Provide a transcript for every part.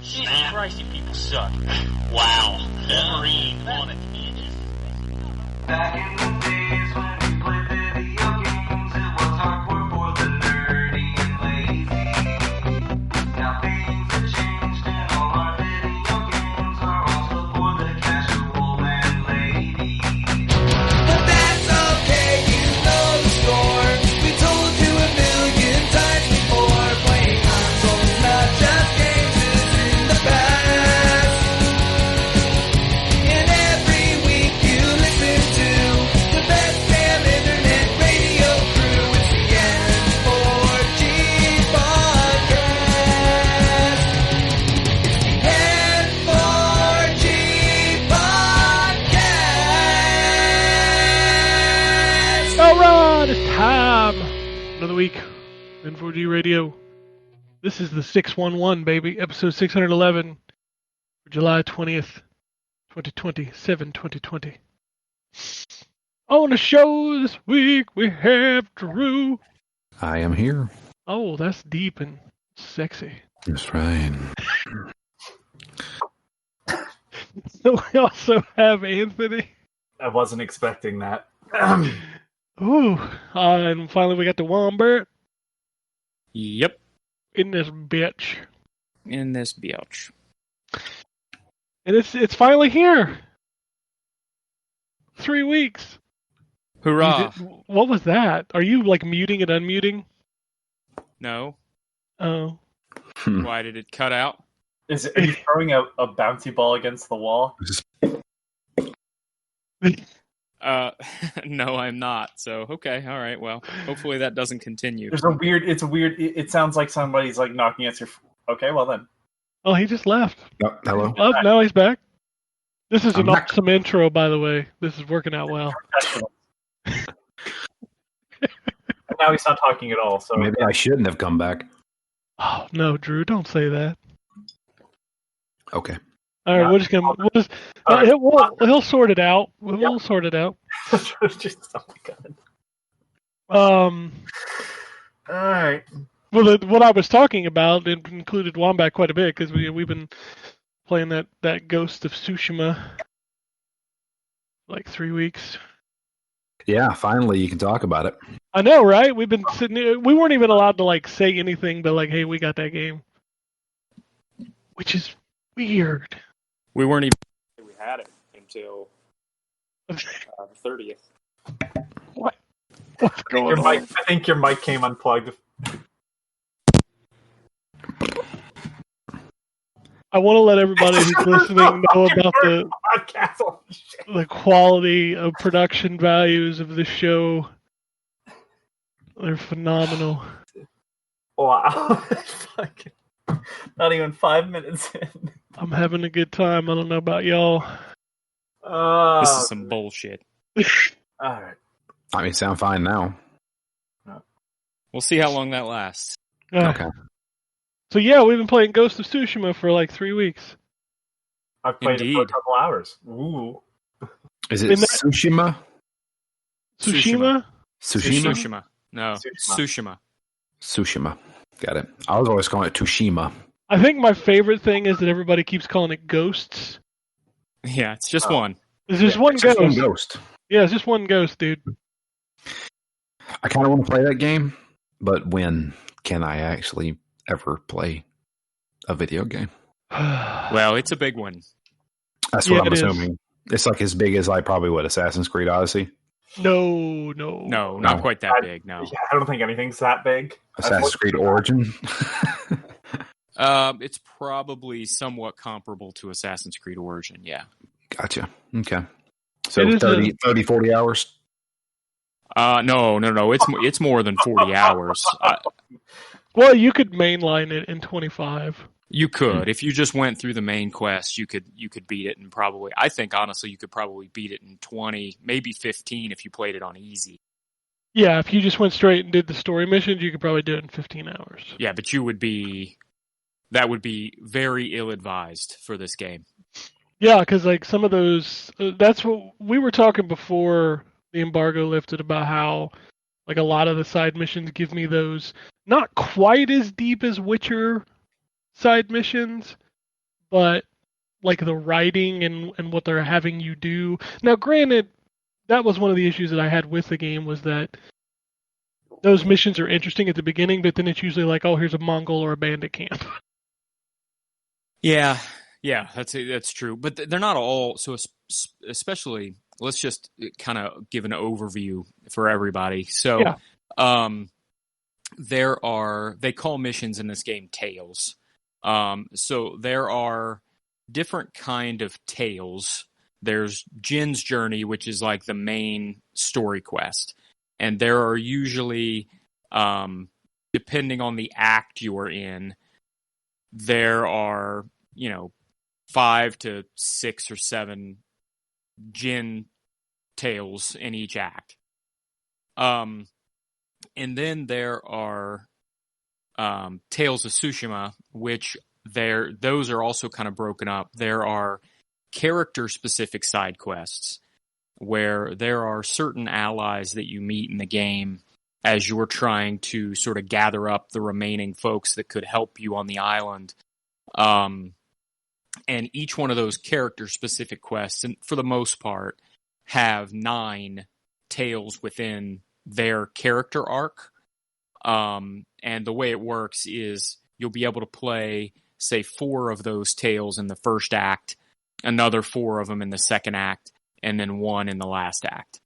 Jesus Christ, you people suck. Wow. Wolverine on it. Back in the days when we played video games, it was hardcore for the nerdy and lazy. Now things have changed and all our video games are also for the casual and lady. But that's okay, you know the score. We told you a million times before. Playing consoles, not just games, is in the past. And every week you listen to the best damn internet radio crew. It's the N4G podcast. It's the N4G podcast. All right, it's time. Another week, N4G Radio. This is the 611, baby, episode 611 for July 20th, 2020. On the show this week, we have Drew. I am here. Oh, that's deep and sexy. That's right. So we also have Anthony. I wasn't expecting that. Ooh, and finally we got the Wombat Yep, in this bitch. in this biatch. And it's finally here. 3 weeks. Hurrah! What was that? Are you like muting and unmuting? No, Oh. why did it cut out? Are you throwing a bouncy ball against the wall? No, I'm not. So okay, all right. Well, hopefully that doesn't continue. It sounds like somebody's like knocking at your... Okay, well then. Oh, he just left. Oh, hello. Oh, now he's back. This is I'm an back. awesome intro, by the way. This is working out well. Excellent. And now he's not talking at all, so... Maybe I shouldn't have come back. Oh no, Drew, don't say that. Okay. All right, Yeah. we're just gonna. All right. He'll sort it out. We'll sort it out. Just, oh my god. Alright. Well, what I was talking about it included Wombat quite a bit because we've been playing that Ghost of Tsushima like 3 weeks. Yeah, finally you can talk about it. I know, right? We've been sitting here. We weren't even allowed to like say anything, but like, hey, we got that game, which is weird. We weren't even. We had it until the 30th. What? What's going on? I think your mic came unplugged. I want to let everybody who's listening know about Podcast. the quality of production values of the show. They're phenomenal. Wow. Fucking- Not even 5 minutes in. I'm having a good time. I don't know about y'all. This is some bullshit. Alright. I mean, sound fine now. We'll see how long that lasts. Okay. So yeah, we've been playing Ghost of Tsushima for like 3 weeks. I've played it for a Indeed. couple hours. Ooh. Is it In that- Tsushima? Tsushima? Tsushima? Tsushima. No, Tsushima. Tsushima. Got it. I was always calling it Tushima. I think my favorite thing is that everybody keeps calling it Ghosts. Yeah, it's just one. There's just one It's just ghost. one ghost. Yeah, it's just one ghost, dude. I kind of want to play that game, but when can I actually ever play a video game? Well, it's a big one. That's Yeah, what I'm it is. assuming. It's like as big as like probably what Assassin's Creed Odyssey. No. No, not quite that big. No. Yeah, I don't think anything's that big. Assassin's Creed Origin. It's probably somewhat comparable to Assassin's Creed Origin. Yeah. Gotcha. Okay. So It is 30, 40 hours. No. It's more than 40 hours. Well, you could mainline it in 25. You could, if you just went through the main quest, you could beat it in probably. I think honestly, you could probably beat it in 20, maybe 15 if you played it on easy. Yeah, if you just went straight and did the story missions, you could probably do it in 15 hours. Yeah, but that would be very ill-advised for this game. Yeah, because like some of those, that's what we were talking before the embargo lifted about how like a lot of the side missions give me those not quite as deep as Witcher side missions, but like the writing and what they're having you do. Now, granted, that was one of the issues that I had with the game, was that those missions are interesting at the beginning, but then it's usually like, oh, here's a Mongol or a bandit camp. Yeah, that's true. But they're not all. So especially, let's just kind of give an overview for everybody. So, Yeah. they call missions in this game tales. So there are different kind of tales. There's Jin's Journey, which is like the main story quest. And there are usually, depending on the act you are in, there are, 5 to 6 or 7 Jin tales in each act. And then there are Tales of Tsushima, which those are also kind of broken up. There are character-specific side quests where there are certain allies that you meet in the game as you're trying to sort of gather up the remaining folks that could help you on the island. And each one of those character-specific quests, and for the most part, have 9 tales within their character arc. And the way it works is you'll be able to play, say, 4 of those tales in the first act, another 4 of them in the second act, and then 1 in the last act.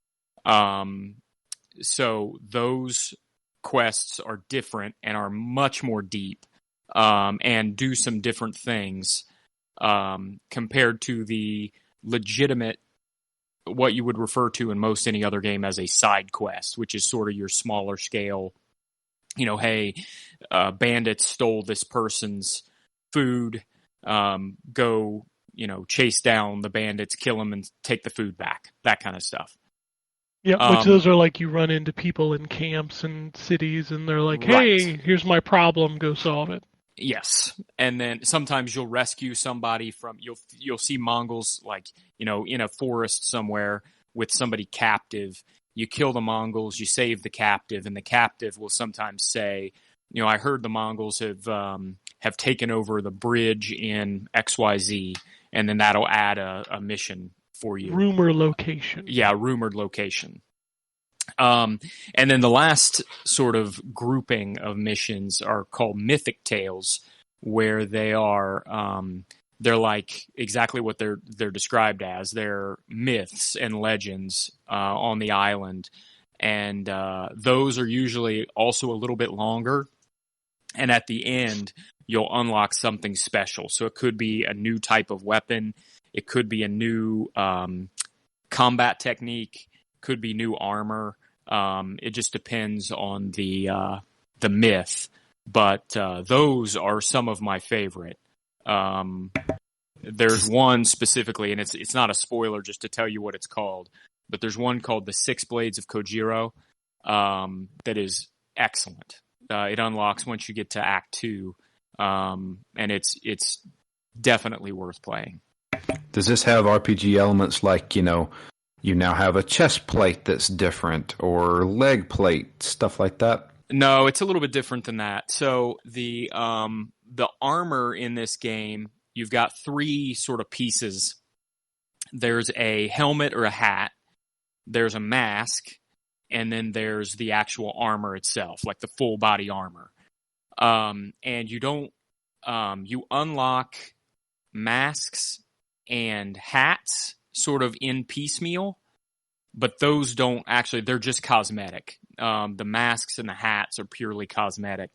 So those quests are different and are much more deep, and do some different things, compared to the legitimate, what you would refer to in most any other game as a side quest, which is sort of your smaller scale, hey, bandits stole this person's food, go, chase down the bandits, kill them, and take the food back, that kind of stuff. Yeah, which those are like you run into people in camps and cities, and they're like, hey, Right. here's my problem, go solve it. Yes, and then sometimes you'll rescue somebody from, you'll see Mongols like, in a forest somewhere with somebody captive. You kill the Mongols, you save the captive, and the captive will sometimes say, I heard the Mongols have taken over the bridge in XYZ, and then that'll add a mission for you. Rumor location. Yeah, rumored location. And then the last sort of grouping of missions are called mythic tales, where they are, they're like exactly what they're described as. They're myths and legends on the island, and those are usually also a little bit longer. And at the end, you'll unlock something special. So it could be a new type of weapon, it could be a new combat technique, could be new armor. It just depends on the myth, but those are some of my favorite. There's one specifically, and it's not a spoiler just to tell you what it's called, but there's one called the 6 Blades of Kojiro that is excellent. It unlocks once you get to Act 2, and it's definitely worth playing. Does this have RPG elements like, you now have a chest plate that's different, or leg plate, stuff like that? No, it's a little bit different than that. So the armor in this game, you've got 3 sort of pieces. There's a helmet or a hat, there's a mask, and then there's the actual armor itself, like the full body armor. And you unlock masks and hats sort of in piecemeal, but those don't actually, they're just cosmetic. The masks and the hats are purely cosmetic.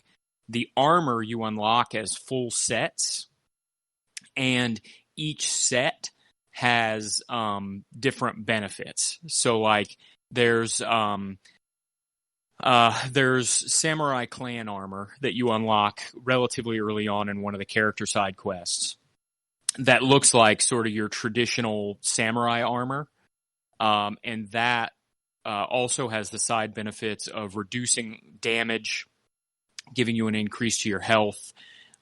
The armor you unlock as full sets, and each set has different benefits. So like there's Samurai Clan armor that you unlock relatively early on in one of the character side quests that looks like sort of your traditional samurai armor. And that also has the side benefits of reducing damage, giving you an increase to your health,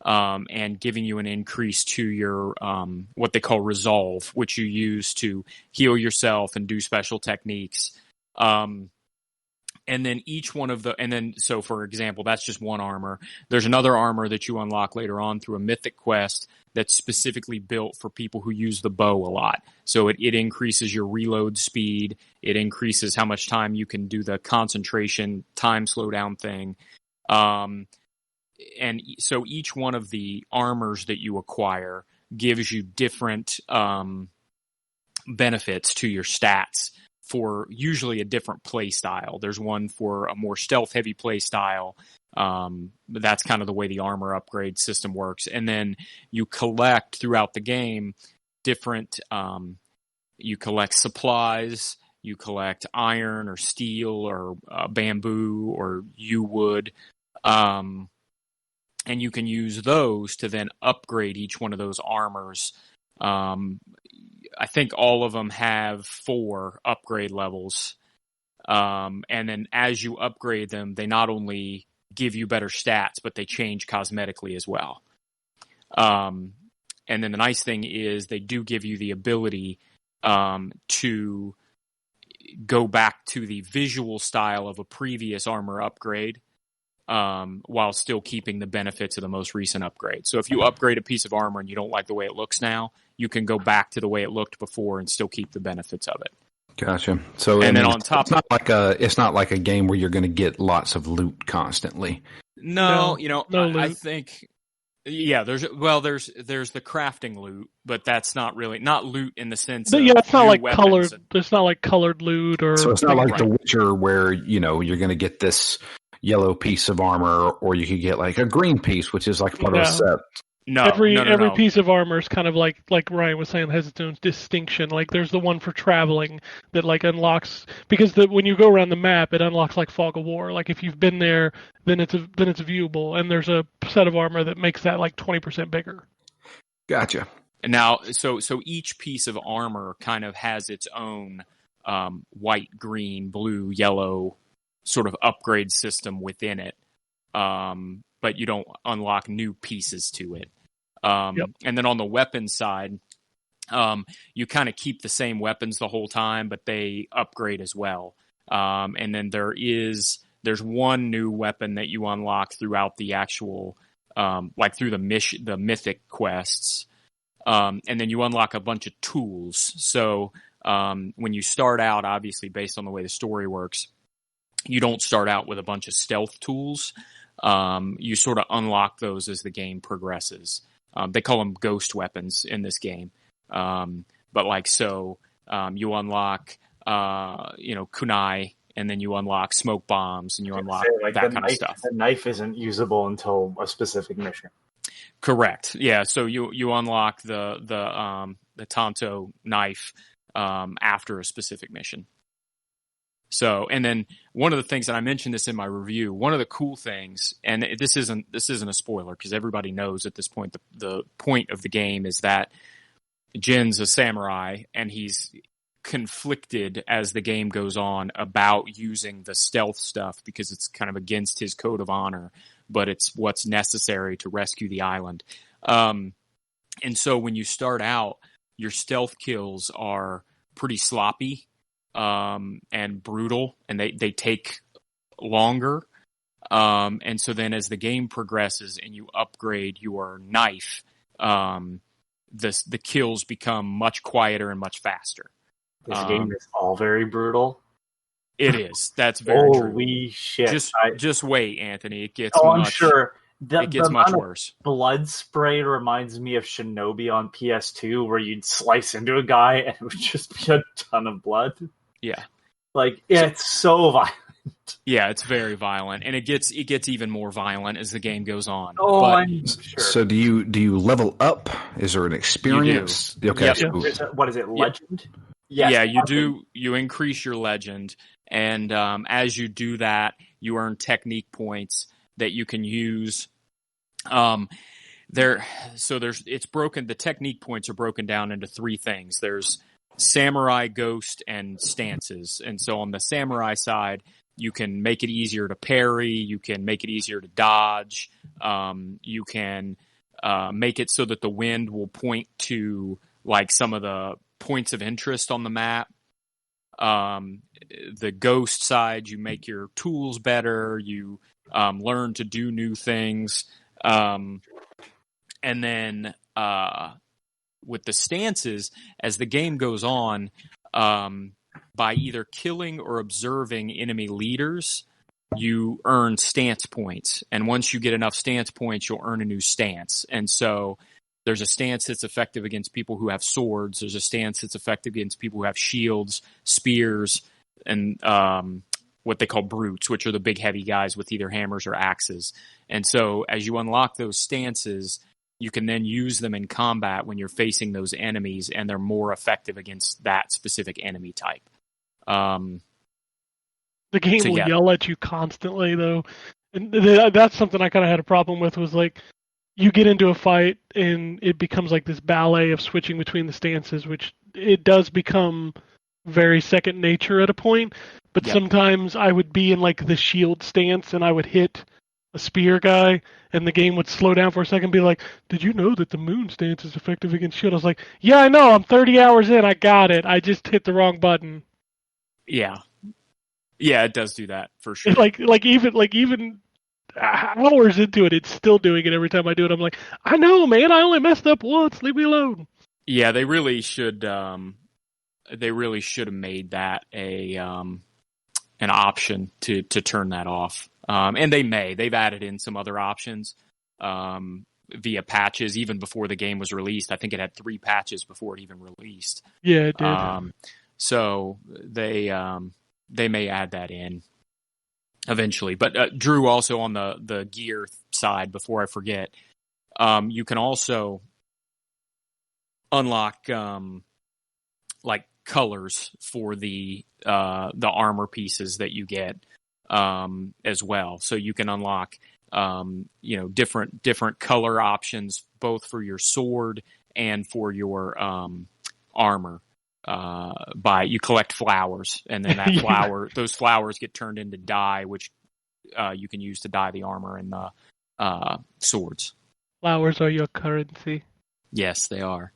and giving you an increase to your what they call resolve, which you use to heal yourself and do special techniques. And then so for example, that's just one armor. There's another armor that you unlock later on through a mythic quest that's specifically built for people who use the bow a lot. So it increases your reload speed. It increases how much time you can do the concentration time slowdown thing. And so each one of the armors that you acquire gives you different benefits to your stats for usually a different play style. There's one for a more stealth heavy play style. That's kind of the way the armor upgrade system works. And then you collect throughout the game different, you collect supplies, you collect iron or steel or bamboo or yew wood. And you can use those to then upgrade each one of those armors. I think all of them have 4 upgrade levels. And then as you upgrade them, they not only give you better stats, but they change cosmetically as well. And then the nice thing is they do give you the ability to go back to the visual style of a previous armor upgrade, while still keeping the benefits of the most recent upgrade. So if you upgrade a piece of armor and you don't like the way it looks now, you can go back to the way it looked before and still keep the benefits of it. Gotcha. So and then on top, it's not like a game where you're going to get lots of loot constantly. No, I loot. think, yeah, there's the crafting loot, but that's not loot in the sense of it's not new like weapons colored. It's not like colored loot or. So it's not like Right. The Witcher where you're going to get this yellow piece of armor, or you could get like a green piece, which is like part of a set. No, every no. piece of armor is kind of like Ryan was saying, has its own distinction. Like there's the one for traveling that like unlocks, because when you go around the map, it unlocks like Fog of War. Like if you've been there, then it's viewable, and there's a set of armor that makes that like 20% bigger. Gotcha. Now, so each piece of armor kind of has its own white, green, blue, yellow sort of upgrade system within it, but you don't unlock new pieces to it. Yep. And then on the weapons side, you kind of keep the same weapons the whole time, but they upgrade as well. And then there's one new weapon that you unlock throughout the actual, like through the mythic quests. And then you unlock a bunch of tools. So when you start out, obviously based on the way the story works, you don't start out with a bunch of stealth tools. You sort of unlock those as the game progresses. They call them ghost weapons in this game. But like, so, you unlock, kunai, and then you unlock smoke bombs, and you unlock that kind of stuff. The knife isn't usable until a specific mission. Correct. Yeah. So you unlock the Tanto knife, after a specific mission. So, and then one of the things, and I mentioned this in my review, one of the cool things, and this isn't a spoiler because everybody knows at this point, the point of the game is that Jin's a samurai and he's conflicted as the game goes on about using the stealth stuff because it's kind of against his code of honor, but it's what's necessary to rescue the island. And so when you start out, your stealth kills are pretty sloppy. And brutal, and they take longer. And so then as the game progresses and you upgrade your knife, the kills become much quieter and much faster. This game is all very brutal. It is. That's very true. Holy shit. Just wait, Anthony. It gets I'm sure. It gets much worse. Blood spray reminds me of Shinobi on PS2, where you'd slice into a guy and it would just be a ton of blood. Yeah. Like, it's so violent. Yeah, it's very violent, and it gets even more violent as the game goes on. Oh, but, I'm sure. So do you level up? Is there an experience? Okay. Yep. So, What is it, Legend? Yes, Yes, you do. You increase your legend, and as you do that, you earn technique points that you can use. It's broken. The technique points are broken down into 3 things. There's samurai, ghost, and stances. And so on the samurai side, you can make it easier to parry, you can make it easier to dodge, you can make it so that the wind will point to like some of the points of interest on the map. The ghost side, you make your tools better, you learn to do new things. And then with the stances, as the game goes on, by either killing or observing enemy leaders, you earn stance points. And once you get enough stance points, you'll earn a new stance. And so there's a stance that's effective against people who have swords. There's a stance that's effective against people who have shields, spears, and what they call brutes, which are the big heavy guys with either hammers or axes. And so as you unlock those stances, you can then use them in combat when you're facing those enemies, and they're more effective against that specific enemy type. The game will yell at you constantly, though. And that's something I kind of had a problem with, was like, you get into a fight and it becomes like this ballet of switching between the stances, which it does become very second nature at a point. But sometimes I would be in like the shield stance and I would hit a spear guy, and the game would slow down for a second and be like, did you know that the moon stance is effective against shield? I was like, yeah, I know, I'm 30 hours in, I got it. I just hit the wrong button. Yeah. Yeah, it does do that for sure. Like even hours into it, it's still doing it every time I do it. I'm like, I know, man, I only messed up once. Leave me alone. Yeah, they really should. They really should have made that an option to turn that off. And they've added in some other options via patches even before the game was released. I think it had 3 patches before it even released. Yeah, it did. So they may add that in eventually. But Drew, also on the gear side, before I forget, you can also unlock like colors for the armor pieces that you get as well. So you can unlock different color options both for your sword and for your armor. You collect flowers, and then that those flowers get turned into dye, which you can use to dye the armor and the swords. Flowers are your currency. Yes, they are.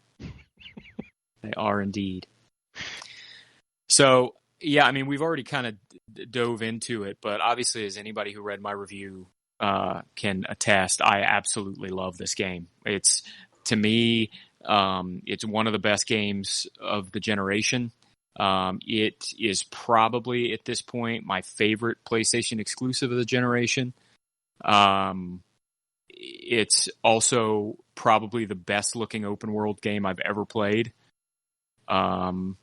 They are indeed. So, yeah, I mean, we've already kind of dove into it, but obviously, as anybody who read my review can attest, I absolutely love this game. It's, to me, it's one of the best games of the generation. It is probably, at this point, my favorite PlayStation exclusive of the generation. It's also probably the best looking open world game I've ever played. And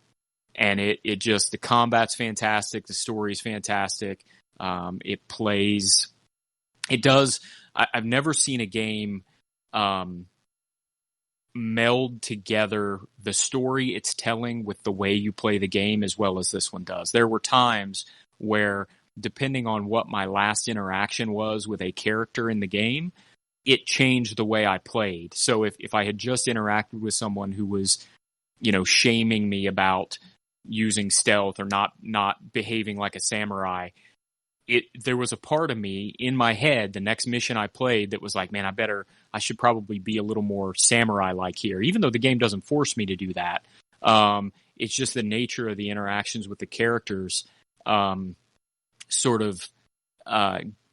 it just, the combat's fantastic. The story's fantastic. It plays, it does. I've never seen a game, meld together the story it's telling with the way you play the game as well as this one does. There were times where, depending on what my last interaction was with a character in the game, it changed the way I played. So if I had just interacted with someone who was, shaming me about using stealth or not behaving like a samurai, there was a part of me in my head, the next mission I played, that was like, man, I should probably be a little more samurai-like here, even though the game doesn't force me to do that. It's just the nature of the interactions with the characters sort of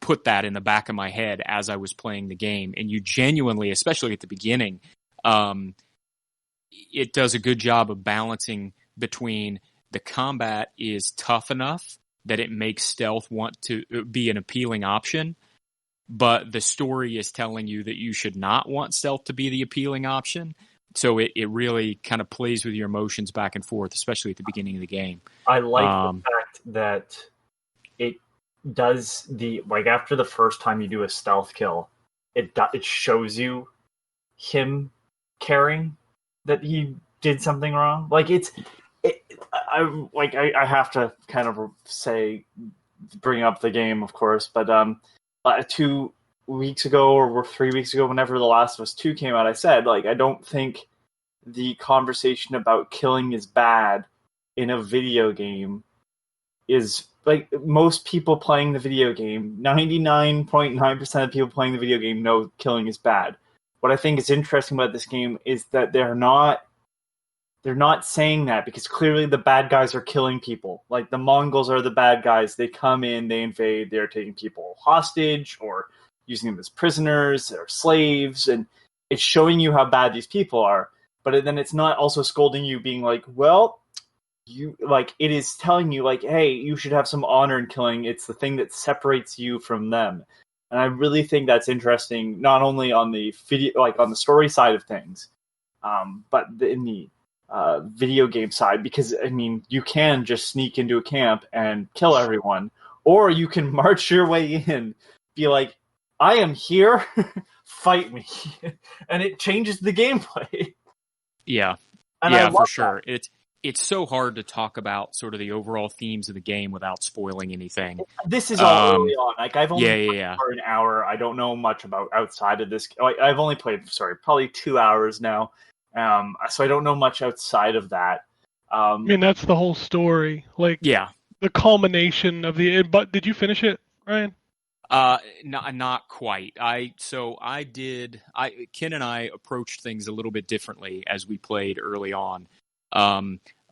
put that in the back of my head as I was playing the game. And you genuinely, especially at the beginning, it does a good job of balancing between the combat is tough enough that it makes stealth want to be an appealing option, but the story is telling you that you should not want stealth to be the appealing option. So it really kind of plays with your emotions back and forth, especially at the beginning of the game. I like the fact that it does after the first time you do a stealth kill, it shows you him caring that he did something wrong. I have to kind of bring up the game, of course, but 2 weeks ago or 3 weeks ago, whenever The Last of Us 2 came out, I said, I don't think the conversation about killing is bad in a video game is, most people playing the video game, 99.9% of people playing the video game know killing is bad. What I think is interesting about this game is that they're not they're not saying that because clearly the bad guys are killing people. Like the Mongols are the bad guys. They come in, they invade, they're taking people hostage or using them as prisoners or slaves, and it's showing you how bad these people are. But then it's not also scolding you, being like, well, you like it is telling you like, hey, you should have some honor in killing. It's the thing that separates you from them. And I really think that's interesting, not only on the video, like on the story side of things, but in the video game side, because I mean, you can just sneak into a camp and kill everyone, or you can march your way in, be like, I am here, fight me, and it changes the gameplay. Yeah, And yeah, I for love sure. It's so hard to talk about sort of the overall themes of the game without spoiling anything. This is all early on. Like I've only played yeah. for an hour. I don't know much about outside of this. Like, I've only played, probably 2 hours now. So I don't know much outside of that. I mean, that's the whole story. Like, Yeah. the culmination of the. But did you finish it, Ryan? Not quite. Ken and I approached things a little bit differently as we played early on.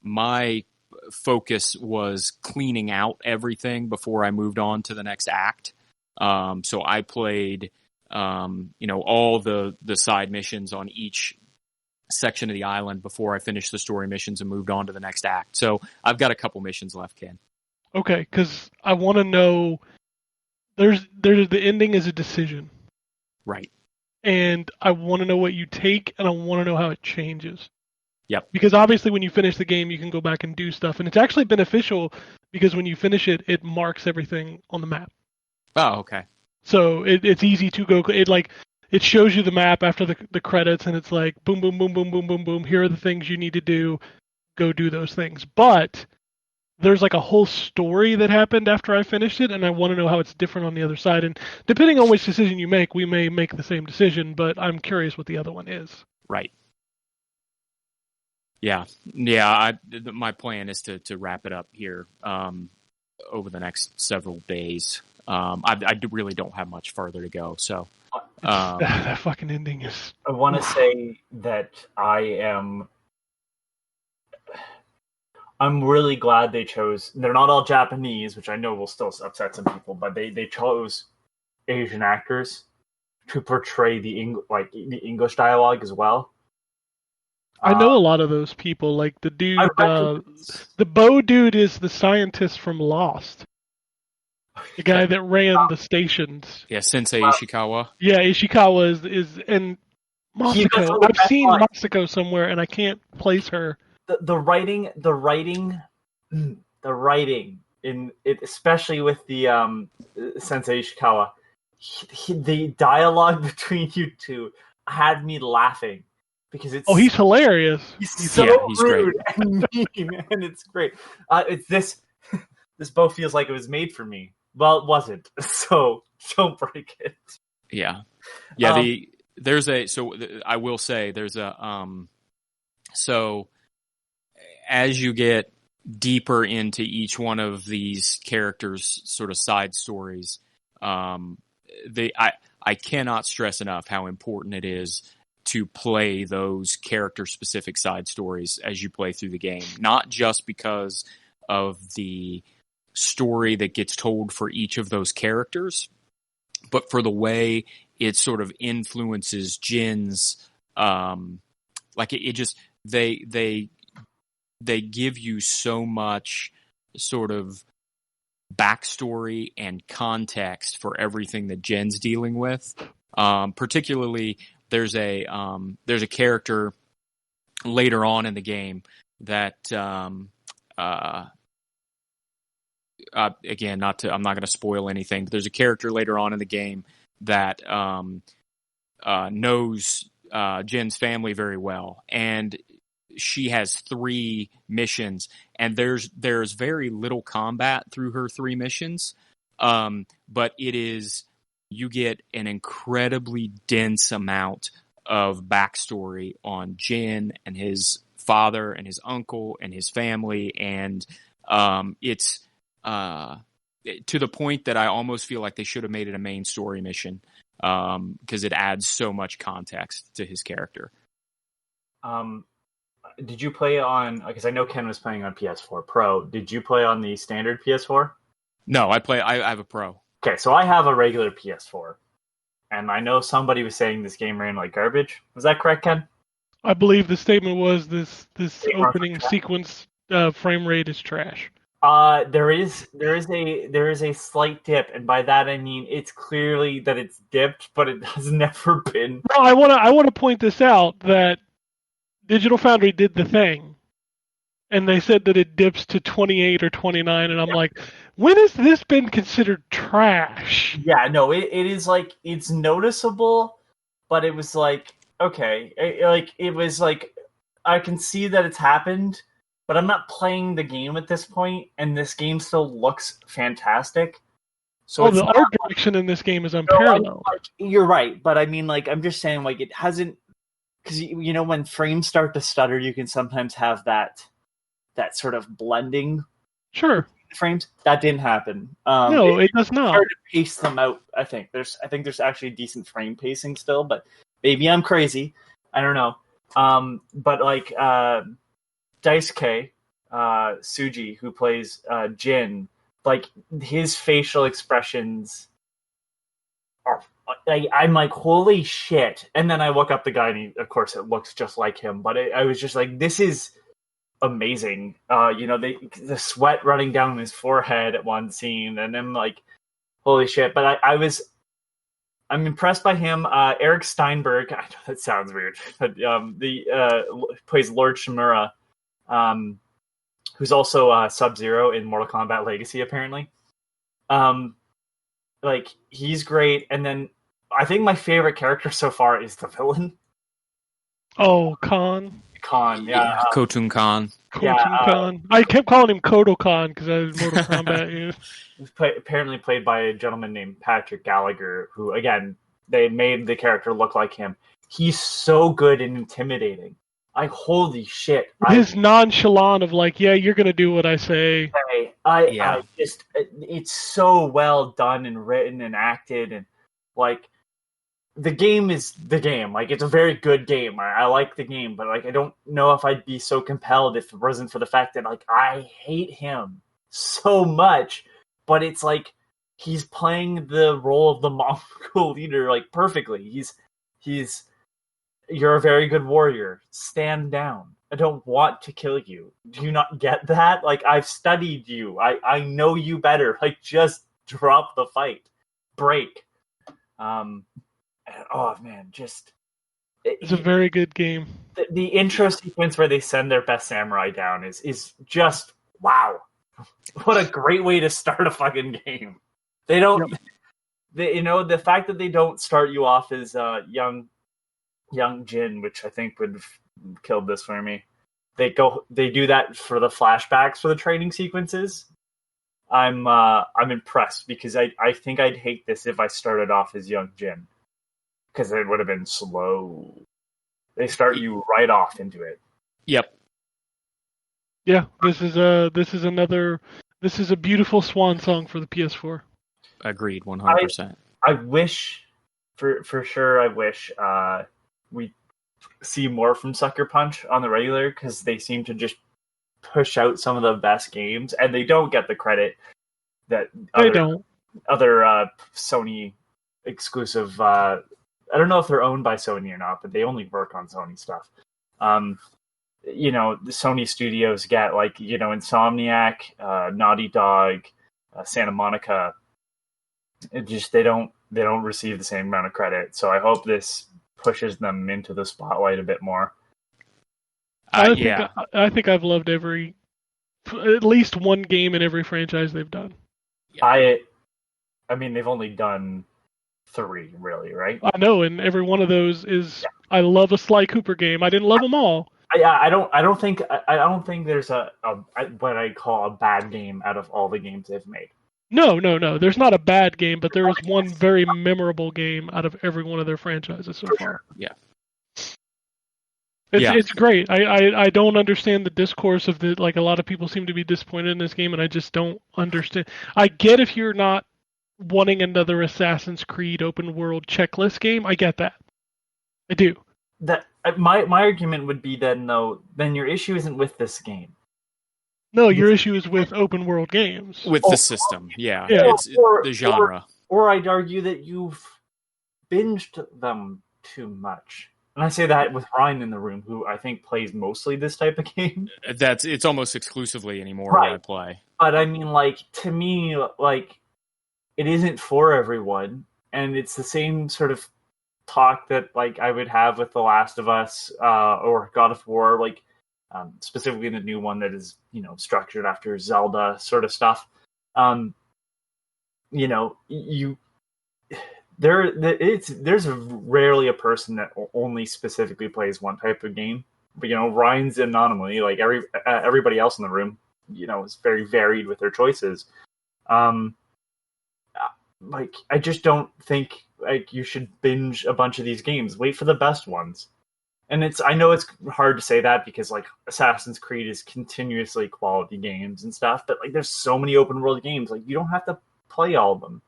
My focus was cleaning out everything before I moved on to the next act. So I played, all the side missions on each section of the island before I finished the story missions and moved on to the next act. So I've got a couple missions left, Ken. Okay, because I want to know. There's the ending is a decision, Right. and I want to know what you take, and I want to know how it changes. Yep. Because obviously, when you finish the game, you can go back and do stuff, and it's actually beneficial because when you finish it, it marks everything on the map. Oh, okay. So it's easy to go. It shows you the map after the credits, and it's like boom, boom, boom, boom, boom, boom, boom. Here are the things you need to do. Go do those things. But there's like a whole story that happened after I finished it, and I want to know how it's different on the other side. And depending on which decision you make, we may make the same decision, but I'm curious what the other one is. Right. Yeah. My plan is to wrap it up here over the next several days. I really don't have much further to go. So that fucking ending is. I want to say that I'm really glad they chose. They're not all Japanese, which I know will still upset some people, but they chose Asian actors to portray the English dialogue as well. I know a lot of those people. Like the dude, the bow dude is the scientist from Lost. The guy that ran the stations. Yeah, Sensei Ishikawa. Yeah, Ishikawa is and Masako. I've seen Masako somewhere, and I can't place her. The writing in it, especially with the Sensei Ishikawa, the dialogue between you two had me laughing because it's. Oh, he's hilarious. He's so rude great. And mean, and it's great. It's this. This bow feels like it was made for me. Well, it wasn't. So don't break it. Yeah. I will say there's a so as you get deeper into each one of these characters' sort of side stories, I cannot stress enough how important it is to play those character-specific side stories as you play through the game. Not just because of the story that gets told for each of those characters, but for the way it sort of influences Jin's, they give you so much sort of backstory and context for everything that Jin's dealing with. Particularly, there's a character later on in the game that again, I'm not going to spoil anything, but there's a character later on in the game that knows Jin's family very well, and she has 3 missions, and there's very little combat through her 3 missions, but you get an incredibly dense amount of backstory on Jin and his father and his uncle and his family, and it's to the point that I almost feel like they should have made it a main story mission, because it adds so much context to his character. did you play on? Because I know Ken was playing on PS4 Pro. Did you play on the standard PS4? No, I have a Pro. Okay, so I have a regular PS4, and I know somebody was saying this game ran like garbage. Was that correct, Ken? I believe the statement was this It runs opening like trash. sequence frame rate is trash. There is a slight dip, and by that I mean it's clearly that it's dipped, but it has never been. No, I want to point this out that Digital Foundry did the thing, and they said that it dips to 28 or 29, and I'm like, when has this been considered trash? Yeah, no, it is like it's noticeable, but it was like okay, it was like I can see that it's happened, but I'm not playing the game at this point, and this game still looks fantastic. So it's the not art direction in this game is No, unparalleled. you're right, but I mean, like, I'm just saying, like, it hasn't, because you know, when frames start to stutter, you can sometimes have that sort of blending Sure. frames. That didn't happen. No, it does not. Hard to pace them out. I think there's actually decent frame pacing still, but maybe I'm crazy. I don't know. But like Daisuke Tsuji, who plays Jin, like his facial expressions are. I'm like, holy shit! And then I look up the guy, and of course, it looks just like him. But I was just like, this is amazing. You know, the sweat running down his forehead at one scene, and then like, holy shit! But I'm impressed by him. Eric Steinberg. I know that sounds weird, but plays Lord Shimura, who's also Sub-Zero in Mortal Kombat Legacy, apparently. Like he's great, and then I think my favorite character so far is the villain. Oh, Khan. Khan, yeah. Khotun Khan. Khan. I kept calling him Kodo Khan because I was Mortal Kombat. Yeah. He's apparently played by a gentleman named Patrick Gallagher, who, again, they made the character look like him. He's so good and intimidating. Like, holy shit. His nonchalant of like, yeah, you're going to do what I say. I just, it's so well done and written and acted, and, like, the game is the game. Like, it's a very good game. I like the game, but, like, I don't know if I'd be so compelled if it wasn't for the fact that, like, I hate him so much, but it's like he's playing the role of the Mongol leader, like, perfectly. He's you're a very good warrior. Stand down. I don't want to kill you. Do you not get that? Like, I've studied you. I know you better. Like, just drop the fight. Break. Oh man, just It's a very good game. the intro sequence where they send their best samurai down is just wow. What a great way to start a fucking game. They don't, the fact that they don't start you off as young Jin, which I think would have killed this for me. They do that for the flashbacks for the training sequences. I'm impressed because I think I'd hate this if I started off as young Jin. Because it would have been slow. They start you right off into it. Yep. Yeah, this is a beautiful swan song for the PS4. Agreed, 100%. I wish, for sure, I wish we see more from Sucker Punch on the regular, because they seem to just push out some of the best games, and they don't get the credit that other Sony exclusive. I don't know if they're owned by Sony or not, but they only work on Sony stuff. You know, the Sony studios get, like, you know, Insomniac, Naughty Dog, Santa Monica. It just they don't receive the same amount of credit. So I hope this pushes them into the spotlight a bit more. I think I've loved at least one game in every franchise they've done. I mean, they've only done 3, really, right? I know, and every one of those is. Yeah. I love a Sly Cooper game. I didn't love them all. I don't think there's a what I call a bad game out of all the games they've made. No. There's not a bad game, but there is one very memorable game out of every one of their franchises so far. Yeah. It's great. I don't understand the discourse of the, like, a lot of people seem to be disappointed in this game, and I just don't understand. I get if you're not wanting another Assassin's Creed open world checklist game. I get that. I do. my argument would be then your issue isn't with this game. No, your issue is with open world games. With the system, yeah. Yeah. It's the genre. Or I'd argue that you've binged them too much. And I say that with Ryan in the room, who I think plays mostly this type of game. It's almost exclusively anymore Right. what I play. But I mean, like, to me, like, it isn't for everyone. And it's the same sort of talk that, like, I would have with The Last of Us or God of War, like, specifically the new one that is, structured after Zelda sort of stuff. There's rarely a person that only specifically plays one type of game. But Ryan's an anomaly. Like everybody else in the room, is very varied with their choices. Like I just don't think like you should binge a bunch of these games. Wait for the best ones. And I know it's hard to say that because like Assassin's Creed is continuously quality games and stuff, but like there's so many open world games, like you don't have to play all of them.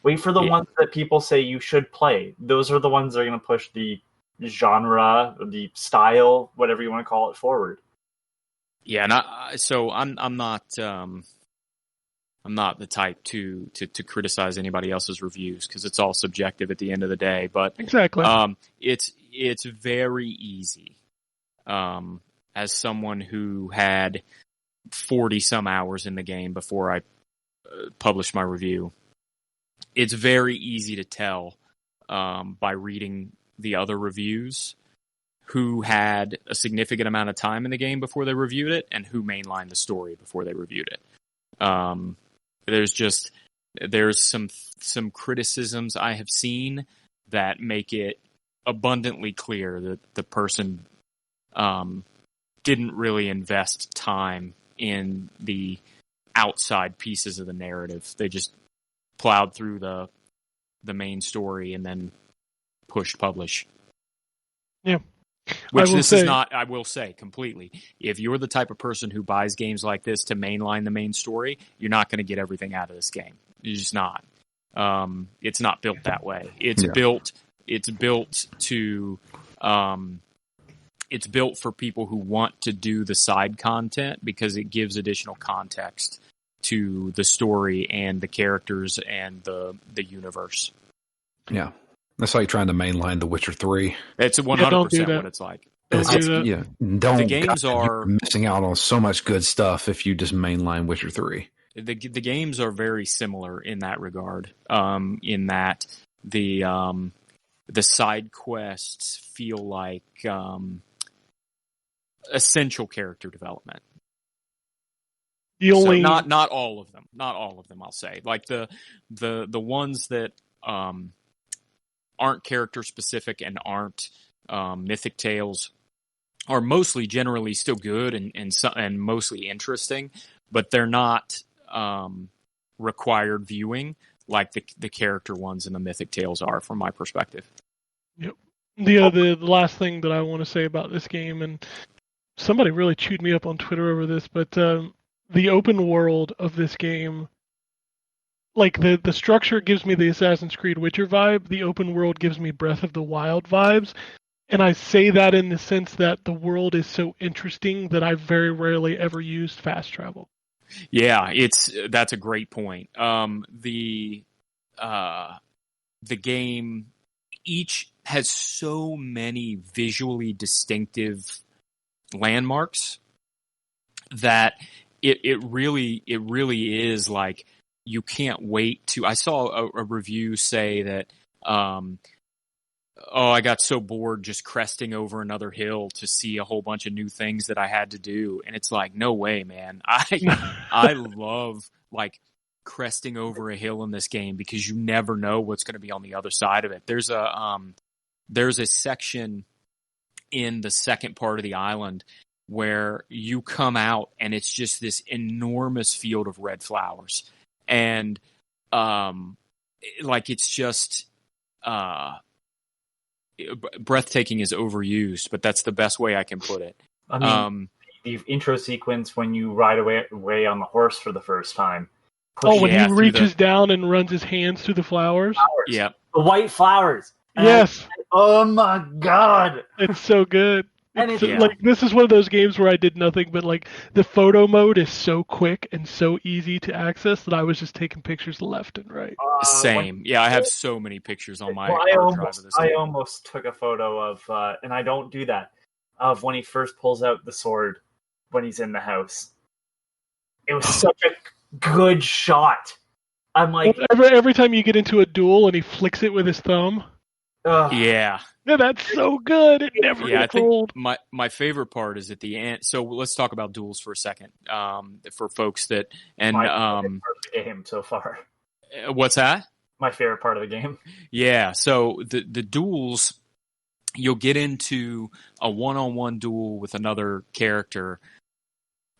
Wait for the ones that people say you should play. Those are the ones that are going to push the genre, the style, whatever you want to call it, forward. Yeah, and I'm not the type to criticize anybody else's reviews because it's all subjective at the end of the day. But exactly, it's very easy. As someone who had 40 some hours in the game before I published my review, it's very easy to tell by reading the other reviews who had a significant amount of time in the game before they reviewed it and who mainlined the story before they reviewed it. There's some criticisms I have seen that make it abundantly clear that the person didn't really invest time in the outside pieces of the narrative. They just plowed through the main story and then pushed publish. Yeah. Which this is not, I will say completely. If you're the type of person who buys games like this to mainline the main story, you're not going to get everything out of this game. You're just not. It's not built that way. It's built for people who want to do the side content because it gives additional context to the story and the characters and the universe. Yeah. That's like trying to mainline The Witcher 3. It's 100% what it's like. The games are missing out on so much good stuff if you just mainline Witcher 3. The games are very similar in that regard. In that the side quests feel like essential character development. Not all of them. Not all of them. I'll say like the ones that aren't character specific and aren't mythic tales are mostly generally still good and mostly interesting, but they're not required viewing like the character ones and the mythic tales are from my perspective. Yep. The last thing that I want to say about this game, and somebody really chewed me up on Twitter over this, but the open world of this game, like the structure gives me the Assassin's Creed Witcher vibe, the open world gives me Breath of the Wild vibes, and I say that in the sense that the world is so interesting that I very rarely ever used fast travel. Yeah, that's a great point. The game each has so many visually distinctive landmarks that it really is like you can't wait to. I saw a review say that I got so bored just cresting over another hill to see a whole bunch of new things that I had to do. And it's like, no way, man. I love like cresting over a hill in this game because you never know what's going to be on the other side of it. There's a section in the second part of the island where you come out and it's just this enormous field of red flowers. And like it's just breathtaking is overused, but that's the best way I can put it. I mean, the intro sequence when you ride away on the horse for the first time. When he reaches down and runs his hands through the flowers? Yeah. The white flowers. Yes. Oh my god! It's so good. And It's it's like this is one of those games where I did nothing but like the photo mode is so quick and so easy to access that I was just taking pictures left and right. Same. Yeah, I have so many pictures on my Well, hard drive of this I game. almost took a photo of, and I don't do that, of when he first pulls out the sword when he's in the house. It was such a good shot. I'm like, Every time you get into a duel and he flicks it with his thumb. ugh. Yeah. Yeah, that's so good. It never Yeah, I gets think old. my favorite part is at the end. So let's talk about duels for a second. For folks that and My favorite part of the game so far. what's that? My favorite part of the game. Yeah, so the duels, you'll get into a one-on-one duel with another character,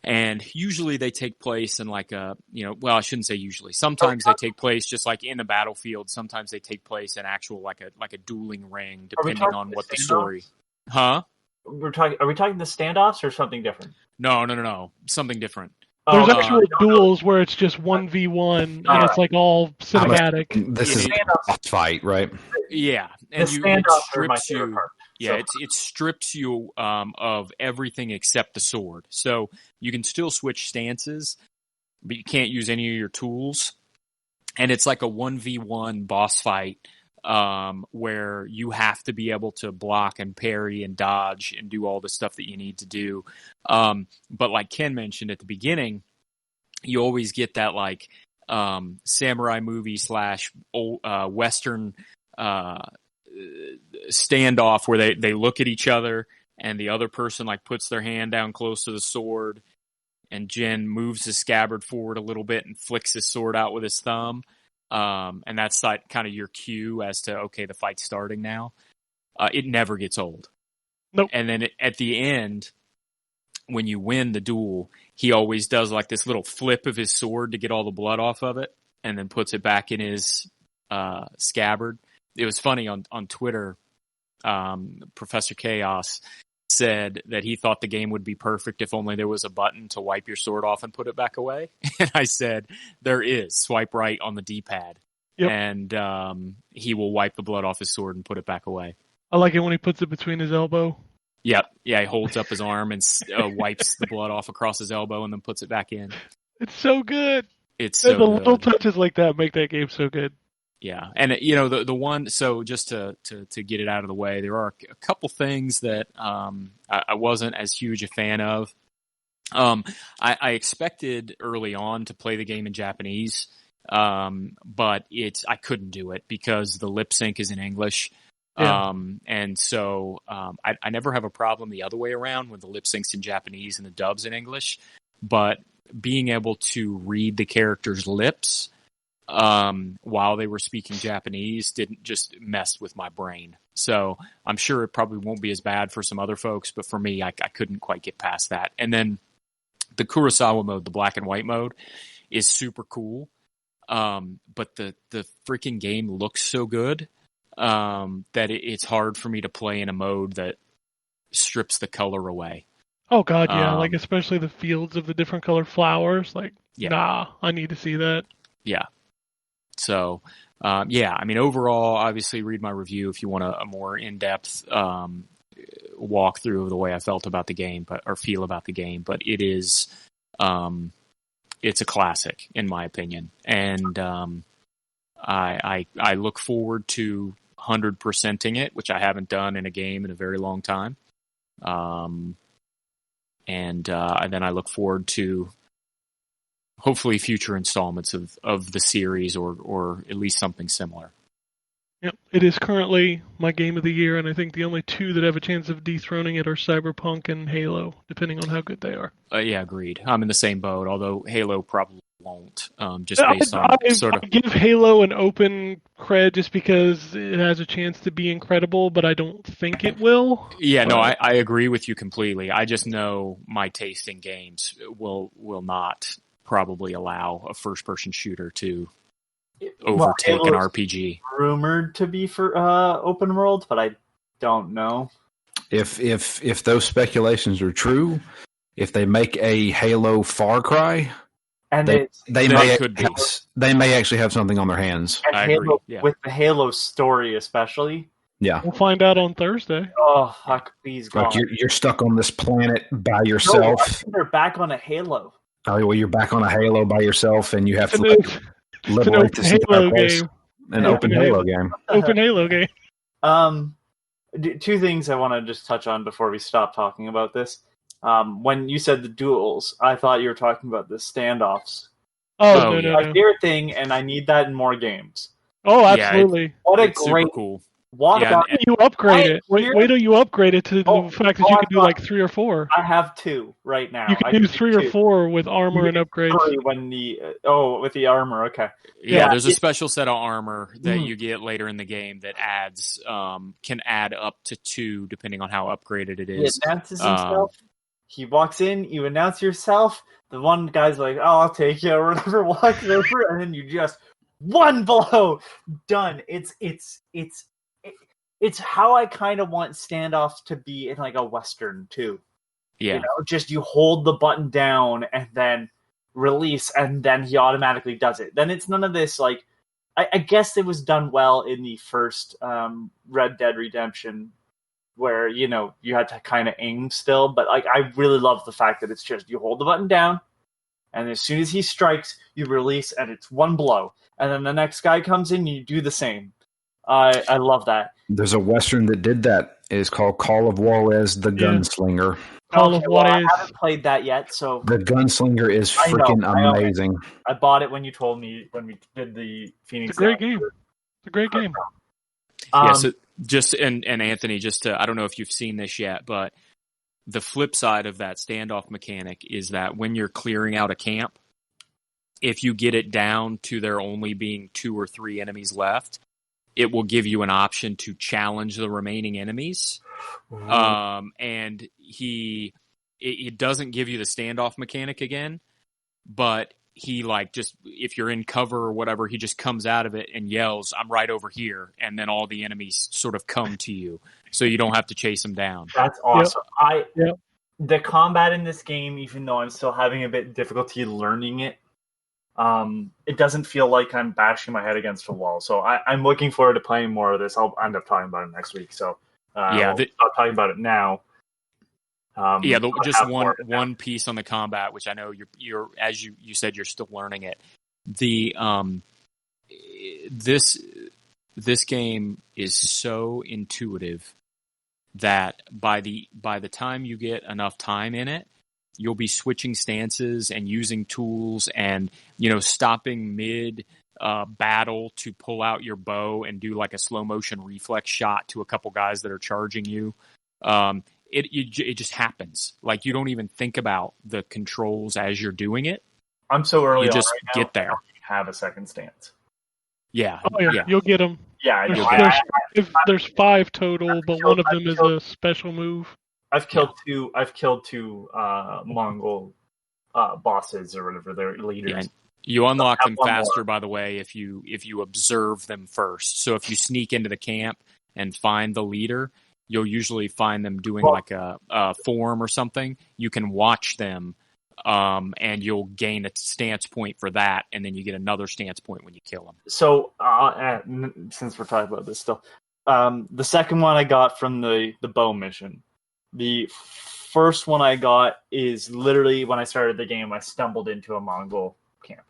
and usually they take place in like a, well, I shouldn't say usually. Sometimes they take place just like in the battlefield. Sometimes they take place in actual like a dueling ring, depending on what the story. Huh? Are we talking the standoffs or something different? No. Something different. There's Oh, actual duels where it's just 1v1 and it's like all cinematic. This is a boss fight, right? Yeah, The and it standoffs are my strips favorite you. part. Yeah, So- it strips you of everything except the sword. So you can still switch stances, but you can't use any of your tools. And it's like a 1v1 boss fight where you have to be able to block and parry and dodge and do all the stuff that you need to do. But like Ken mentioned at the beginning, you always get that like samurai movie / Western standoff where they look at each other and the other person like puts their hand down close to the sword and Jin moves his scabbard forward a little bit and flicks his sword out with his thumb. And that's like kind of your cue as to, okay, the fight's starting now. It never gets old. Nope. And then at the end, when you win the duel, he always does like this little flip of his sword to get all the blood off of it and then puts it back in his scabbard. It was funny on Twitter. Professor Chaos said that he thought the game would be perfect if only there was a button to wipe your sword off and put it back away. And I said, there is. Swipe right on the D-pad. Yep. And he will wipe the blood off his sword and put it back away. I like it when he puts it between his elbow. Yep. Yeah, he holds up his arm and wipes the blood off across his elbow and then puts it back in. It's so good. It's so the good. little touches like that make that game so good. Yeah, and the one. So just to get it out of the way, there are a couple things that I wasn't as huge a fan of. I expected early on to play the game in Japanese, but I couldn't do it because the lip sync is in English. Yeah. And so I never have a problem the other way around when the lip sync's in Japanese and the dub's in English, but being able to read the characters' lips while they were speaking Japanese didn't just mess with my brain. So I'm sure it probably won't be as bad for some other folks, but for me, I couldn't quite get past that. And then the Kurosawa mode, the black and white mode, is super cool. But the freaking game looks so good that it's hard for me to play in a mode that strips the color away. Oh god, yeah, like especially the fields of the different colored flowers. Like, Yeah. nah, I need to see that. Yeah. So, I mean, overall, obviously read my review if you want a more in-depth walkthrough of the way I felt about the game, or feel about the game. But it is, it's a classic in my opinion, and I look forward to 100%ing it, which I haven't done in a game in a very long time. And then I look forward to hopefully future installments of the series or at least something similar. Yep, it is currently my game of the year, and I think the only two that have a chance of dethroning it are Cyberpunk and Halo, depending on how good they are. Yeah, agreed. I'm in the same boat, although Halo probably won't, just based on sort of... I give Halo an open cred just because it has a chance to be incredible, but I don't think it will. Yeah, no, I agree with you completely. I just know my taste in games will not probably allow a first-person shooter to overtake an RPG. Rumored to be for open world, but I don't know. If those speculations are true, if they make a Halo Far Cry, And they may actually have something on their hands. and I Halo, agree, yeah. with the Halo story especially, Yeah. We'll find out on Thursday. Oh, fuck, please, God. Like you're stuck on this planet by No, I yourself. think they're back on a Halo. Oh, well, you're back on a Halo by yourself, and you have to It's, like, it's an liberate open this entire Halo place. game. An Yeah. open Halo game. Open Halo game. Two things I want to just touch on before we stop talking about this. When you said the duels, I thought you were talking about the standoffs. Oh, Oh, no, yeah. no, My no. favorite thing, and I need that in more games. Oh, Yeah, absolutely. What a It's great super cool. walk Yeah, on. You upgrade I it. Wait, hear- wait till you upgrade it to the Oh, fact that oh, you I can do thought- like 3 or 4. I have 2 right now. You I can do did 3 or 2. 4 with armor and upgrades. 3 when the with the armor. Okay. Yeah, Yeah, there's a it- special set of armor that Mm. you get later in the game that adds can add up to 2 depending on how upgraded it He is. announces himself. He walks in. You announce yourself. The one guy's like, "Oh, I'll take you," or whatever. Walks over, and then you just one blow, done. It's how I kind of want standoffs to be in like a Western too. Yeah, You know, just you hold the button down and then release, and then he automatically does it. Then it's none of this like. I guess it was done well in the first Red Dead Redemption, where you had to kind of aim still. But like, I really love the fact that it's just you hold the button down, and as soon as he strikes, you release, and it's one blow. And then the next guy comes in, you do the same. I love that. There's a Western that did that. It's called Call of Juarez, the Yeah. Gunslinger. Call of well, I Juarez. haven't played that yet, so The Gunslinger is I know, freaking I know. amazing. I bought it when you told me when we did the Phoenix. It's a great Down. game. It's a great game. yeah. Um, So just and Anthony, just to, I don't know if you've seen this yet, but the flip side of that standoff mechanic is that when you're clearing out a camp, if you get it down to there only being 2 or 3 enemies left, it will give you an option to challenge the remaining enemies. And it doesn't give you the standoff mechanic again, but he like just, if you're in cover or whatever, he just comes out of it and yells, "I'm right over here." And then all the enemies sort of come to you. So you don't have to chase them down. That's awesome. Yep. The combat in this game, even though I'm still having a bit difficulty learning it, it doesn't feel like I'm bashing my head against a wall. So I'm looking forward to playing more of this. I'll end up talking about it next week. So Yeah, we'll stop talking about it now. Yeah, I'll just have more of it now. one piece on the combat, which I know you're as you said, you're still learning it. The this game is so intuitive that by the time you get enough time in it, you'll be switching stances and using tools and stopping mid battle to pull out your bow and do like a slow motion reflex shot to a couple guys that are charging you. It just happens. Like you don't even think about the controls as you're doing it. I'm so early You on just right now, get there. I don't have a second stance. Yeah. Oh yeah, you'll get them. Yeah, I do. There's 5 total, but one of them is a special move. I've killed two. I've killed 2 Mongol bosses or whatever their leaders. Yeah. You unlock Have them one faster, more. by the way, if you observe them first. So if you sneak into the camp and find the leader, you'll usually find them doing like a form or something. You can watch them, and you'll gain a stance point for that, and then you get another stance point when you kill them. So since we're talking about this still, the second one I got from the bow mission. The first one I got is literally when I started the game, I stumbled into a Mongol camp.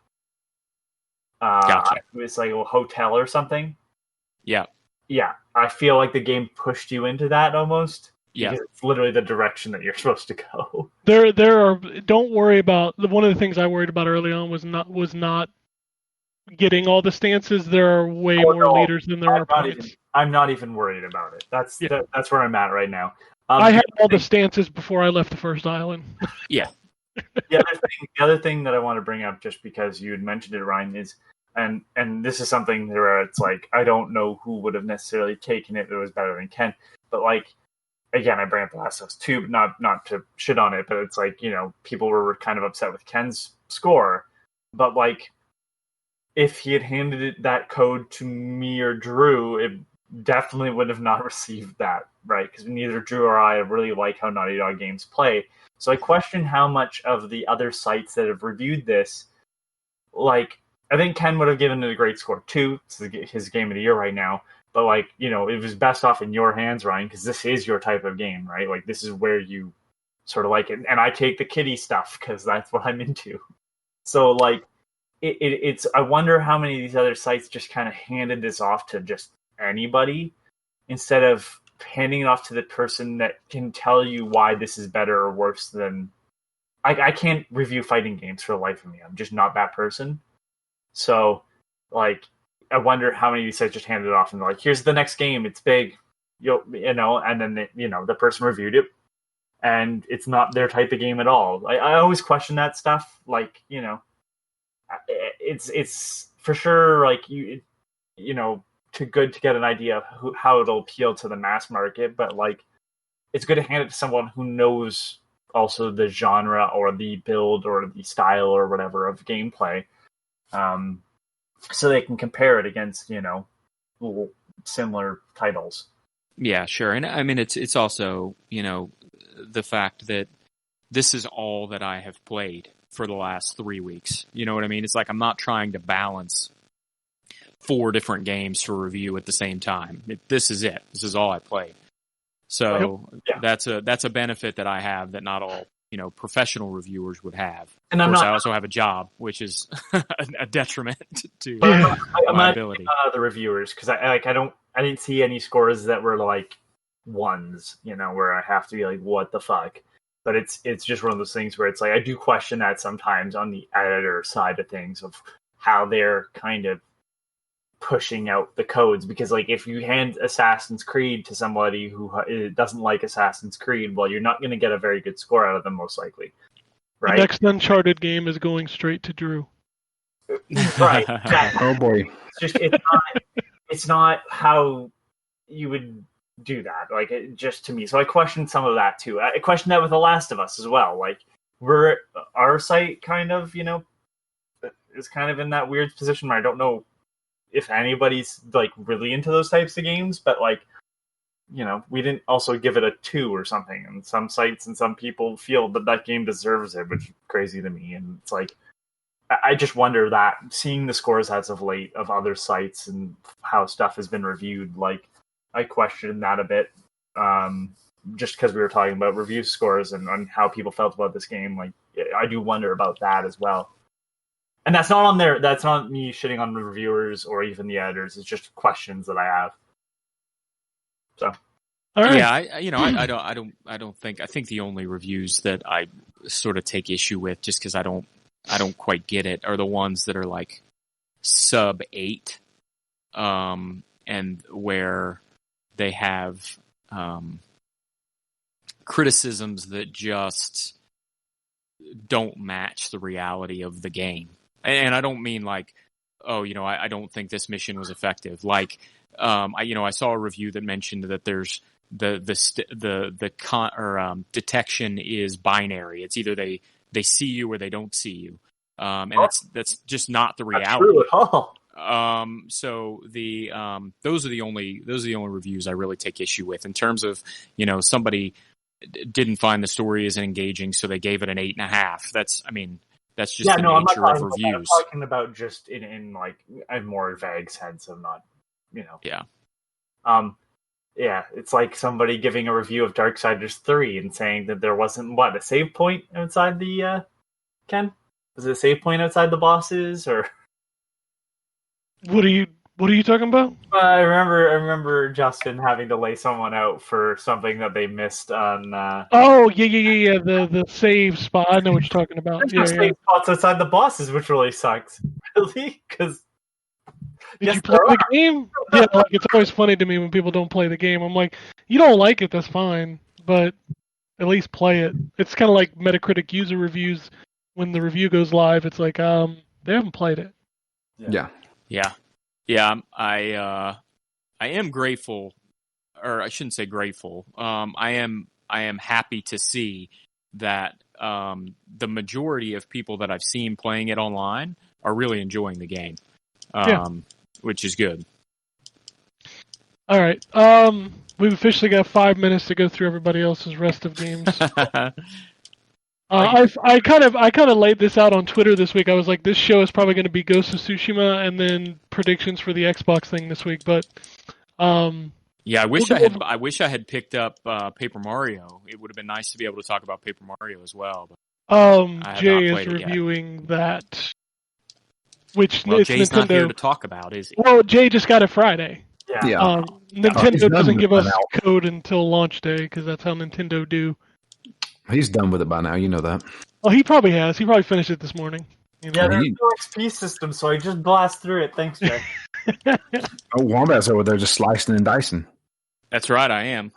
Gotcha. It was like a hotel or something. Yeah. Yeah, I feel like the game pushed you into that almost. Yeah. Because it's literally the direction that you're supposed to go. There are. Don't worry about one of the things I worried about early on was not getting all the stances. There are way more leaders than there are points. I'm not even worried about it. That's where I'm at right now. I had all the stances before I left the first island. Yeah. The other thing that I want to bring up, just because you had mentioned it, Ryan, is and this is something where it's like I don't know who would have necessarily taken it that was better than Ken, but like again, I bring up The Last of Us 2, but not to shit on it, but it's like people were kind of upset with Ken's score, but like if he had handed that code to me or Drew, it definitely would have not received that, right? Because neither Drew or I really like how Naughty Dog games play. So I question how much of the other sites that have reviewed this, like, I think Ken would have given it a great score too. It's his game of the year right now. But like, you know, it was best off in your hands, Ryan, because this is your type of game, right? Like, this is where you sort of like it. And I take the kiddie stuff because that's what I'm into. So like, it's I wonder how many of these other sites just kind of handed this off to just anybody instead of handing it off to the person that can tell you why this is better or worse than. I can't review fighting games for the life of me. I'm just not that person. So, like, I wonder how many of these sites just handed it off and they're like, "Here's the next game. It's big," you know, and then the person reviewed it, and it's not their type of game at all. I always question that stuff. Like, you know, it's for sure like you know, good to get an idea of how it'll appeal to the mass market, but like, it's good to hand it to someone who knows also the genre or the build or the style or whatever of gameplay, so they can compare it against, you know, similar titles. Yeah, sure. And I mean, it's also, you know, the fact that this is all that I have played for the last 3 weeks. You know what I mean? It's like I'm not trying to balance 4 different games to review at the same time. This is it. This is all I played. So Yeah. that's a benefit that I have that not all, you know, professional reviewers would have. And of I'm course, not- I also have a job, which is a detriment to I'm my not ability. the reviewers because I didn't see any scores that were like ones, you know, where I have to be like, what the fuck. But it's just one of those things where it's like I do question that sometimes on the editor side of things of how they're kind of pushing out the codes, because like if you hand Assassin's Creed to somebody who doesn't like Assassin's Creed, well, you're not going to get a very good score out of them most likely, The right? next Uncharted game is going straight to Drew. Right. Exactly. Oh boy. It's not how you would do that. Like, just to me. So I questioned some of that too. I questioned that with The Last of Us as well. Like, our site kind of, you know, is kind of in that weird position where I don't know if anybody's like really into those types of games, but like, you know, we didn't also give it a 2 or something, and some sites and some people feel that game deserves it, which is crazy to me. And it's like, I just wonder that seeing the scores as of late of other sites and how stuff has been reviewed, like I question that a bit, just because we were talking about review scores and how people felt about this game. Like, I do wonder about that as well. And that's not on there. That's not me shitting on the reviewers or even the editors. It's just questions that I have. So, All right. Yeah, I don't think. I think the only reviews that I sort of take issue with, just because I don't quite get it, are the ones that are like sub 8, and where they have criticisms that just don't match the reality of the game. And I don't mean like, oh, you know, I don't think this mission was effective. Like, I saw a review that mentioned that there's detection is binary. It's either they see you or they don't see you, and that's just not the reality. not true at all. So those are the only reviews I really take issue with in terms of, you know, somebody didn't find the story as engaging, so they gave it an 8.5. That's just the nature of reviews. I'm talking about just in like a more vague sense of not, you know. Yeah. Yeah, it's like somebody giving a review of Darksiders 3 and saying that there wasn't a save point outside the Ken? Was it a save point outside the bosses, or What are you talking about? I remember Justin having to lay someone out for something that they missed on. Oh, yeah. The save spot. I know what you're talking about. There's no Yeah. save spots outside the bosses, which really sucks. Really? Because Did you play the game? Yeah, like it's always funny to me when people don't play the game. I'm like, you don't like it, that's fine, but at least play it. It's kind of like Metacritic user reviews. When the review goes live, it's like, they haven't played it. Yeah. I am grateful, or I shouldn't say grateful. I am happy to see that the majority of people that I've seen playing it online are really enjoying the game, which is good. All right. We've officially got 5 minutes to go through everybody else's rest of games. I kind of laid this out on Twitter this week. I was like, this show is probably going to be Ghost of Tsushima and then predictions for the Xbox thing this week. But Yeah, I wish I had picked up Paper Mario. It would have been nice to be able to talk about Paper Mario as well. But I have Jay not is played it yet. reviewing that, which Well, it's Jay's Nintendo. not here to talk about, is he? Well, Jay just got it Friday. Yeah. He's Nintendo done doesn't with give it us now. code until launch day because that's how Nintendo do. He's done with it by now. You know that. Oh, he probably has. He probably finished it this morning. You know? Yeah, there's no XP system, so I just blast through it. Thanks, Jay. Oh, Wombat's over there just slicing and dicing. That's right, I am.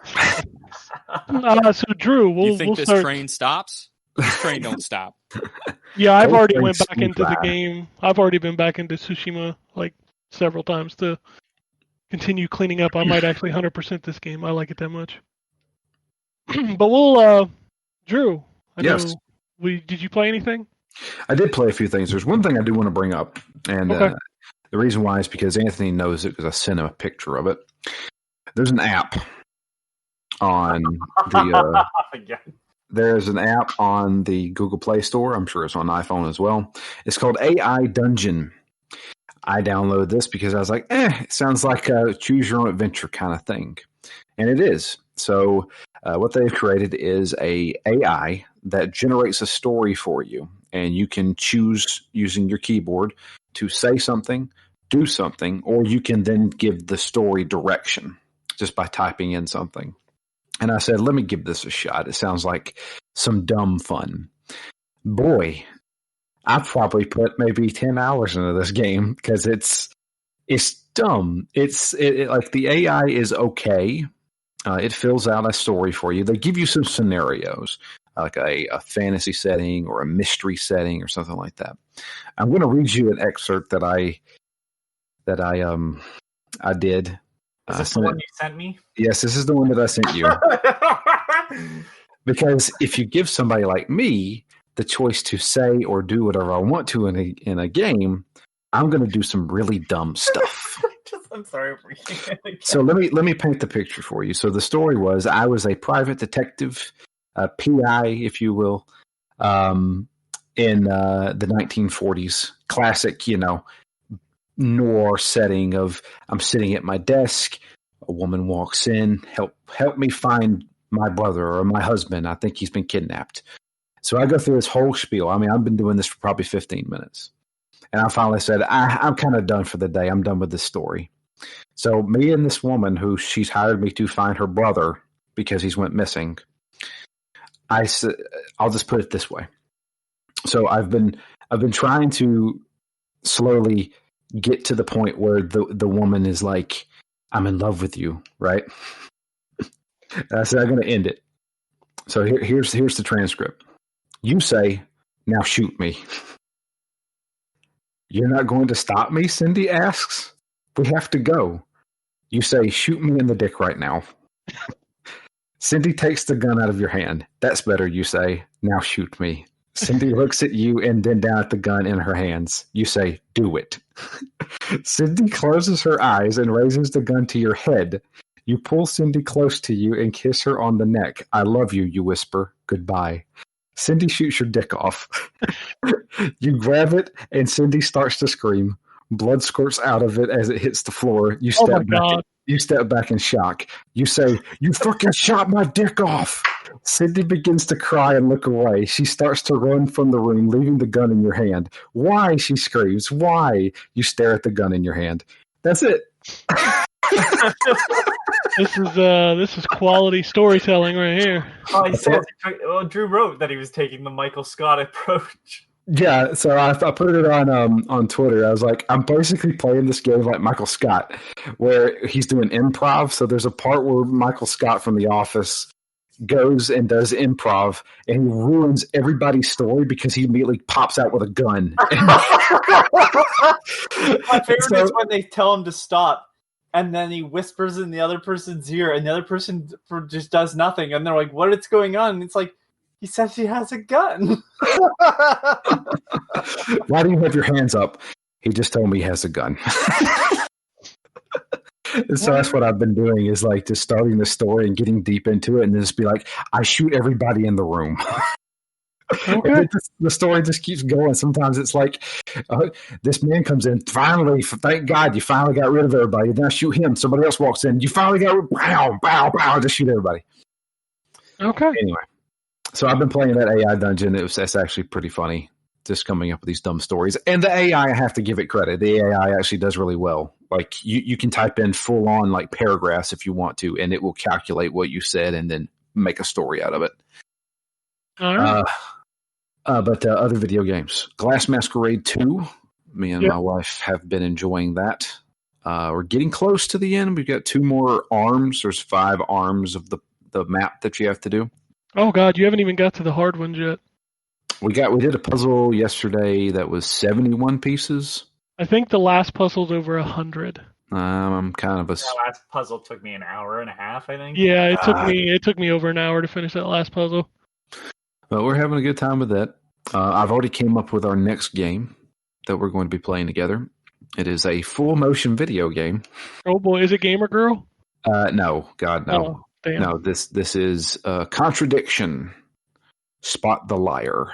So Drew, You think we'll this start. train stops? This train don't stop. Yeah, I've Cold already train went back sneak into the by. game. I've already been back into Tsushima like several times to continue cleaning up. I might actually 100% this game. I like it that much. But we'll, Drew. Yes. Did you play anything? I did play a few things. There's one thing I do want to bring up, and Okay. the reason why is because Anthony knows it because I sent him a picture of it. There's an app on the Again. there's an app on the Google Play Store. I'm sure it's on iPhone as well. It's called AI Dungeon. I downloaded this because I was like, it sounds like a choose your own adventure kind of thing, and it is. So what they've created is a AI that generates a story for you, and you can choose using your keyboard to say something, do something, or you can then give the story direction just by typing in something. And I said, let me give this a shot. It sounds like some dumb fun. Boy, I've probably put maybe 10 hours into this game because it's dumb. It like the AI is okay. It fills out a story for you. They give you some scenarios, like a fantasy setting or a mystery setting or something like that. I'm going to read you an excerpt that I did. Is this the one you sent me? Yes, this is the one that I sent you. Because if you give somebody like me the choice to say or do whatever I want to in a game, I'm going to do some really dumb stuff. I'm sorry for you. So let me paint the picture for you. So the story was I was a private detective, a PI, if you will, in the 1940s, classic, noir setting of I'm sitting at my desk, a woman walks in, help me find my brother or my husband. I think he's been kidnapped. So I go through this whole spiel. I mean, I've been doing this for probably 15 minutes. And I finally said, I'm kind of done for the day. I'm done with this story. So me and this woman who she's hired me to find her brother because he's went missing. I'll just put it this way. So I've been trying to slowly get to the point where the woman is like, I'm in love with you, right? I said, I'm going to end it. So here's the transcript. You say, now shoot me. You're not going to stop me, Cindy asks. We have to go. You say, shoot me in the dick right now. Cindy takes the gun out of your hand. That's better, you say. Now shoot me. Cindy looks at you and then down at the gun in her hands. You say, do it. Cindy closes her eyes and raises the gun to your head. You pull Cindy close to you and kiss her on the neck. I love you, you whisper. Goodbye. Cindy shoots your dick off. You grab it, and Cindy starts to scream. Blood squirts out of it as it hits the floor. You step back in shock. You say, you fucking shot my dick off. Cindy begins to cry and look away. She starts to run from the room, leaving the gun in your hand. Why? She screams. Why? You stare at the gun in your hand. That's it. This is quality storytelling right here. Oh, he says, Drew wrote that he was taking the Michael Scott approach. Yeah, so I put it on Twitter. I was like, I'm basically playing this game like Michael Scott, where he's doing improv. So there's a part where Michael Scott from The Office goes and does improv, and he ruins everybody's story because he immediately pops out with a gun. My favorite is when they tell him to stop, and then he whispers in the other person's ear, and the other person just does nothing, and they're like, "What is going on?" And it's like, he says he has a gun. Why do you have your hands up? He just told me he has a gun. And so that's what I've been doing is like just starting the story and getting deep into it and just be like, I shoot everybody in the room. Okay. The story just keeps going. Sometimes it's like this man comes in. Finally, thank God, you finally got rid of everybody. Now shoot him. Somebody else walks in. You finally got pow, pow, pow. Just shoot everybody. Okay. Anyway, so I've been playing that AI dungeon. That's actually pretty funny. Just coming up with these dumb stories. And the AI, I have to give it credit. The AI actually does really well. Like you can type in full on like paragraphs if you want to, and it will calculate what you said and then make a story out of it. All right. But other video games. Glass Masquerade 2. Me and my wife have been enjoying that. We're getting close to the end. We've got 2 more arms. There's 5 arms of the map that you have to do. Oh God, you haven't even got to the hard ones yet. We did a puzzle yesterday that was 71 pieces. I think the last puzzle's over 100. I'm kind of a. That last puzzle took me an hour and a half, I think. Yeah, it took me over an hour to finish that last puzzle. But we're having a good time with that. I've already came up with our next game that we're going to be playing together. It is a full motion video game. Oh boy, is it Gamer Girl? No, God, no. Oh, damn. No, this is Contradiction. Spot the Liar.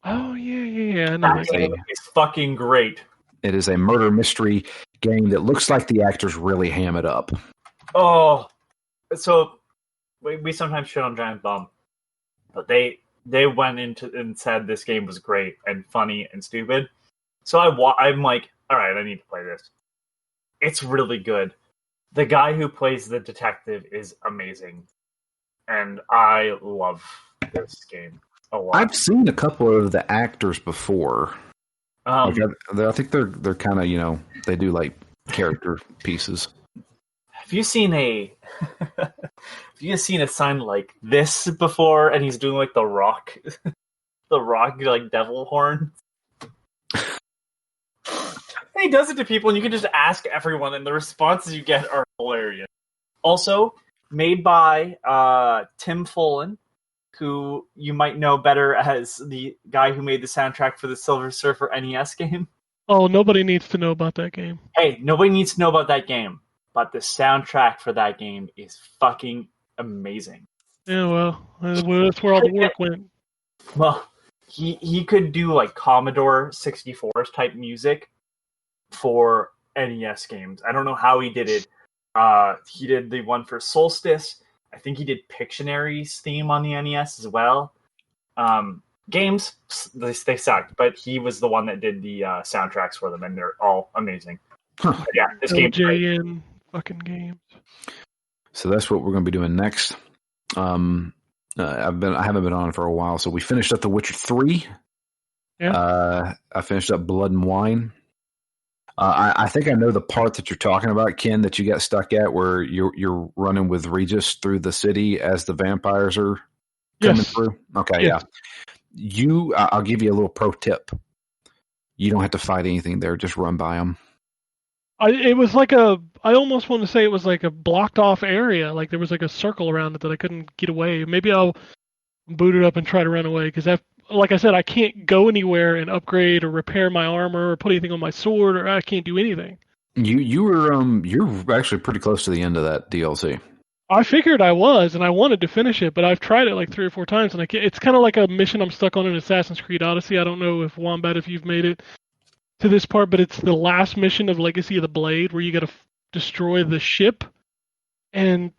Oh yeah. I know that game. It's fucking great. It is a murder mystery game that looks like the actors really ham it up. Oh, so we sometimes shit on Giant Bomb, but they went into and said this game was great and funny and stupid. So I'm like, all right, I need to play this. It's really good. The guy who plays the detective is amazing, and I love this game a lot. I've seen a couple of the actors before. I think they're kind of, they do like character pieces. Have you seen a sign like this before? And he's doing like the rock like devil horn. And he does it to people, and you can just ask everyone, and the responses you get are hilarious. Also, made by Tim Follin, who you might know better as the guy who made the soundtrack for the Silver Surfer NES game. Oh, nobody needs to know about that game. Hey, nobody needs to know about that game, but the soundtrack for that game is fucking amazing. Yeah, well, that's where all the work went. Well, he could do like Commodore 64's type music for NES games. I don't know how he did it. He did the one for Solstice. I think he did Pictionary's theme on the NES as well. Games, they sucked, but he was the one that did the soundtracks for them, and they're all amazing. Yeah, this game. JN fucking games. So that's what we're going to be doing next. I haven't been on for a while, so we finished up The Witcher 3. Yeah. I finished up Blood and Wine. I think I know the part that you're talking about, Ken, that you got stuck at, where you're running with Regis through the city as the vampires are coming through. Okay, yes. Yeah. I'll give you a little pro tip. You don't have to fight anything there; just run by them. It was like I almost want to say it was like a blocked off area. Like there was like a circle around it that I couldn't get away. Maybe I'll boot it up and try to run away because like I said, I can't go anywhere and upgrade or repair my armor or put anything on my sword, or I can't do anything. You're actually pretty close to the end of that DLC. I figured I was, and I wanted to finish it, but I've tried it like 3 or 4 times, and it's kind of like a mission I'm stuck on in Assassin's Creed Odyssey. I don't know if Wombat, if you've made it to this part, but it's the last mission of Legacy of the Blade where you got to destroy the ship, and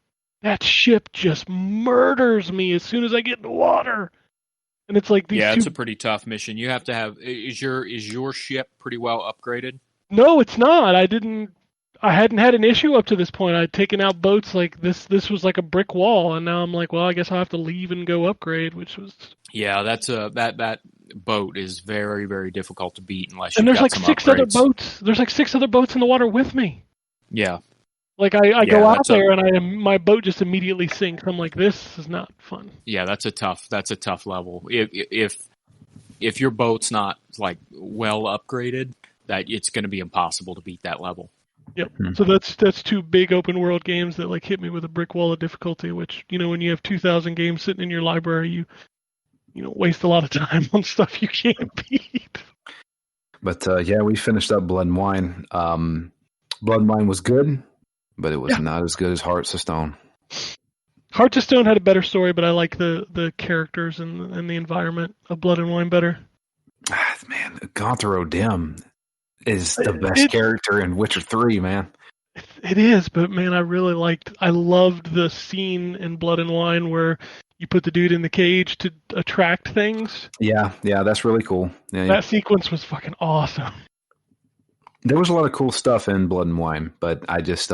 that ship just murders me as soon as I get in the water. And it's like these it's a pretty tough mission. You have to have is your ship pretty well upgraded? No, it's not. I hadn't had an issue up to this point. I'd taken out boats like this was like a brick wall, and now I'm like, well, I guess I'll have to leave and go upgrade, which was that's that boat is very, very difficult to beat unless you. And there's got like some 6 upgrades. other boats. There's like 6 other boats in the water with me. Yeah. Like I go out there and my boat just immediately sinks. I'm like, this is not fun. Yeah, that's a tough level. If your boat's not like well upgraded, that it's going to be impossible to beat that level. Yep. So that's 2 big open world games that like hit me with a brick wall of difficulty. Which when you have 2,000 games sitting in your library, you waste a lot of time on stuff you can't beat. But we finished up Blood and Wine. Blood and Wine was good. But it was not as good as Hearts of Stone. Hearts of Stone had a better story, but I like the characters and the environment of Blood and Wine better. Man, Gunther O'Dim is the best character in Witcher 3, man. It is, but man, I loved the scene in Blood and Wine where you put the dude in the cage to attract things. Yeah, that's really cool. Yeah, that sequence was fucking awesome. There was a lot of cool stuff in Blood and Wine, but I just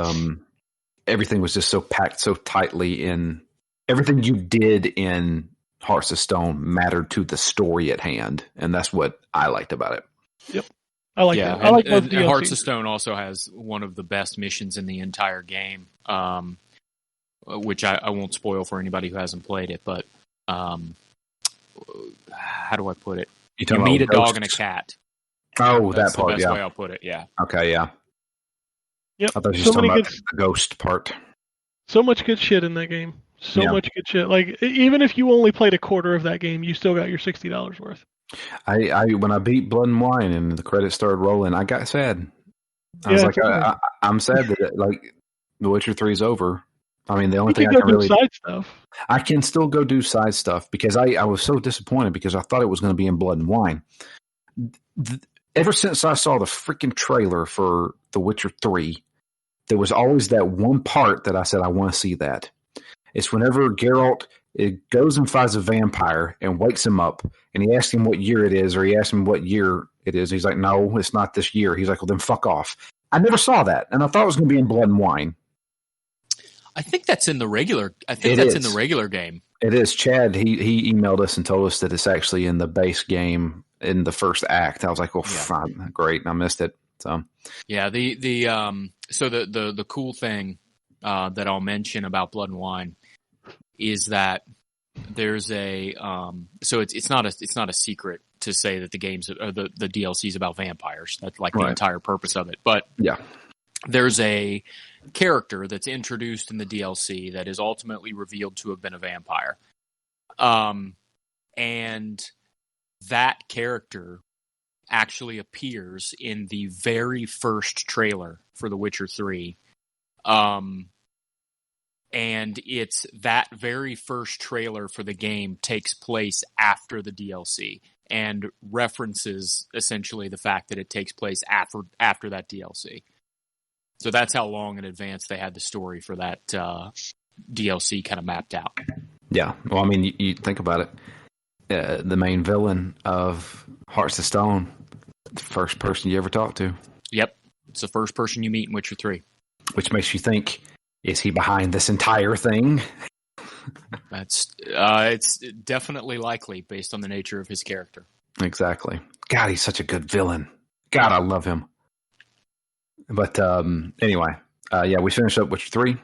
everything was just so packed so tightly in. Everything you did in Hearts of Stone mattered to the story at hand, and that's what I liked about it. Yep. I like that. I like and Hearts of Stone also has one of the best missions in the entire game, which I won't spoil for anybody who hasn't played it, but how do I put it? You meet a dog and a cat. Oh, that's that part, the best way I'll put it, yeah. Okay, yeah. Yep. I thought you were talking about the ghost part. So much good shit in that game. So much good shit. Like, even if you only played a quarter of that game, you still got your $60 worth. I when I beat Blood and Wine and the credits started rolling, I got sad. I was like, I'm sad that like The Witcher 3 is over. I mean, the only thing I can really side stuff. I can still go do side stuff because I was so disappointed because I thought it was going to be in Blood and Wine. Ever since I saw the freaking trailer for The Witcher 3, there was always that one part that I said I want to see that. It's whenever Geralt goes and finds a vampire and wakes him up, and he asks him what year it is, or he asks him what year it is. He's like, no, it's not this year. He's like, well, then fuck off. I never saw that, and I thought it was going to be in Blood and Wine. I think that's in the regular. I think that's in the regular game. It is. Chad, he emailed us and told us that it's actually in the base game in the first act. I was like, well, fine, great, and I missed it. So yeah, the cool thing that I'll mention about Blood and Wine is that there's a so it's not a secret to say that the games or the DLC is about vampires. That's like the entire purpose of it. But yeah, there's a character that's introduced in the DLC that is ultimately revealed to have been a vampire. And that character actually appears in the very first trailer for The Witcher 3. And it's that very first trailer for the game takes place after the DLC and references essentially the fact that it takes place after that DLC. So that's how long in advance they had the story for that DLC kind of mapped out. Yeah. Well, I mean, you think about it. The main villain of Hearts of Stone, the first person you ever talked to. Yep. It's the first person you meet in Witcher 3. Which makes you think, is he behind this entire thing? That's it's definitely likely based on the nature of his character. Exactly. God, he's such a good villain. God, I love him. But anyway, we finished up Witcher 3.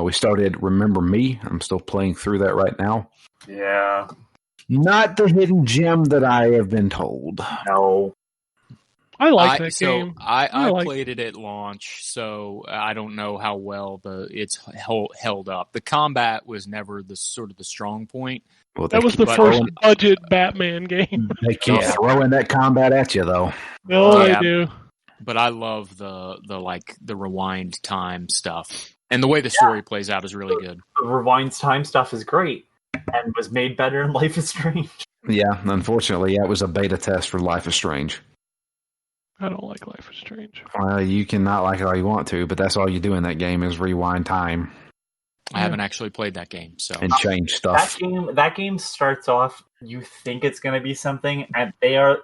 We started Remember Me. I'm still playing through that right now. Yeah. Not the hidden gem that I have been told. No. I like that game. I played it at launch, so I don't know how well it's held up. The combat was never the strong point. Well, that was the first budget Batman game. They keep throwing that combat at you, though. No, they do. But I love the rewind time stuff, and the way the story plays out is really good. The rewind time stuff is great, and was made better in Life is Strange. Yeah, unfortunately, it was a beta test for Life is Strange. I don't like Life is Strange. You can not like it all you want to, but that's all you do in that game is rewind time. I haven't actually played that game, so and change stuff. That game starts off. You think it's going to be something, and they are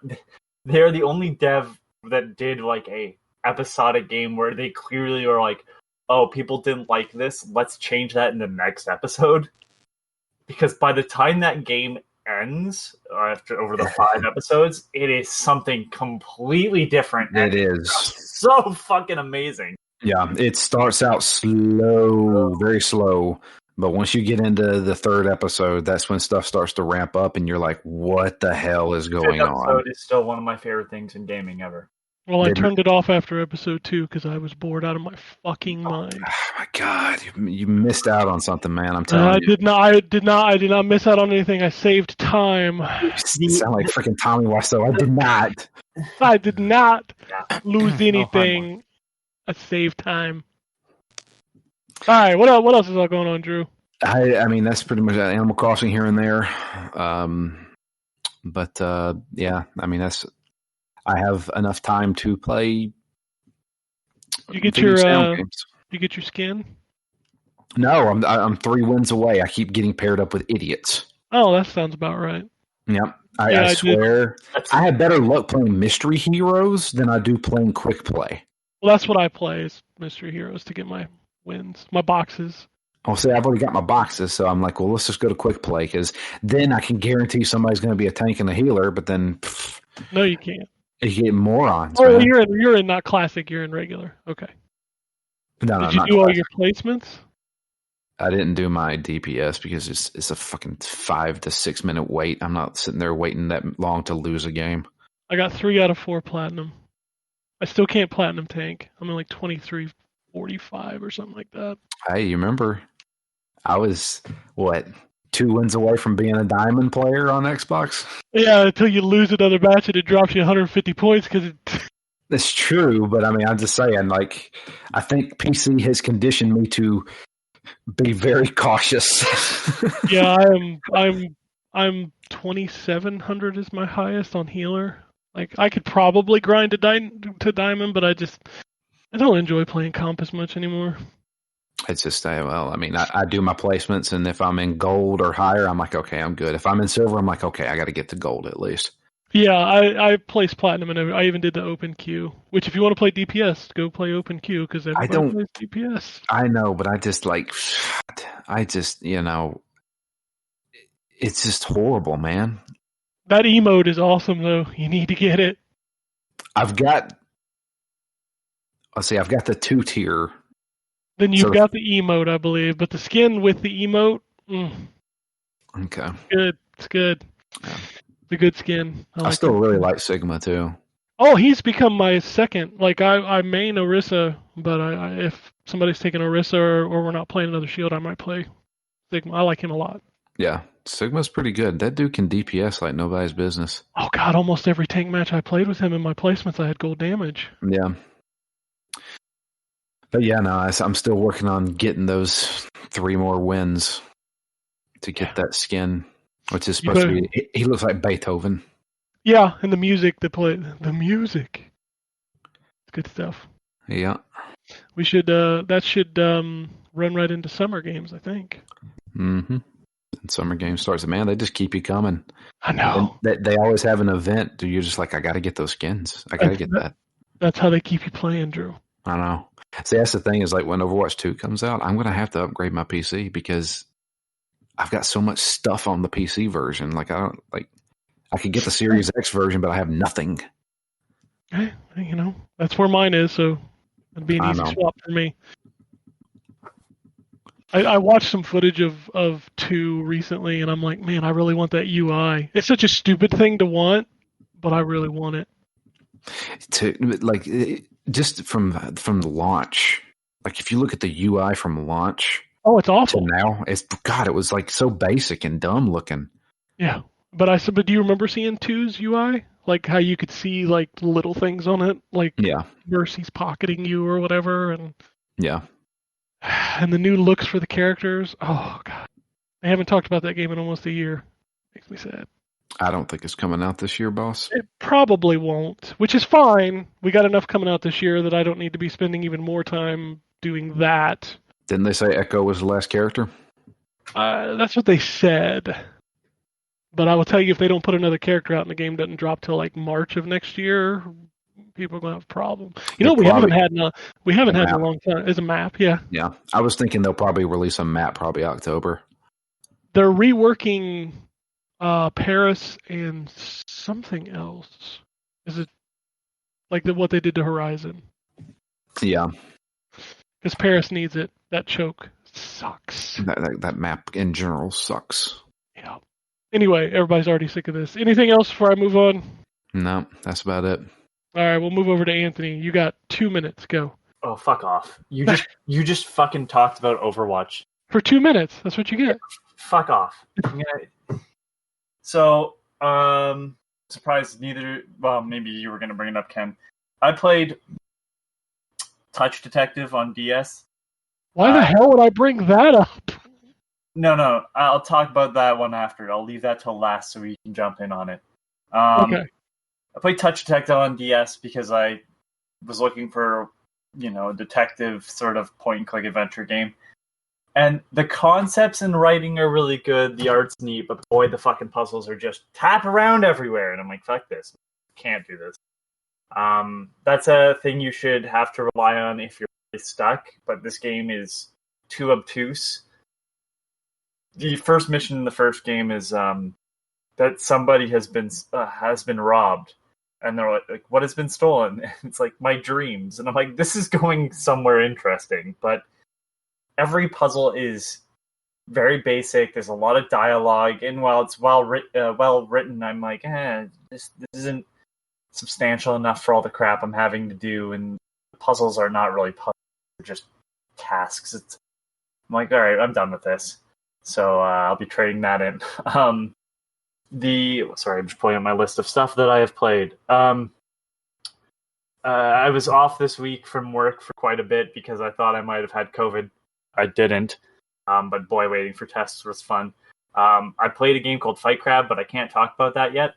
the only dev that did like a episodic game where they clearly are like, oh, people didn't like this. Let's change that in the next episode. Because by the time that game ends, over the 5 episodes, it is something completely different. It is so fucking amazing. Yeah, it starts out slow, very slow, but once you get into the 3rd episode, that's when stuff starts to ramp up, and you're like, "What the hell is going on?" Episode is still one of my favorite things in gaming ever. Well, I turned it off after episode 2 because I was bored out of my fucking mind. Oh my god, you missed out on something, man! I'm telling you. I did not miss out on anything. I saved time. You sound like freaking Tommy Wiseau. I did not. I did not lose anything. I saved time. All right, what else is all going on, Drew? I mean, that's pretty much Animal Crossing here and there. But yeah, I mean, I have enough time to play. You get video your sound games. you get your skin. No, I'm 3 wins away. I keep getting paired up with idiots. Oh, that sounds about right. Yep. Yeah, I I swear, I have better luck playing Mystery Heroes than I do playing Quick Play. Well, that's what I play is Mystery Heroes to get my wins, my boxes. I'll say I've already got my boxes, so I'm like, well, let's just go to Quick Play because then I can guarantee somebody's going to be a tank and a healer. But then, No, you can't. you get morons. Oh, man. you're in not classic. You're in regular. Okay. No, Did you not do all classic. your placements? I didn't do my DPS because it's a fucking 5 to 6 minute wait. I'm not sitting there waiting that long to lose a game. I got 3 out of 4 platinum. I still can't platinum tank. I'm in like 2345 or something like that. Hey, you remember? I was, 2 wins away from being a diamond player on Xbox? Yeah, until you lose another match and it drops you 150 points because it. That's true, but I mean, I'm just saying, like, I think PC has conditioned me to be very cautious. Yeah, I'm 2700 is my highest on healer. Like I could probably grind to diamond, but I don't enjoy playing comp as much anymore. It's just, I mean, I do my placements, and if I'm in gold or higher, I'm like, okay, I'm good. If I'm in silver, I'm like, okay, I got to get to gold at least. Yeah, I placed platinum, and I even did the open queue. Which, if you want to play DPS, go play open queue because everybody plays DPS. I know, but I just it's just horrible, man. That emote is awesome, though. You need to get it. I've got the 2-tier. Then you've got the emote, I believe, but the skin with the emote, Okay, good. It's good. Yeah. It's a good skin. I still really like Sigma too. Oh, he's become my second. Like I main Orisa, but if somebody's taking Orisa or we're not playing another shield, I might play Sigma. I like him a lot. Yeah, Sigma's pretty good. That dude can DPS like nobody's business. Oh God, almost every tank match I played with him in my placements, I had gold damage. Yeah. But yeah, no, I'm still working on getting those 3 more wins to get that skin, which is supposed to be. He looks like Beethoven. Yeah, and the music the music. It's good stuff. Yeah. We should that should run right into summer games, I think. Mm-hmm. And summer game starts. Man, they just keep you coming. I know. And they always have an event. You're just like, I got to get those skins. I got to get that. That's how they keep you playing, Drew. I know. See, that's the thing is like when Overwatch 2 comes out, I'm going to have to upgrade my PC because I've got so much stuff on the PC version. Like I could get the Series X version, but I have nothing. Hey, that's where mine is, so it'd be an easy swap for me. I watched some footage of 2 recently, and I'm like, man, I really want that UI. It's such a stupid thing to want, but I really want it. Just from the launch, like if you look at the UI from launch, it's awful. To now, it was like so basic and dumb looking. Yeah, but do you remember seeing 2's UI? Like how you could see like little things on it, like Mercy's pocketing you or whatever, and and the new looks for the characters. Oh God, I haven't talked about that game in almost a year. Makes me sad. I don't think it's coming out this year, boss. It probably won't, which is fine. We got enough coming out this year that I don't need to be spending even more time doing that. Didn't they say Echo was the last character? That's what they said. But I will tell you, if they don't put another character out and the game doesn't drop till like March of next year, people are going to have a problem. We haven't had in a long time. Is a map, yeah. Yeah, I was thinking they'll probably release a map probably October. They're reworking Paris and something else. Is it like what they did to Horizon? Yeah. Because Paris needs it. That choke sucks. That map in general sucks. Yeah. Anyway, everybody's already sick of this. Anything else before I move on? No, that's about it. All right, we'll move over to Anthony. You got 2 minutes. Go. Oh, fuck off. You just fucking talked about Overwatch. For 2 minutes. That's what you get. Fuck off. So, surprised maybe you were going to bring it up, Ken. I played Touch Detective on DS. Why the hell would I bring that up? No. I'll talk about that one after. I'll leave that till last so we can jump in on it. Okay. I played Touch Detective on DS because I was looking for, a detective sort of point-and-click adventure game. And the concepts and writing are really good. The art's neat, but boy, the fucking puzzles are just tap around everywhere. And I'm like, fuck this. Can't do this. That's a thing you should have to rely on if you're really stuck. But this game is too obtuse. The first mission in the first game is that somebody has been robbed. And they're like, what has been stolen? And it's like, my dreams. And I'm like, this is going somewhere interesting. But every puzzle is very basic. There's a lot of dialogue. And while it's well written, I'm like, this isn't substantial enough for all the crap I'm having to do. And the puzzles are not really puzzles. They're just tasks. I'm like, all right, I'm done with this. So I'll be trading that in. Sorry, I'm just pulling up my list of stuff that I have played. I was off this week from work for quite a bit because I thought I might have had COVID. I didn't. But boy, waiting for tests was fun. I played a game called Fight Crab, but I can't talk about that yet.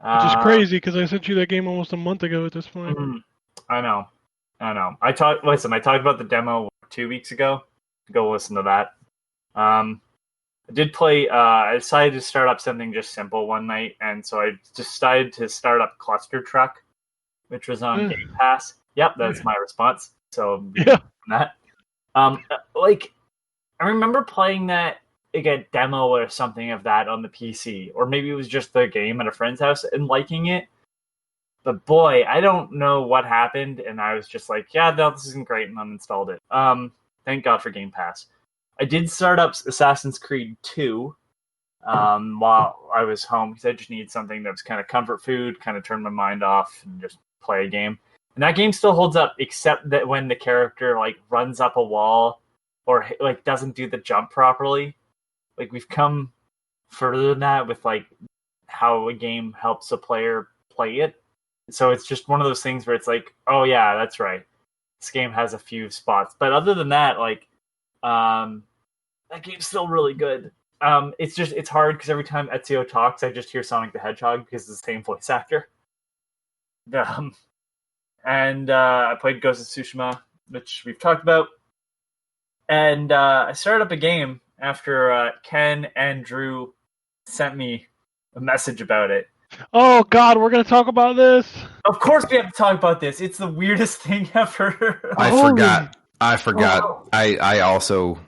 Which is crazy because I sent you that game almost a month ago at this point. I know. I talked about the demo 2 weeks ago. Go listen to that. I did play. I decided to start up something just simple one night, and so I decided to start up Cluster Truck, which was on Game Pass. Yep, that's my response. So that. I remember playing that like a demo or something of that on the PC, or maybe it was just the game at a friend's house and liking it. But boy, I don't know what happened, and I was just like, yeah, no, this isn't great, and uninstalled it. Thank God for Game Pass. I did start up Assassin's Creed 2 while I was home because I just needed something that was kind of comfort food, kind of turn my mind off and just play a game. And that game still holds up, except that when the character runs up a wall or doesn't do the jump properly. We've come further than that with how a game helps a player play it. So it's just one of those things where it's like, oh yeah, that's right. This game has a few spots, but other than that, that game's still really good. It's hard because every time Ezio talks, I just hear Sonic the Hedgehog because it's the same voice actor. And I played Ghost of Tsushima, which we've talked about. And I started up a game after Ken and Drew sent me a message about it. Oh, God, we're going to talk about this? Of course we have to talk about this. It's the weirdest thing ever. I forgot. Oh. I also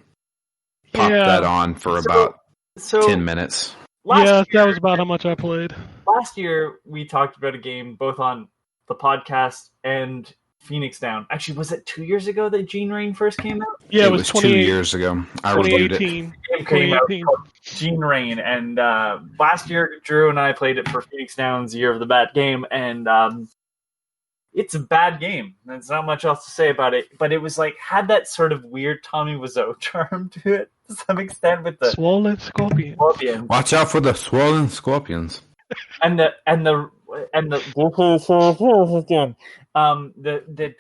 popped that on for about 10 minutes. That was about how much I played. Last year, we talked about a game both on the podcast and Phoenix Down. Actually, was it 2 years ago that Gene Rain first came out? Yeah, it was 2 years ago. I reviewed it. It came out called Gene Rain, and last year Drew and I played it for Phoenix Down's Year of the Bad Game, and it's a bad game. There's not much else to say about it, but it was had that sort of weird Tommy Wiseau charm to it to some extent with the swollen scorpions. Watch out for the swollen scorpions. and the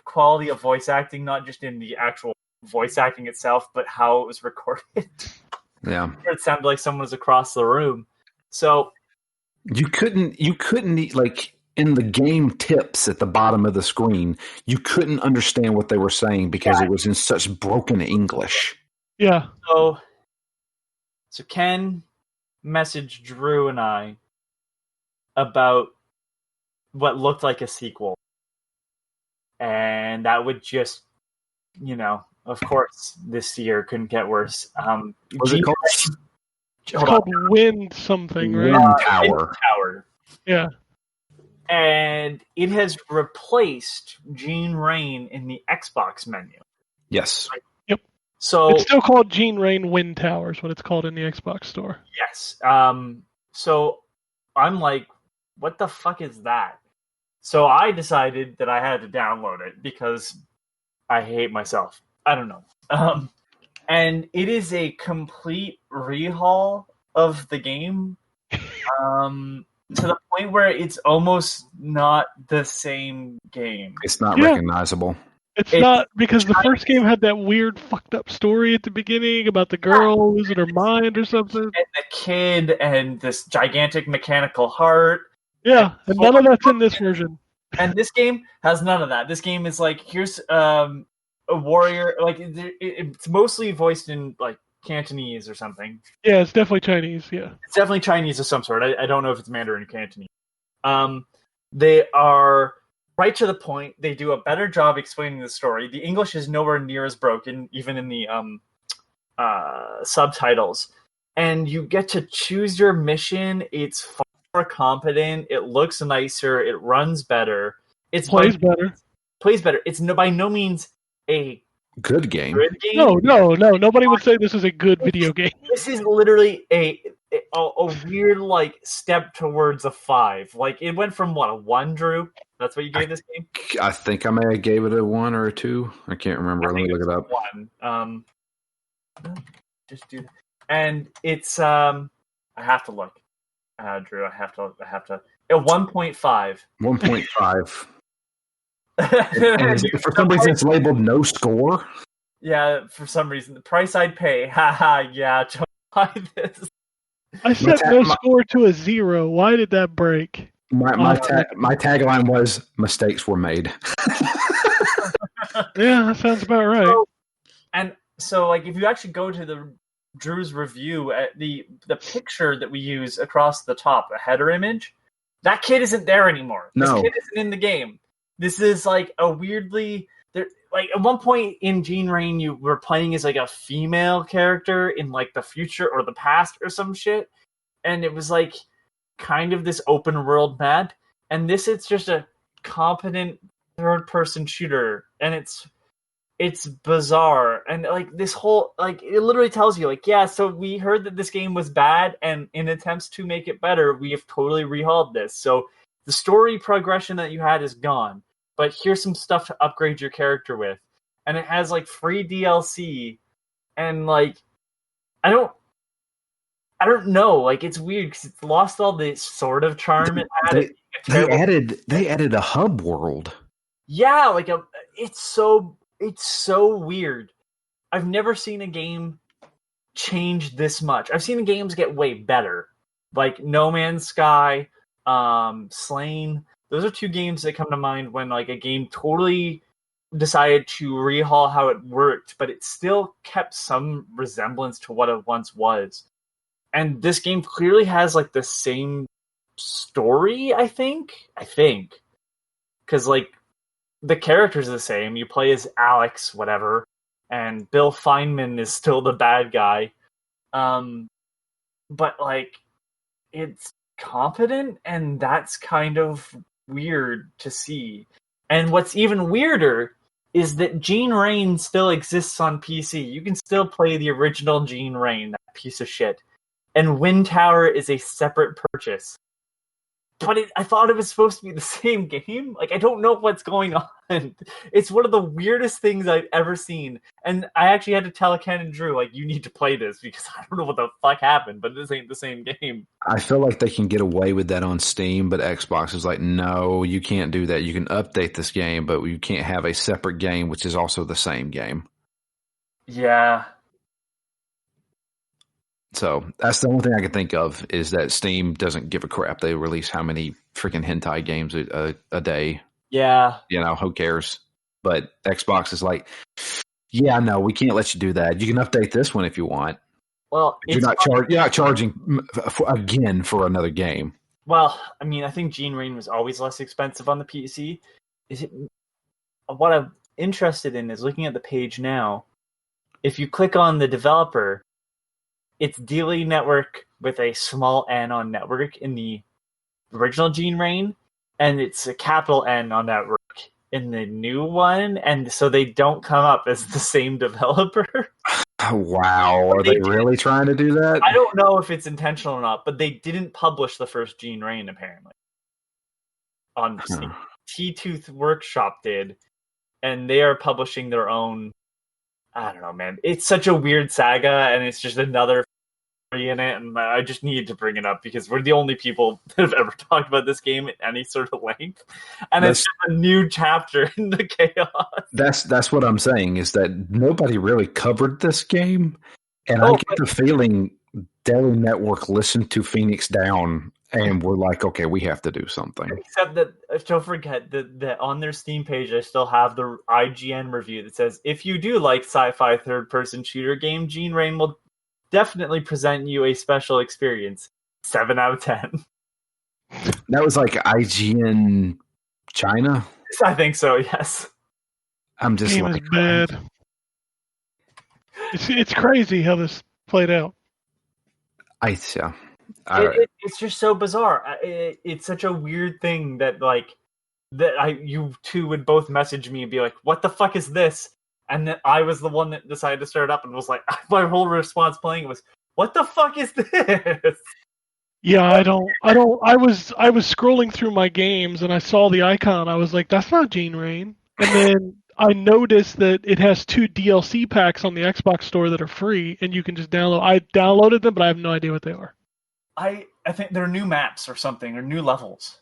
quality of voice acting, not just in the actual voice acting itself, but how it was recorded. Yeah, it sounded like someone was across the room. So you couldn't in the game tips at the bottom of the screen, you couldn't understand what they were saying because it was in such broken English. Yeah. So Ken messaged Drew and I about what looked like a sequel. And that would just, of course, this year couldn't get worse. Was it called? It's called Wind something, right? Wind Tower. Wind Tower. Yeah. And it has replaced Gene Rain in the Xbox menu. Yes. Yep. So it's still called Gene Rain Wind Tower is what it's called in the Xbox store. Yes. So I'm like, what the fuck is that? So I decided that I had to download it because I hate myself. I don't know. And it is a complete rehaul of the game. To the point where it's almost not the same game. It's not recognizable. It's not because the first game had that weird fucked up story at the beginning about the girl losing her mind or something. And the kid and this gigantic mechanical heart. Yeah, and none of that's in this version. And this game has none of that. This game is like, here's a warrior. Like it's mostly voiced in like Cantonese or something. Yeah, it's definitely Chinese. Yeah, it's definitely Chinese of some sort. I don't know if it's Mandarin or Cantonese. They are right to the point. They do a better job explaining the story. The English is nowhere near as broken, even in the subtitles. And you get to choose your mission. It's far more competent. It looks nicer. It runs better. It plays better. It's by no means a good game. No. Nobody would say this is a good video game. This is literally a weird like step towards a 5. Like it went from what, a 1, Drew? That's what you gave this game? I think I may have gave it a 1 or a 2. I can't remember. Let me look it up. 1. Just do that. And it's I have to look. Drew, I have to a 1.5. 1.5. And for some reason it's labeled no score. Yeah, for some reason. The price I'd pay. Haha, yeah, don't buy this. I set no score to a 0. Why did that break? My tagline was mistakes were made. Yeah, that sounds about right. So like if you actually go to Drew's review at the picture that we use across the top, the header image, that kid isn't there anymore. No. This kid isn't in the game. This is like a weirdly like at one point in Gene Rain you were playing as like a female character in like the future or the past or some shit, and it was like kind of this open world map, and this it's just a competent third person shooter, and it's bizarre. And like this whole like it literally tells you like, yeah, so we heard that this game was bad, and in attempts to make it better we have totally rehauled this. So the story progression that you had is gone, but here's some stuff to upgrade your character with. And it has like free DLC, and like I don't know, like it's weird because it's lost all the sort of charm it had. They added a hub world. Yeah, like it's so weird. I've never seen a game change this much. I've seen games get way better, like No Man's Sky, Slain. Those are 2 games that come to mind when like a game totally decided to rehaul how it worked, but it still kept some resemblance to what it once was. And this game clearly has like the same story, I think. Because like the characters are the same. You play as Alex, whatever, and Bill Feynman is still the bad guy. But like it's competent, and that's kind of weird to see. And what's even weirder is that Gene Rain still exists on PC. You can still play the original Gene Rain, that piece of shit. And Wind Tower is a separate purchase. But I thought it was supposed to be the same game. Like, I don't know what's going on. It's one of the weirdest things I've ever seen. And I actually had to tell Ken and Drew, like, you need to play this because I don't know what the fuck happened, but this ain't the same game. I feel like they can get away with that on Steam, but Xbox is like, no, you can't do that. You can update this game, but you can't have a separate game, which is also the same game. Yeah. So that's the only thing I can think of is that Steam doesn't give a crap. They release how many freaking hentai games a day. Yeah. You know, who cares? But Xbox is like, yeah, no, we can't let you do that. You can update this one if you want. Well, you're not charging again for another game. Well, I mean, I think Gene Rain was always less expensive on the PC. What I'm interested in is looking at the page now. If you click on the developer, it's DLE Network with a small N on network in the original Gene Rain, and it's a capital N on network in the new one, and so they don't come up as the same developer. Wow, are they really trying to do that? I don't know if it's intentional or not, but they didn't publish the first Gene Rain, apparently. On Steam. T-Tooth Workshop did, and they are publishing their own. I don't know, man. It's such a weird saga, and it's just another in it, and I just needed to bring it up because we're the only people that have ever talked about this game at any sort of length, and it's just a new chapter in the chaos. That's what I'm saying, is that nobody really covered this game, and I get the feeling Daily Network listened to Phoenix Down and we're like, okay, we have to do something. Except that, don't forget that on their Steam page, I still have the IGN review that says, if you do like sci-fi third-person shooter game, Gene Rain will definitely present you a special experience. 7 out of 10. That was like IGN China? I think so, yes. I'm just game like, is bad. It's crazy how this played out. It's just so bizarre. It's such a weird thing that you two would both message me and be like, "What the fuck is this?" And then I was the one that decided to start up and was like, my whole response playing was, "What the fuck is this?" Yeah, I was scrolling through my games and I saw the icon. I was like, "That's not Gene Rain." And then I noticed that it has 2 DLC packs on the Xbox store that are free, and you can just download. I downloaded them, but I have no idea what they are. I think they're new maps or something, or new levels.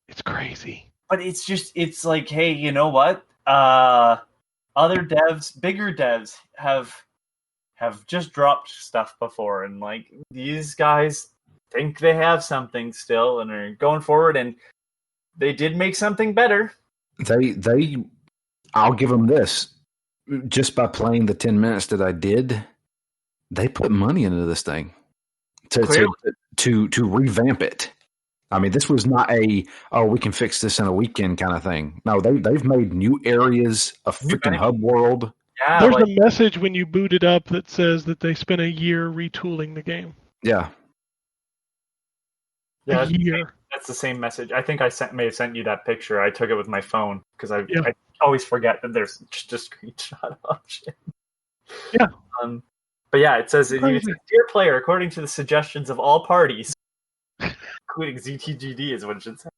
It's crazy. But it's like, hey, you know what? Other devs, bigger devs, have just dropped stuff before, and like these guys think they have something still and are going forward, and they did make something better. I'll give them this. Just by playing the 10 minutes that I did, they put money into this thing to revamp it. I mean, this was not we can fix this in a weekend kind of thing. No, they've made new areas, a freaking hub world. Yeah, there's a message when you boot it up that says that they spent a year retooling the game. Yeah. Yeah, a year. That's the same message. I think I may have sent you that picture. I took it with my phone because I always forget that there's just a screenshot option. Yeah. But yeah, it says, "Dear player, according to the suggestions of all parties," including ZTGD is what it should say,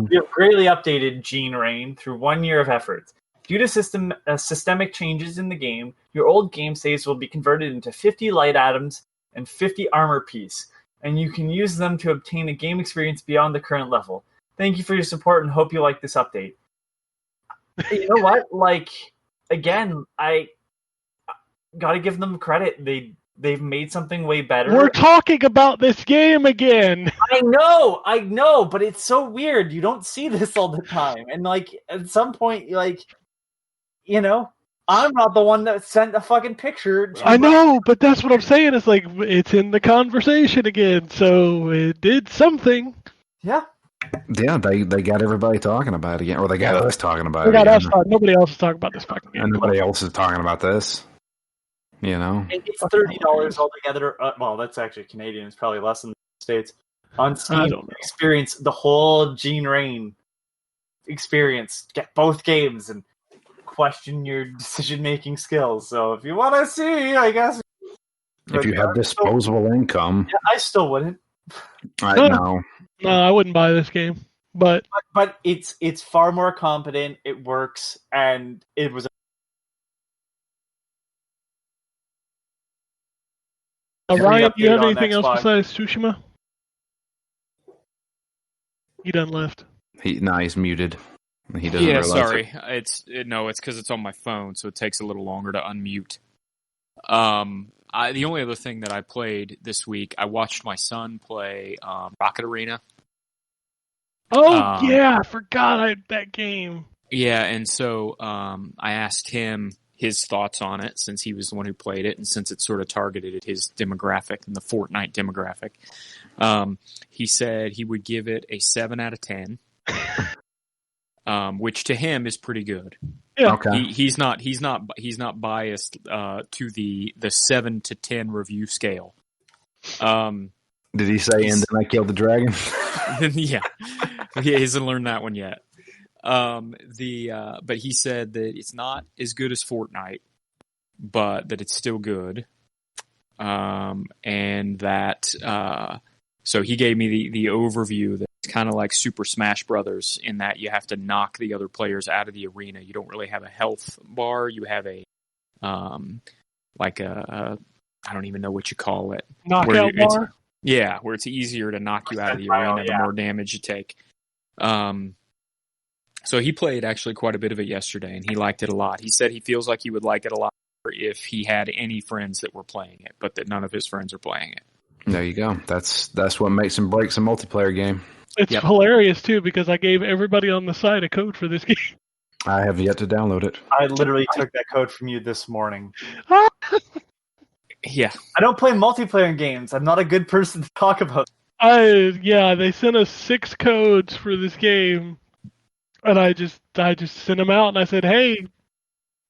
"we have greatly updated Gene Rain through 1 year of efforts. Due to systemic changes in the game, your old game saves will be converted into 50 light atoms and 50 armor piece, and you can use them to obtain a game experience beyond the current level. Thank you for your support and hope you like this update." You know what? Like, again, I gotta give them credit. They've made something way better. We're talking about this game again. I know, but it's so weird. You don't see this all the time. And like at some point, I'm not the one that sent a fucking picture. I know, but that's what I'm saying. It's like it's in the conversation again, so it did something. Yeah. Yeah, they got everybody talking about it again, or they got us talking about They it got again. us talking. Nobody else is talking about this fucking game. And nobody else is talking about this. You know, It's $30 altogether. Well, that's actually Canadian. It's probably less in the States. On Steam, experience the whole Gene Rain experience. Get both games and question your decision-making skills. So if you want to see, I guess. If you have disposable income. Yeah, I still wouldn't. No, I wouldn't buy this game. But it's far more competent. It works, and it was. Ryan, do you have anything else besides Tsushima? He done left. He's muted. He doesn't realize sorry. it. It's because it's on my phone, so it takes a little longer to unmute. The only other thing that I played this week, I watched my son play Rocket Arena. Oh yeah, I forgot that game. Yeah, and so I asked him his thoughts on it, since he was the one who played it, and since it sort of targeted at his demographic and the Fortnite demographic. He said he would give it a 7 out of 10, which to him is pretty good. Yeah. Okay. He's not biased to the 7 to 10 review scale. Did he say, "And then I killed the dragon"? Yeah, he hasn't learned that one yet. But he said that it's not as good as Fortnite, but that it's still good. And that, so he gave me the overview that it's kind of like Super Smash Brothers in that you have to knock the other players out of the arena. You don't really have a health bar. You have a I don't even know what you call it. Knockout bar? Yeah, where it's easier to knock you out of the Percentile, arena the more damage you take. So he played actually quite a bit of it yesterday, and he liked it a lot. He said he feels like he would like it a lot if he had any friends that were playing it, but that none of his friends are playing it. There you go. That's what makes and breaks a multiplayer game. It's hilarious, too, because I gave everybody on the site a code for this game. I have yet to download it. I literally took that code from you this morning. Yeah. I don't play multiplayer games. I'm not a good person to talk about. They sent us 6 codes for this game, and I just sent them out, and I said, hey,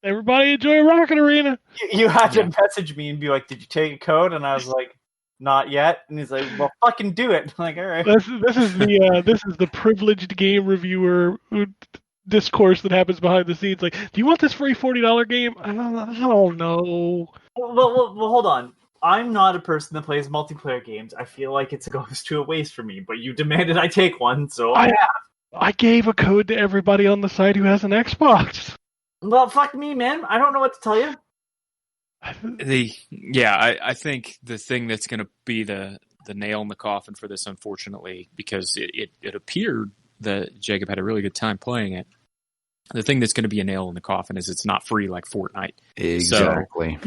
everybody enjoy Rocket Arena. You had to message me and be like, did you take a code? And I was like, not yet. And he's like, well, fucking do it. I'm like, all right. This is the privileged game reviewer discourse that happens behind the scenes. Like, do you want this free $40 game? I don't know. Well, hold on. I'm not a person that plays multiplayer games. I feel like it goes to a waste for me, but you demanded I take one, so I gave a code to everybody on the site who has an Xbox. Well, fuck me, man. I don't know what to tell you. I think the thing that's going to be the nail in the coffin for this, unfortunately, because it appeared that Jacob had a really good time playing it. The thing that's going to be a nail in the coffin is it's not free like Fortnite. Exactly.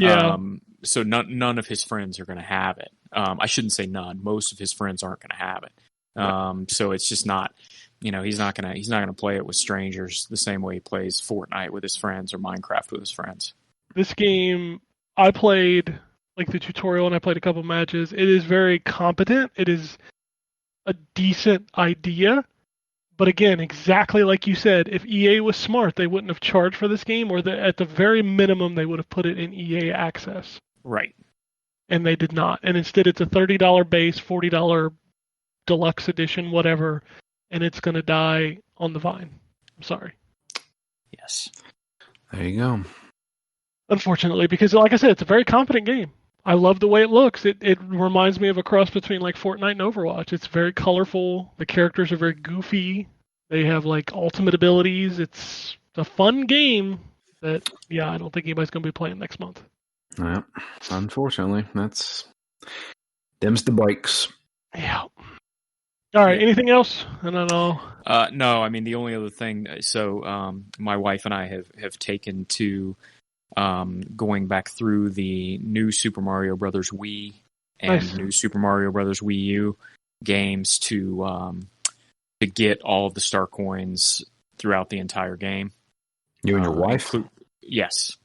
So none of his friends are going to have it. I shouldn't say none. Most of his friends aren't going to have it. So it's just not. He's not gonna play it with strangers the same way he plays Fortnite with his friends or Minecraft with his friends. This game, I played like the tutorial and I played a couple matches. It is very competent. It is a decent idea. But again, exactly like you said, if EA was smart, they wouldn't have charged for this game, or at the very minimum, they would have put it in EA Access. Right. And they did not. And instead, it's a $30 base, $40 deluxe edition, whatever, and it's going to die on the vine. I'm sorry. Yes. There you go. Unfortunately, because like I said, it's a very competent game. I love the way it looks. It reminds me of a cross between like Fortnite and Overwatch. It's very colorful. The characters are very goofy. They have like ultimate abilities. It's a fun game that, I don't think anybody's going to be playing next month. Yeah, unfortunately, them's the breaks. Yeah. All right. Anything else? And then I'll... No, I mean, the only other thing, so my wife and I have taken to going back through the new Super Mario Brothers Wii and new Super Mario Brothers Wii U games to get all of the star coins throughout the entire game. You and your wife? Yes.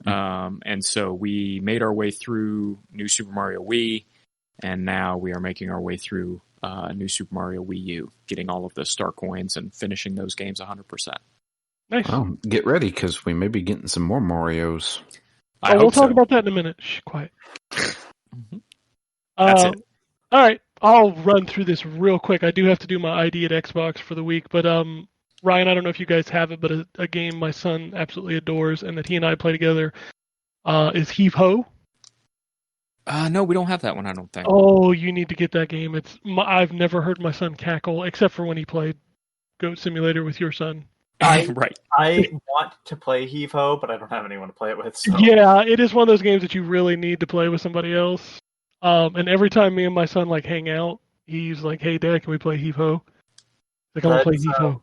And so we made our way through New Super Mario Wii, and now we are making our way through New Super Mario Wii U, getting all of the star coins and finishing those games 100%. Nice. Oh, get ready, because we may be getting some more Marios. We'll talk about that in a minute. Shh, quiet. Mm-hmm. That's it. All right. I'll run through this real quick. I do have to do my ID at Xbox for the week, but Ryan, I don't know if you guys have it, but a game my son absolutely adores and that he and I play together is Heave Ho. No, we don't have that one, I don't think. Oh, you need to get that game. I've never heard my son cackle, except for when he played Goat Simulator with your son. Right. I want to play Heave Ho, but I don't have anyone to play it with. So. Yeah, it is one of those games that you really need to play with somebody else. And every time me and my son hang out, he's like, "Hey, Dad, can we play Heave Ho?" Like, I want to play Heave Ho.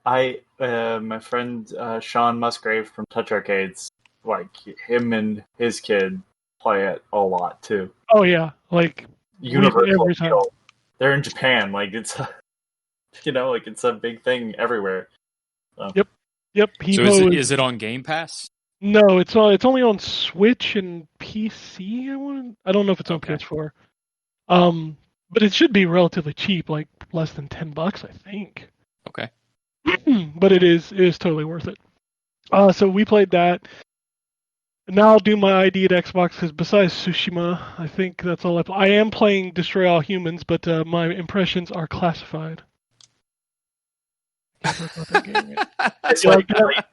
My friend Sean Musgrave from Touch Arcades, like him and his kid play it a lot too. Oh yeah, like Universal every time. They're in Japan, like it's it's a big thing everywhere. So. Yep. So is it on Game Pass? No, it's only on Switch and PC. I don't know if it's on PS4. But it should be relatively cheap, like less than $10, I think. Okay. But it is totally worth it. So we played that. Now I'll do my ID at Xbox because besides Tsushima, I think that's all I am playing Destroy All Humans, but my impressions are classified. It's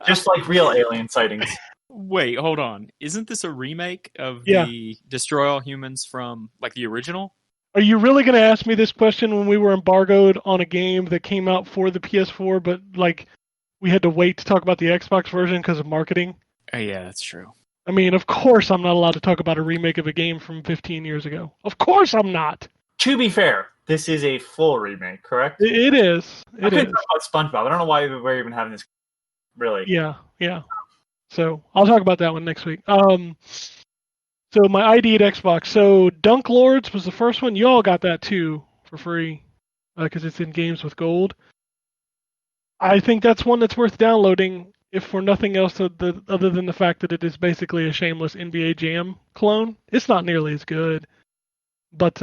just like real alien sightings. Wait, hold on. Isn't this a remake of the Destroy All Humans from like the original? Are you really going to ask me this question when we were embargoed on a game that came out for the PS4, but like we had to wait to talk about the Xbox version because of marketing? Yeah, that's true. I mean, of course I'm not allowed to talk about a remake of a game from 15 years ago. Of course I'm not. To be fair, this is a full remake, correct? It is. I It couldn't is. talk about SpongeBob. I don't know why we're even having this. Really? Yeah, yeah. So I'll talk about that one next week. So my ID at Xbox. So Dunk Lords was the first one. You all got that too for free because it's in games with gold. I think that's one that's worth downloading, if for nothing else other than the fact that it is basically a shameless NBA Jam clone. It's not nearly as good, but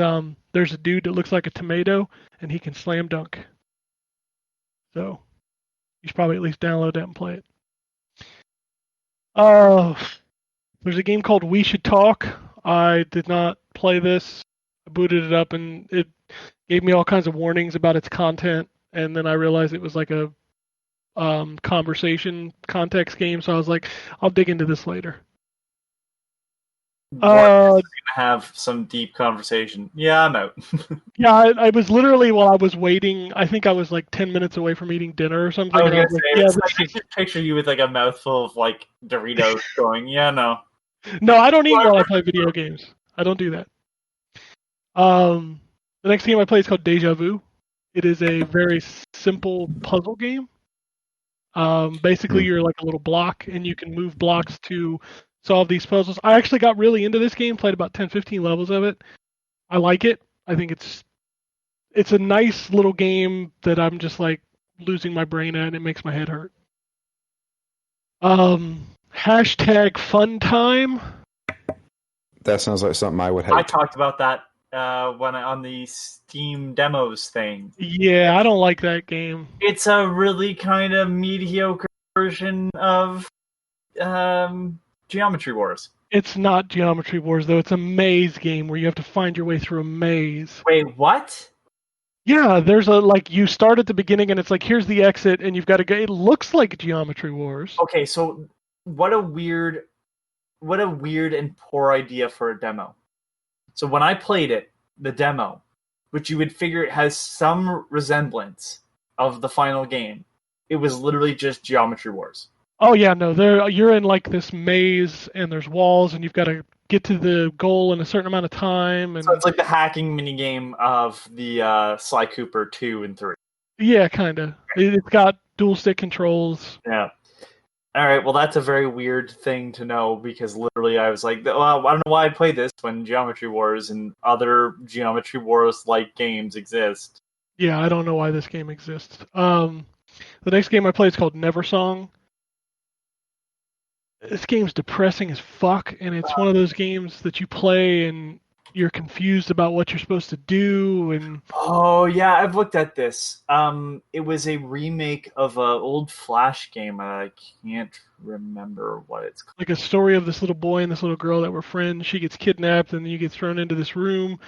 there's a dude that looks like a tomato and he can slam dunk. So you should probably at least download that and play it. There's a game called We Should Talk. I did not play this. I booted it up and it gave me all kinds of warnings about its content, and then I realized it was like a conversation context game, so I was like, I'll dig into this later. We're gonna have some deep conversation. Yeah, I'm out. Yeah, I was literally, while I was waiting, I think I was like 10 minutes away from eating dinner or something. I was and gonna was like, say, yeah, it's this like, I is- just picture you with like a mouthful of like Doritos going, yeah, no. No, I don't eat while I play video games. I don't do that. The next game I play is called Deja Vu. It is a very simple puzzle game. Basically, you're like a little block, and you can move blocks to solve these puzzles. I actually got really into this game, played about 10, 15 levels of it. I like it. I think it's a nice little game that I'm just like losing my brain at, and it makes my head hurt. Hashtag fun time. That sounds like something I would I hate. talked about that on the Steam demos thing. Yeah, I don't like that game. It's a really kind of mediocre version of Geometry Wars. It's not Geometry Wars, though. It's a maze game where you have to find your way through a maze. Wait, what? Yeah, there's like, you start at the beginning and it's like, here's the exit and you've got to go. It looks like Geometry Wars. Okay, so what a weird and poor idea for a demo. So when I played it, the demo, which you would figure it has some resemblance of the final game, it was literally just Geometry Wars. Oh yeah, no, you're in like this maze and there's walls and you've got to get to the goal in a certain amount of time. And So it's like the hacking minigame of the Sly Cooper 2 and 3. yeah, kind of. It's got dual stick controls. Yeah. All right, well, that's a very weird thing to know because literally I was like, well, I don't know why I played this when Geometry Wars and other Geometry Wars-like games exist. Yeah, I don't know why this game exists. The next game I play is called Neversong. This game's depressing as fuck, and it's one of those games that you play and you're confused about what you're supposed to do. And Oh, yeah, I've looked at this. It was a remake of an old Flash game. I can't remember what it's called. like a story of this little boy and this little girl that were friends. She gets kidnapped, and then you get thrown into this room.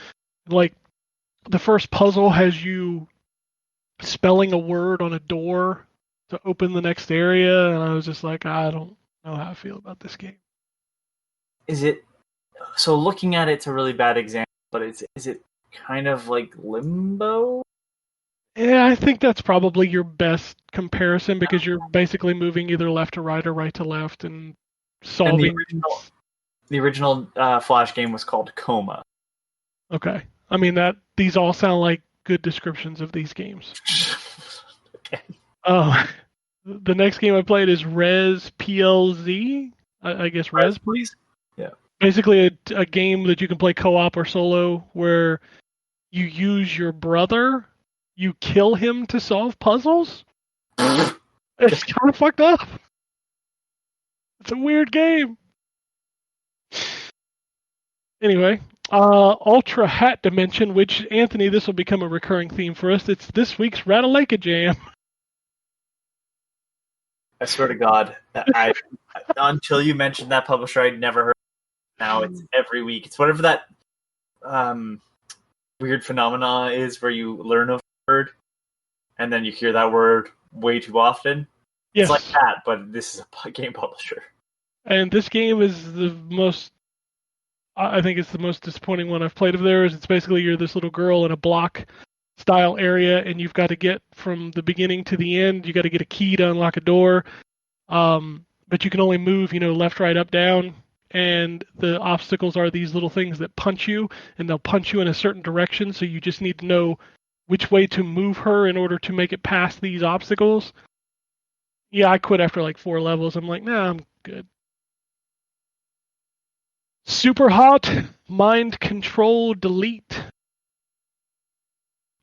Like, the first puzzle has you spelling a word on a door to open the next area, and I was just like, I don't know how I feel about this game. Is it... So looking at it's a really bad example, but is it kind of like Limbo? Yeah, I think that's probably your best comparison because you're basically moving either left to right or right to left and And solving. the original Flash game was called Coma. Okay. I mean, these all sound like good descriptions of these games. Okay. The next game I played is Res PLZ. I guess Res, please. Yeah. Basically, a game that you can play co-op or solo where you use your brother, you kill him to solve puzzles. It's kind of fucked up. It's a weird game. Anyway, Ultra Hat Dimension, which, Anthony, this will become a recurring theme for us. It's this week's Ratalaika Jam. I swear to God, until you mentioned that publisher, I'd never heard. Now it's every week. It's whatever that weird phenomena is where you learn a word and then you hear that word way too often. Yes. It's like that, but this is a game publisher. And this game is the most, I think it's the most disappointing one I've played of theirs. It's basically you're this little girl in a block style area and you've got to get from the beginning to the end. You got to get a key to unlock a door. But you can only move, left, right, up, down. and the obstacles are these little things that punch you, and they'll punch you in a certain direction, so you just need to know which way to move her in order to make it past these obstacles. Yeah, I quit after like 4 levels. I'm like, nah, I'm good. Super hot, mind control, delete.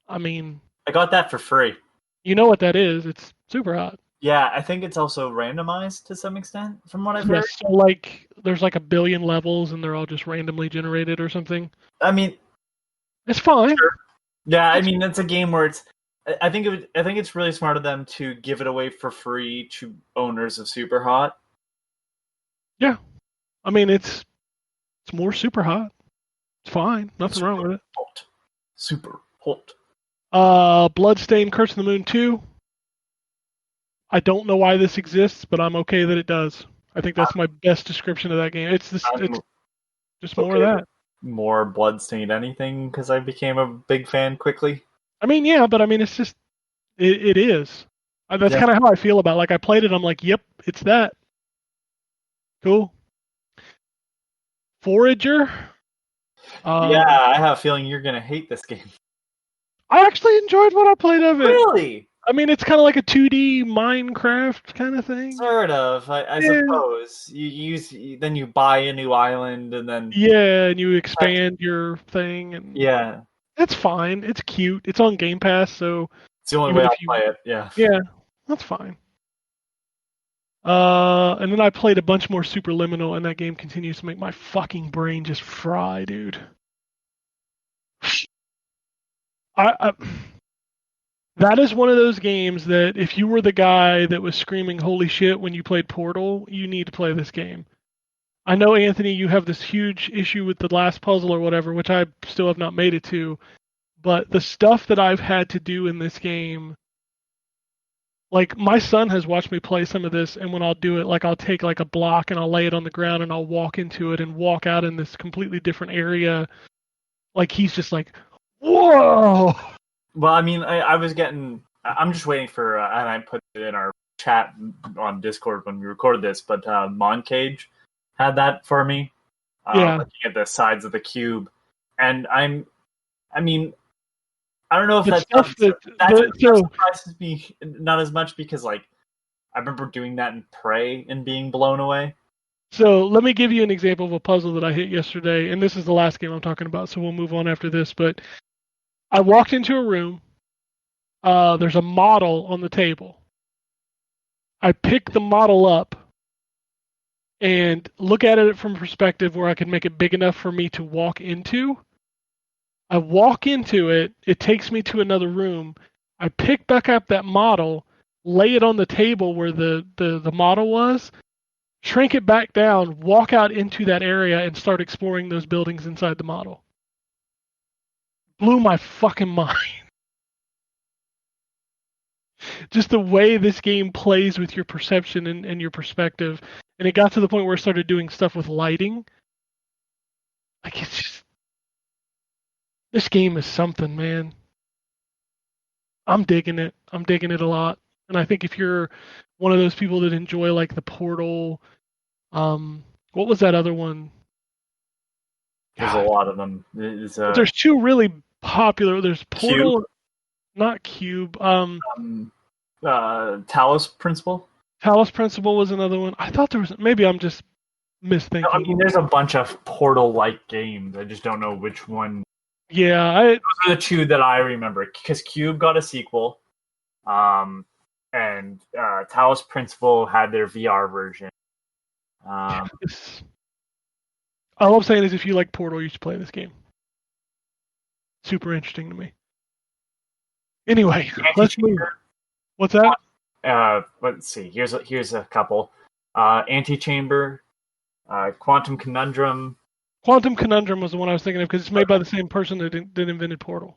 I mean, I got that for free. you know what that is. It's super hot. Yeah, I think it's also randomized to some extent, from what I've heard. Yes, so like there's like 1 billion levels and they're all just randomly generated or something. I mean, It's fine. sure. Yeah, I mean, it's a game where it's. I think it's really smart of them to give it away for free to owners of Super Hot. Yeah. I mean, it's more super hot. It's fine. Nothing wrong with it. Hot. Super hot. Bloodstained Curse of the Moon 2. I don't know why this exists, but I'm okay that it does. I think that's my best description of that game. It's just more of that. More Bloodstained anything, because I became a big fan quickly. I mean, yeah, but I mean, it's just, it is. That's kind of how I feel about it. Like, I played it, I'm like, yep, it's that. Cool. Forager. Yeah, I have a feeling you're going to hate this game. I actually enjoyed what I played of it. Really? I mean, it's kind of like a 2D Minecraft kind of thing. Sort of, I suppose. Then you buy a new island, and then... Yeah, and you expand your thing. And yeah. It's fine. It's cute. It's on Game Pass, so... It's the only way I'll play it, yeah. Yeah, that's fine. And then I played a bunch more Superliminal, and that game continues to make my fucking brain just fry, dude. That is one of those games that if you were the guy that was screaming holy shit when you played Portal, you need to play this game. I know, Anthony, you have this huge issue with the last puzzle or whatever, which I still have not made it to, but the stuff that I've had to do in this game, like, my son has watched me play some of this, and when I'll do it, like, I'll take, like, a block and I'll lay it on the ground and I'll walk into it and walk out in this completely different area. Like, he's just like, whoa! Well, I mean, I'm just waiting for, and I put it in our chat on Discord when we recorded this, but Moncage had that for me. Looking at the sides of the cube. And I don't know if that surprises me not as much, because, like, I remember doing that in Prey and being blown away. So let me give you an example of a puzzle that I hit yesterday, and this is the last game I'm talking about, so we'll move on after this, but I walked into a room. There's a model on the table. I pick the model up and look at it from a perspective where I can make it big enough for me to walk into. I walk into it. It takes me to another room. I pick back up that model, lay it on the table where the model was, shrink it back down, walk out into that area, and start exploring those buildings inside the model. Blew my fucking mind. Just the way this game plays with your perception and your perspective. And it got to the point where it started doing stuff with lighting. Like, it's just... This game is something, man. I'm digging it. I'm digging it a lot. And I think if you're one of those people that enjoy, like, the Portal... what was that other one? There's a lot of them. There's 2 really popular. There's Portal... Cube? Not Cube. Talos Principle? Talos Principle was another one. I thought there was... Maybe I'm just misthinking. I mean, there's a bunch of Portal-like games. I just don't know which one. Yeah, those are the 2 that I remember. Because Cube got a sequel. And Talos Principle had their VR version. all I'm saying is if you like Portal, you should play this game. Super interesting to me. Anyway, let's move. What's that? Let's see. Here's a couple. Antechamber, Quantum Conundrum. Quantum Conundrum was the one I was thinking of because it's made by the same person that invented Portal.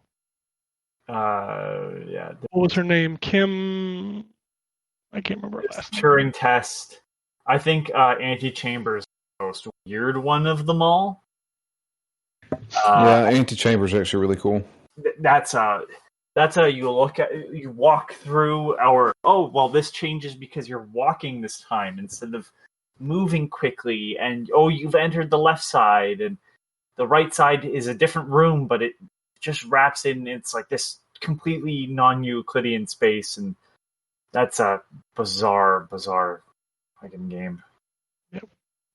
Yeah. What was her name? Kim... I can't remember her last name. Turing Test. I think Antechamber is the most weird one of them all. Yeah, Antechamber is actually really cool. That's how you walk through this changes because you're walking this time instead of moving quickly, and oh, you've entered the left side, and the right side is a different room, but it just wraps in. It's like this completely non-Euclidean space, and that's a bizarre fucking game. Yep.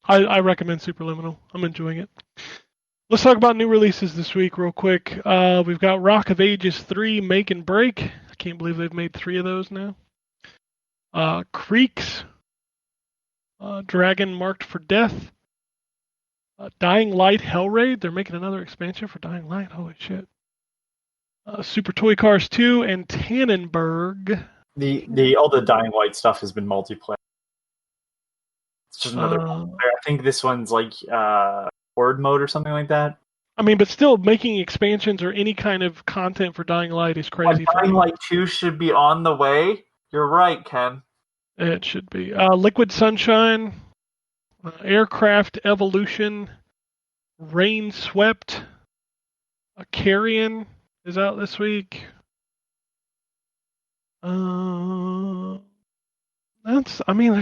I recommend Superliminal. I'm enjoying it. Let's talk about new releases this week real quick. We've got Rock of Ages 3 Make and Break. I can't believe they've made 3 of those now. Creeks. Dragon Marked for Death. Dying Light Hellraid. They're making another expansion for Dying Light. Holy shit. Super Toy Cars 2 and Tannenberg. All the Dying Light stuff has been multiplayer. It's just another multiplayer. I think this one's like Horde mode or something like that. I mean, but still, making expansions or any kind of content for Dying Light is crazy. Dying Light 2 should be on the way. You're right, Ken. It should be. Liquid Sunshine, Aircraft Evolution, Rain Swept, Carrion is out this week. There's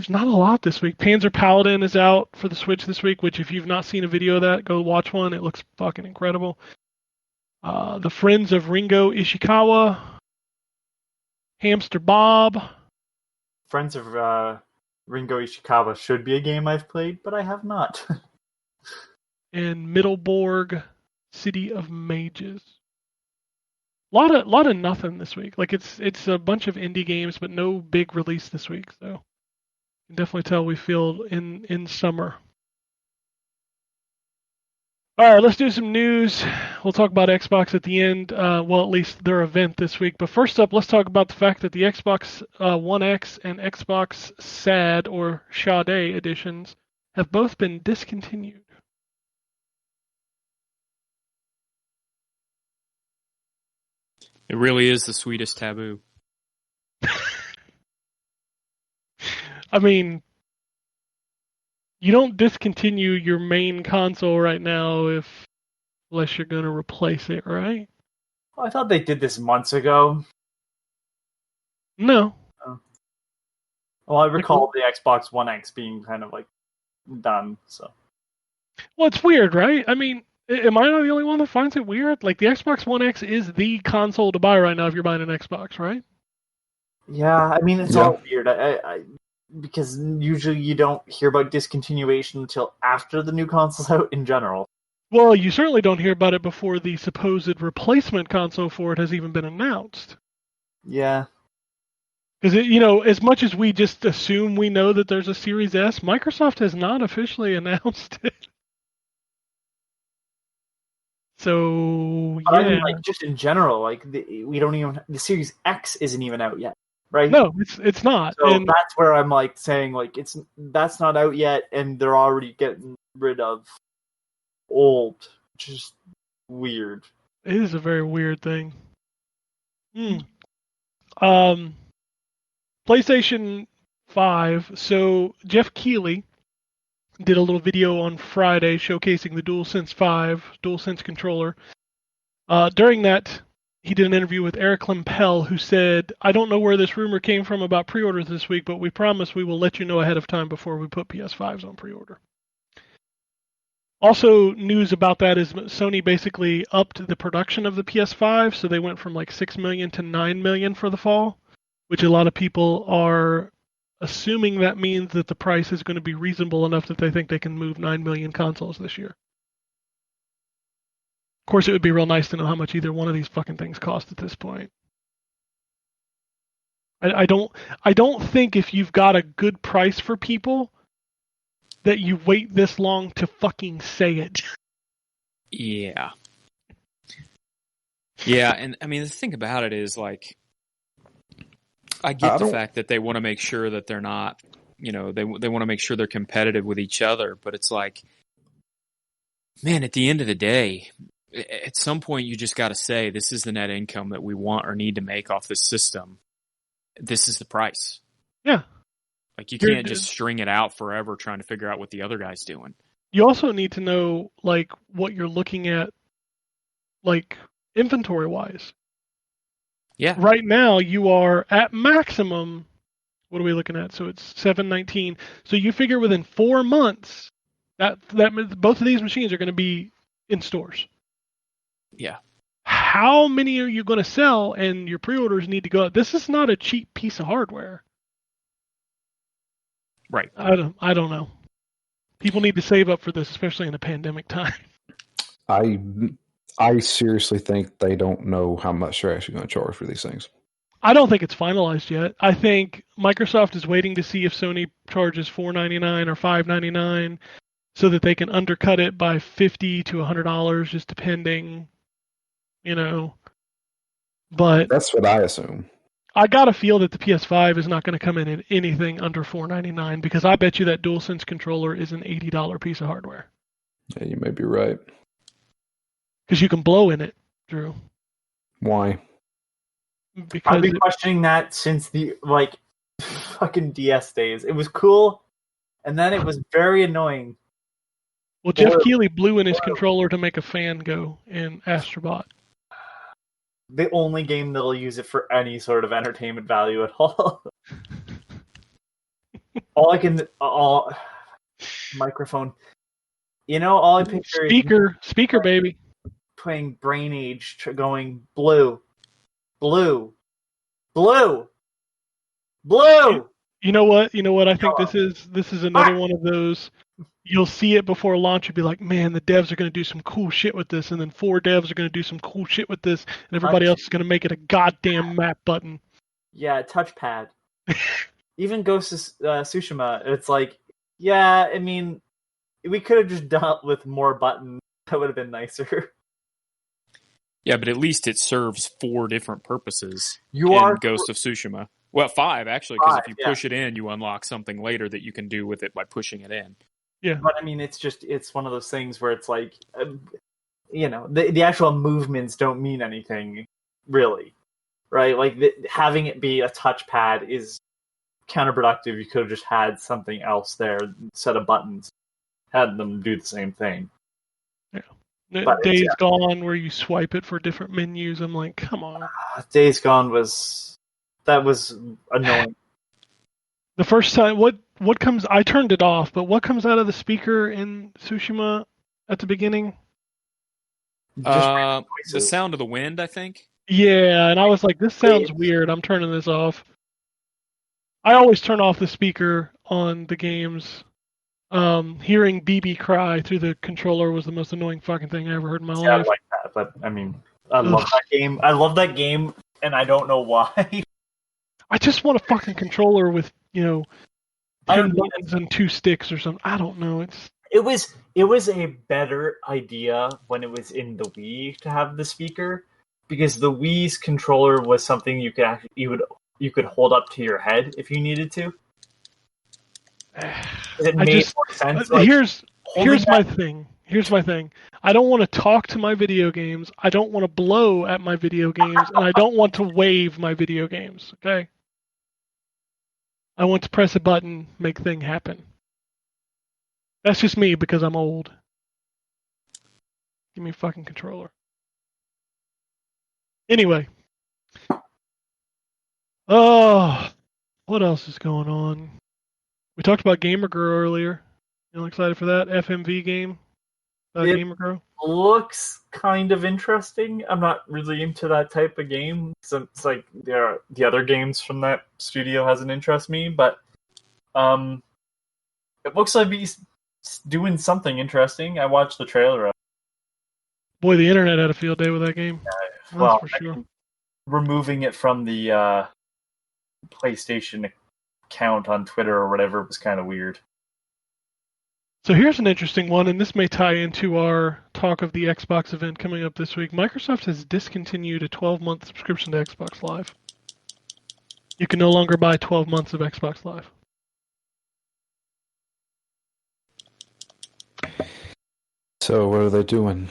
not a lot this week. Panzer Paladin is out for the Switch this week, which if you've not seen a video of that, go watch one. It looks fucking incredible. The Friends of Ringo Ishikawa, Hamster Bob. Friends of Ringo Ishikawa should be a game I've played, but I have not. And Middleborg, City of Mages. Lot of nothing this week. Like it's a bunch of indie games, but no big release this week. So you can definitely tell we feel in summer. All right, let's do some news. We'll talk about Xbox at the end. Well, at least their event this week. But first up, let's talk about the fact that the Xbox One X and Xbox SAD or Sade editions have both been discontinued. It really is the sweetest taboo. I mean, you don't discontinue your main console right now unless you're going to replace it, right? Well, I thought they did this months ago. No. Well, I recall the Xbox One X being kind of like done. So. Well, it's weird, right? I mean, am I not the only one that finds it weird? Like, the Xbox One X is the console to buy right now if you're buying an Xbox, right? Yeah, I mean, it's all weird. Because usually you don't hear about discontinuation until after the new console's out in general. Well, you certainly don't hear about it before the supposed replacement console for it has even been announced. Yeah. Because, as much as we just assume we know that there's a Series S, Microsoft has not officially announced it. So, yeah. I mean, like, just in general, like, the Series X isn't even out yet, right? No, it's not. So that's where I'm, like, saying, like, that's not out yet, and they're already getting rid of old, which is weird. It is a very weird thing. PlayStation 5. So Jeff Keighley did a little video on Friday showcasing the DualSense 5 DualSense controller. During that, he did an interview with Eric Lempel, who said, "I don't know where this rumor came from about pre-orders this week, but we promise we will let you know ahead of time before we put PS5s on pre-order." Also, news about that is Sony basically upped the production of the PS5, so they went from like 6 million to 9 million for the fall, which a lot of people are assuming that means that the price is going to be reasonable enough that they think they can move 9 million consoles this year. Of course, it would be real nice to know how much either one of these fucking things cost at this point. I don't think if you've got a good price for people that you wait this long to fucking say it. Yeah. Yeah, and I mean, the thing about it is, like, I get the fact that they want to make sure that they're not, they want to make sure they're competitive with each other, but it's like, man, at the end of the day, at some point you just got to say, this is the net income that we want or need to make off this system. This is the price. Yeah. Like, you can't just string it out forever trying to figure out what the other guy's doing. You also need to know, like, what you're looking at, like, inventory-wise. Yeah. Right now, you are, at maximum, What are we looking at? So it's 7/19. So you figure within 4 months that both of these machines are going to be in stores. Yeah. How many are you going to sell? And your pre-orders need to go up. This is not a cheap piece of hardware. Right. I don't know. People need to save up for this, especially in a pandemic time. I seriously think they don't know how much they're actually going to charge for these things. I don't think it's finalized yet. I think Microsoft is waiting to see if Sony charges $4.99 or $5.99 so that they can undercut it by $50 to $100, just depending, But That's what I assume. I gotta feel that the PS5 is not going to come in at anything under $4.99 because I bet you that DualSense controller is an $80 piece of hardware. Yeah, you may be right. Because you can blow in it, Drew. Why? Because I've been questioning that since the fucking DS days. It was cool, and then it was very annoying. Well, Jeff Keighley blew in his controller to make a fan go in Astrobot. The only game that'll use it for any sort of entertainment value at all. all microphone. All I picture is Speaker, baby. playing Brain Age, going blue, blue, blue, blue. You know what? I think this is another one of those. You'll see it before launch. You'll be like, man, the devs are going to do some cool shit with this, and then 4 devs are going to do some cool shit with this, and everybody else is going to make it a goddamn map button. Yeah, touchpad. Even Ghost of Tsushima, it's like, yeah, I mean, we could have just dealt with more buttons. That would have been nicer. Yeah, but at least it serves 4 different purposes You in are Ghost of Tsushima. Well, 5, actually, because if 5, you push it in, you unlock something later that you can do with it by pushing it in. Yeah. But I mean, it's one of those things where it's like, the actual movements don't mean anything, really, right? Like, having it be a touchpad is counterproductive. You could have just had something else there, set of buttons, had them do the same thing. Yeah. But Days Gone, where you swipe it for different menus. I'm like, come on. Days Gone was annoying. The first time, what comes? I turned it off, but what comes out of the speaker in Tsushima at the beginning? The sound of the wind, I think. Yeah, and I was like, this sounds weird. I'm turning this off. I always turn off the speaker on the games. Hearing BB cry through the controller was the most annoying fucking thing I ever heard in my life. I like that, but I mean, I love that game. I love that game, and I don't know why. I just want a fucking controller with, 10 don't need buttons and 2 sticks or something. I don't know. It was a better idea when it was in the Wii to have the speaker, because the Wii's controller was something you could hold up to your head if you needed to. It made more sense. Here's my thing. Here's my thing. I don't want to talk to my video games. I don't want to blow at my video games, and I don't want to wave my video games. Okay. I want to press a button, make thing happen. That's just me because I'm old. Give me a fucking controller. Anyway. Oh, what else is going on? We talked about Gamer Girl earlier. You excited for that FMV game? Gamer Girl? Looks kind of interesting. I'm not really into that type of game. So it's like the other games from that studio hasn't interested me, but it looks like he's doing something interesting. I watched the trailer of it. Boy, the internet had a field day with that game. Well, for sure. Removing it from the PlayStation account on Twitter or whatever was kind of weird. So here's an interesting one, and this may tie into our talk of the Xbox event coming up this week. Microsoft has discontinued a 12-month subscription to Xbox Live. You can no longer buy 12 months of Xbox Live. So what are they doing?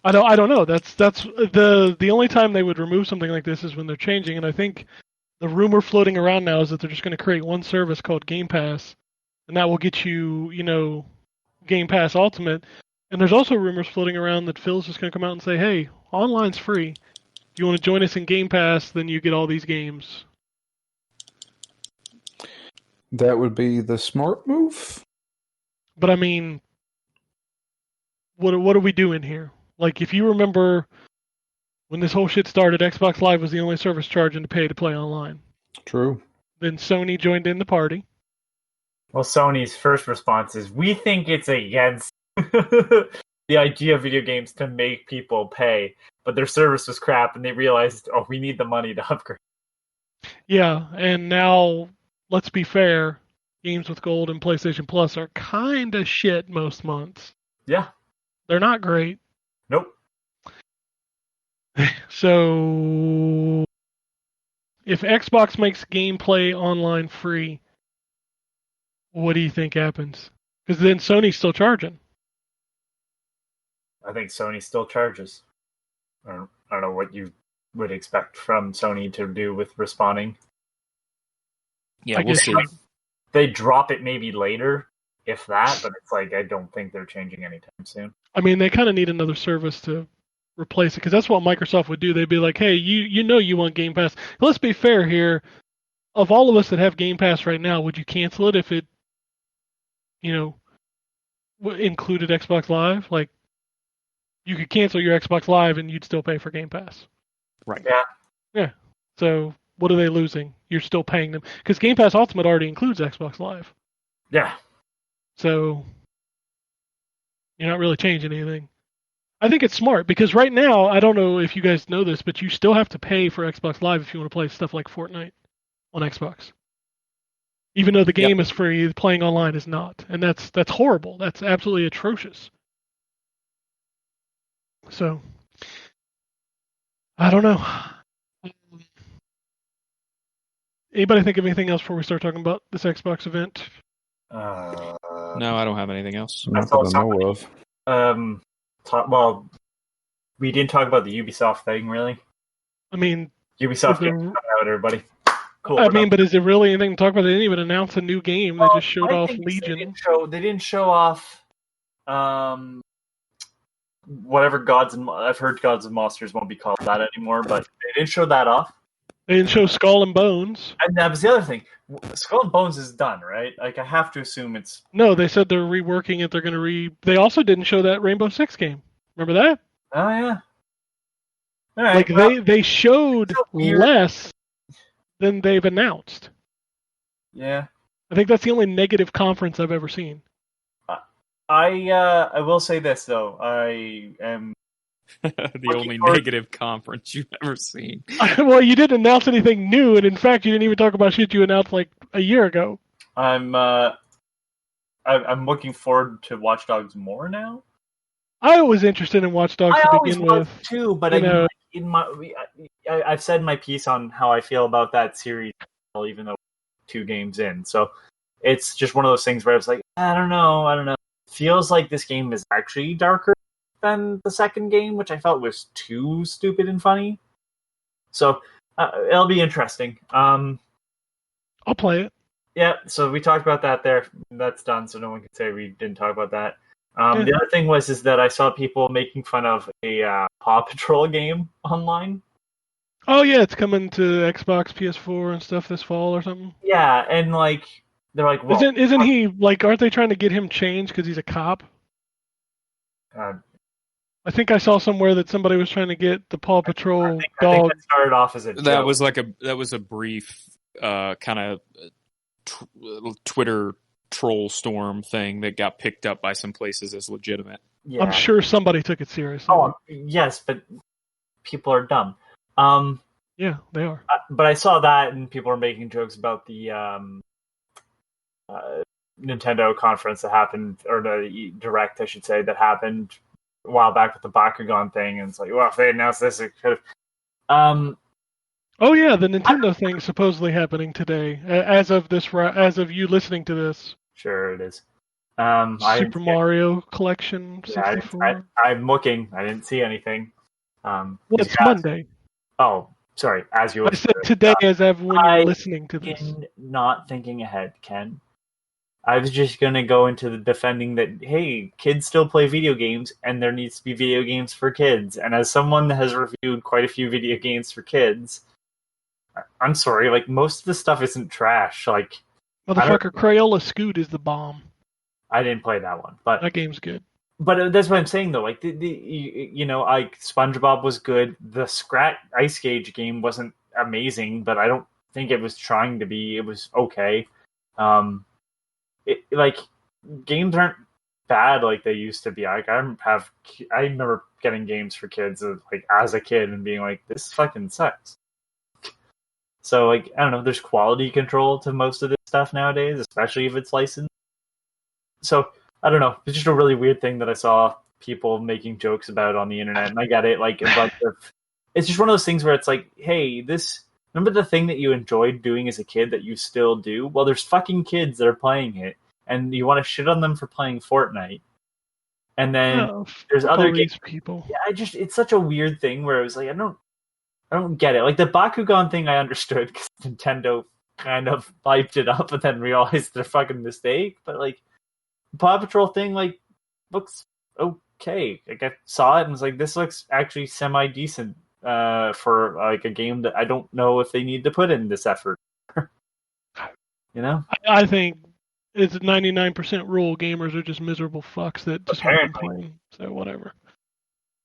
I don't know. That's the only time they would remove something like this is when they're changing, and I think the rumor floating around now is that they're just going to create one service called Game Pass, and that will get you, Game Pass Ultimate. And there's also rumors floating around that Phil's just going to come out and say, hey, online's free. If you want to join us in Game Pass, then you get all these games. That would be the smart move. But I mean, what are we doing here? Like, if you remember when this whole shit started, Xbox Live was the only service charging to pay to play online. True. Then Sony joined in the party. Well, Sony's first response is, we think it's against the idea of video games to make people pay, but their service was crap, and they realized, oh, we need the money to upgrade. Yeah, and now, let's be fair, games with Gold and PlayStation Plus are kind of shit most months. Yeah. They're not great. Nope. So, if Xbox makes gameplay online free, what do you think happens? Because then Sony's still charging. I think Sony still charges. I don't know what you would expect from Sony to do with responding. Yeah, I we'll guess see. like, They drop it maybe later, if that, but it's like, I don't think they're changing anytime soon. I mean, they kind of need another service to replace it, because that's what Microsoft would do. They'd be like, hey, you know you want Game Pass. Let's be fair here. Of all of us that have Game Pass right now, would you cancel it if it, included Xbox Live? Like, you could cancel your Xbox Live and you'd still pay for Game Pass. Right. Yeah. Yeah. So what are they losing? You're still paying them. Because Game Pass Ultimate already includes Xbox Live. Yeah. So you're not really changing anything. I think it's smart because right now, I don't know if you guys know this, but you still have to pay for Xbox Live if you want to play stuff like Fortnite on Xbox. Even though the game is free, playing online is not. And that's horrible. That's absolutely atrocious. So, I don't know. Anybody think of anything else before we start talking about this Xbox event? No, I don't have anything else. Not saw that I know of. Well, we didn't talk about the Ubisoft thing, really. I mean, Ubisoft game's coming out, everybody. Cool. I mean, but is there really anything to talk about? They didn't even announce a new game. They just showed off Legion. They didn't show off whatever Gods and I've heard Gods and Monsters won't be called that anymore, but they didn't show that off. They didn't show Skull and Bones. And that was the other thing. Skull and Bones is done, right? Like, I have to assume it's... No, they said they're reworking it. They're going to They also didn't show that Rainbow Six game. Remember that? Oh, yeah. All right. Like, they showed less than they've announced. Yeah. I think that's the only negative conference I've ever seen. I will say this, though. I am... The only negative conference you've ever seen. Well, you didn't announce anything new, and in fact, you didn't even talk about shit you announced like a year ago. I'm looking forward to Watch Dogs more now. I was interested in Watch Dogs to begin with too, but I've said my piece on how I feel about that series, even though 2 games in. So it's just one of those things where I was like, I don't know. Feels like this game is actually darker than the second game, which I felt was too stupid and funny. So it'll be interesting. I'll play it. Yeah, so we talked about that there. That's done, so no one can say we didn't talk about that. The other thing is that I saw people making fun of a Paw Patrol game online. Oh yeah, it's coming to Xbox, PS4, and stuff this fall or something. Yeah, and like they're like, well, isn't he like? Aren't they trying to get him changed because he's a cop? I think I saw somewhere that somebody was trying to get the Paw Patrol I think dog. that started off as a joke. That was a brief kind of Twitter troll storm thing that got picked up by some places as legitimate. Yeah. I'm sure somebody took it seriously. Oh, yes, but people are dumb. Yeah, they are. But I saw that, and people are making jokes about the Nintendo conference that happened, or the Direct, I should say, that happened a while back with the Bakugan thing, and it's like, well, if they announced this, it could have... Oh yeah, the Nintendo thing supposedly happening today, as of you listening to this. Sure, it is. Super Mario Collection 64. I'm looking. I didn't see anything. Well, it's Monday. Oh, sorry. As you I said today, as of when you're listening to this. Not thinking ahead, Ken. I was just going to go into the defending that, hey, kids still play video games, and there needs to be video games for kids. And as someone that has reviewed quite a few video games for kids, I'm sorry, like, most of the stuff isn't trash. Like, Motherfucker, Crayola Scoot is the bomb. I didn't play that one, but That game's good. But that's what I'm saying though. Like like SpongeBob was good. The Scrat Ice Age game wasn't amazing, but I don't think it was trying to be. It was okay. Games aren't bad like they used to be. Like I remember getting games for kids as a kid and being like, this fucking sucks. So I don't know. There's quality control to most of this stuff nowadays, especially if it's licensed. So. I don't know. It's just a really weird thing that I saw people making jokes about on the internet, and I get it. It's just one of those things where it's like, hey, remember the thing that you enjoyed doing as a kid that you still do? Well, there's fucking kids that are playing it, and you want to shit on them for playing Fortnite. And then there's other people. Yeah, it's such a weird thing where it was like, I don't get it. Like the Bakugan thing, I understood because Nintendo kind of hyped it up and then realized their fucking mistake, but Paw Patrol thing looks okay. I saw it and was like, this looks actually semi decent for a game that I don't know if they need to put in this effort. I think it's a 99% rule. Gamers are just miserable fucks that just want to complain. So whatever.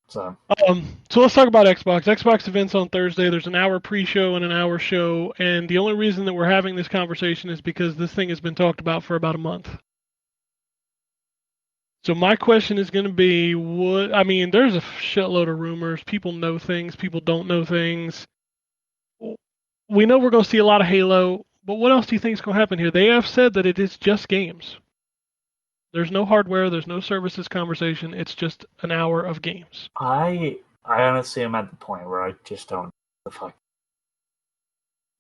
So let's talk about Xbox. Xbox events on Thursday. There's an hour pre-show and an hour show, and the only reason that we're having this conversation is because this thing has been talked about for about a month. So my question is going to be, there's a shitload of rumors. People know things. People don't know things. We know we're going to see a lot of Halo, but what else do you think is going to happen here? They have said that it is just games. There's no hardware. There's no services conversation. It's just an hour of games. I honestly am at the point where I just don't know the fuck.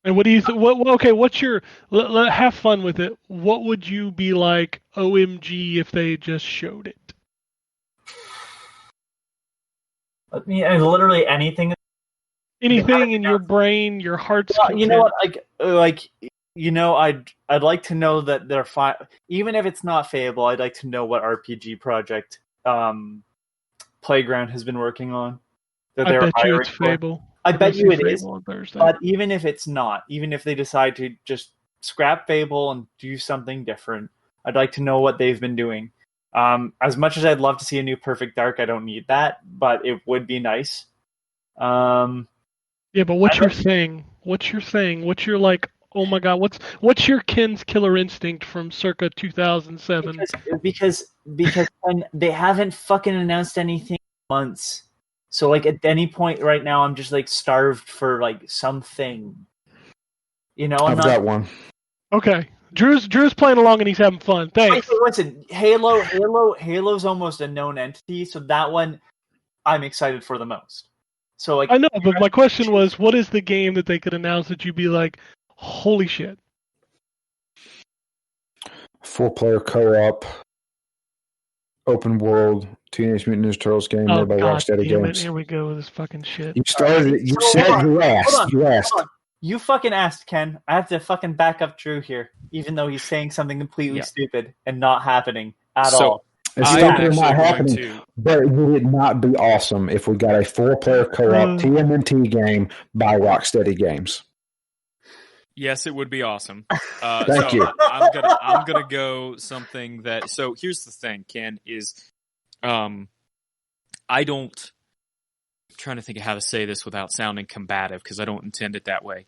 And what do you think? Okay, what's your... have fun with it. What would you be like, OMG, if they just showed it? Literally anything. Anything in your brain, your heart's content. You know what? I'd like to know that they're fine. Even if it's not Fable, I'd like to know what RPG project Playground has been working on. I bet you it's Fable. I bet you it is. But even if it's not, even if they decide to just scrap Fable and do something different, I'd like to know what they've been doing. As much as I'd love to see a new Perfect Dark, I don't need that, but it would be nice. Yeah, but what's your thing? What's your thing? What's your oh my god, what's your Ken's Killer Instinct from circa 2007? Because when they haven't fucking announced anything in months. So at any point right now, I'm just starved for something. I've got one. Okay, Drew's playing along and he's having fun. Thanks. Listen, Halo's almost a known entity, so that one I'm excited for the most. So I know, but my question was, what is the game that they could announce that you'd be like, holy shit? 4-player co-op, open world. Teenage Mutant Ninja Turtles game made by Rocksteady Games. Here we go with this fucking shit. You started it. You said you asked. You asked. You fucking asked, Ken. I have to fucking back up Drew here, even though he's saying something completely stupid and not happening at all. It's stupid and not happening. But would it not be awesome if we got a 4-player co-op TMNT game by Rocksteady Games? Yes, it would be awesome. Thank you. I'm gonna go something that. So here's the thing, Ken, is. I'm trying to think of how to say this without sounding combative because I don't intend it that way.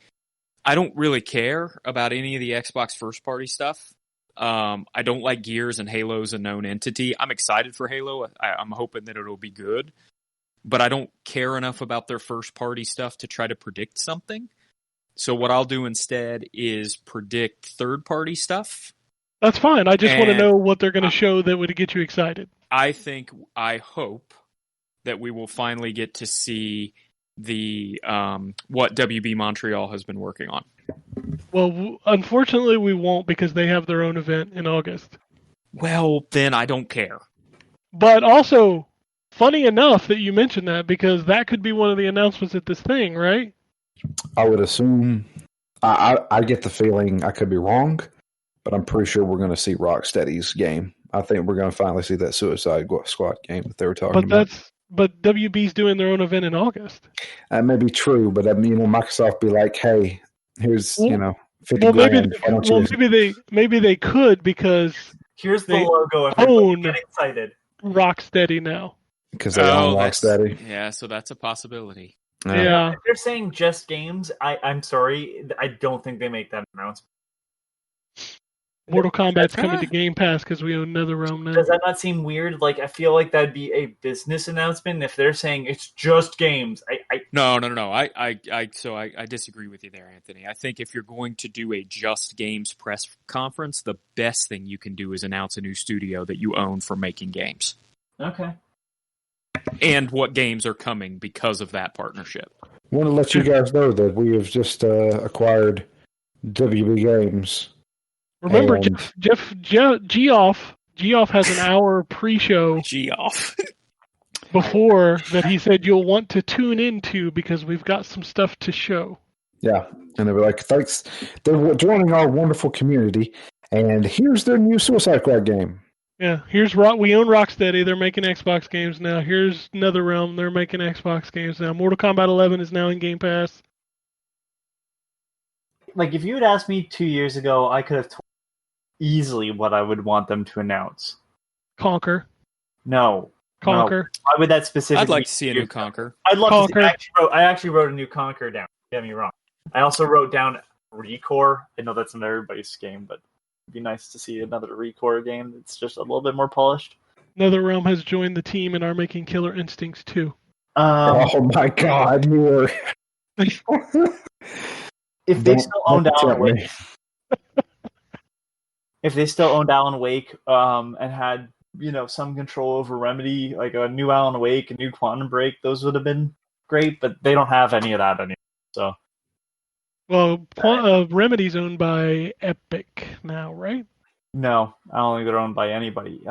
I don't really care about any of the Xbox first party stuff. I don't like Gears, and Halo's a known entity. I'm excited for Halo. I'm hoping that it'll be good, but I don't care enough about their first party stuff to try to predict something. So what I'll do instead is predict third party stuff. That's fine. I just want to know what they're going to show that would get you excited. I hope that we will finally get to see the what WB Montreal has been working on. Well, unfortunately, we won't because they have their own event in August. Well, then I don't care. But also, funny enough that you mentioned that because that could be one of the announcements at this thing, right? I would assume. I get the feeling I could be wrong, but I'm pretty sure we're going to see Rocksteady's game. I think we're going to finally see that Suicide Squad game that they were talking about. But WB's doing their own event in August. That may be true, but Microsoft be like, hey, here's 50 Well, maybe grand. Why don't you? maybe they could because Here's the They logo. Everybody own- get excited. Rocksteady now. Because they own Rocksteady. Yeah, so that's a possibility. Yeah. If they're saying just games, I'm sorry. I don't think they make that announcement. Mortal Kombat's coming Ah. to Game Pass because we own NetherRealm now. Does that not seem weird? Like, I feel like that'd be a business announcement if they're saying it's just games. No. I disagree with you there, Anthony. I think if you're going to do a Just Games press conference, the best thing you can do is announce a new studio that you own for making games. Okay. And what games are coming because of that partnership. I want to let you guys know that we have just acquired WB Games. Remember, And- Geoff has an hour pre-show Geoff. before that he said you'll want to tune into because we've got some stuff to show. Yeah, and they were like, thanks. They're joining our wonderful community, and here's their new Suicide Squad game. Yeah, we own Rocksteady. They're making Xbox games now. Here's NetherRealm. They're making Xbox games now. Mortal Kombat 11 is now in Game Pass. Like, if you had asked me 2 years ago, I could have told easily what I would want them to announce. Conquer. No. Conquer. Why would that specifically? I'd like to see a new Conquer. I'd love Conquer. to see. I actually wrote a new Conquer down. Don't get me wrong. I also wrote down Recore. I know that's not everybody's game, but it'd be nice to see another Recore game that's just a little bit more polished. NetherRealm has joined the team and are making Killer Instincts 2. Oh my God, you were. If they still owned Don't Alan tempt Wake, me. if they still owned Alan Wake, and had some control over Remedy, like a new Alan Wake, a new Quantum Break, those would have been great. But they don't have any of that anymore. So, Well, Remedy's owned by Epic now, right? no, I don't think they're owned by anybody.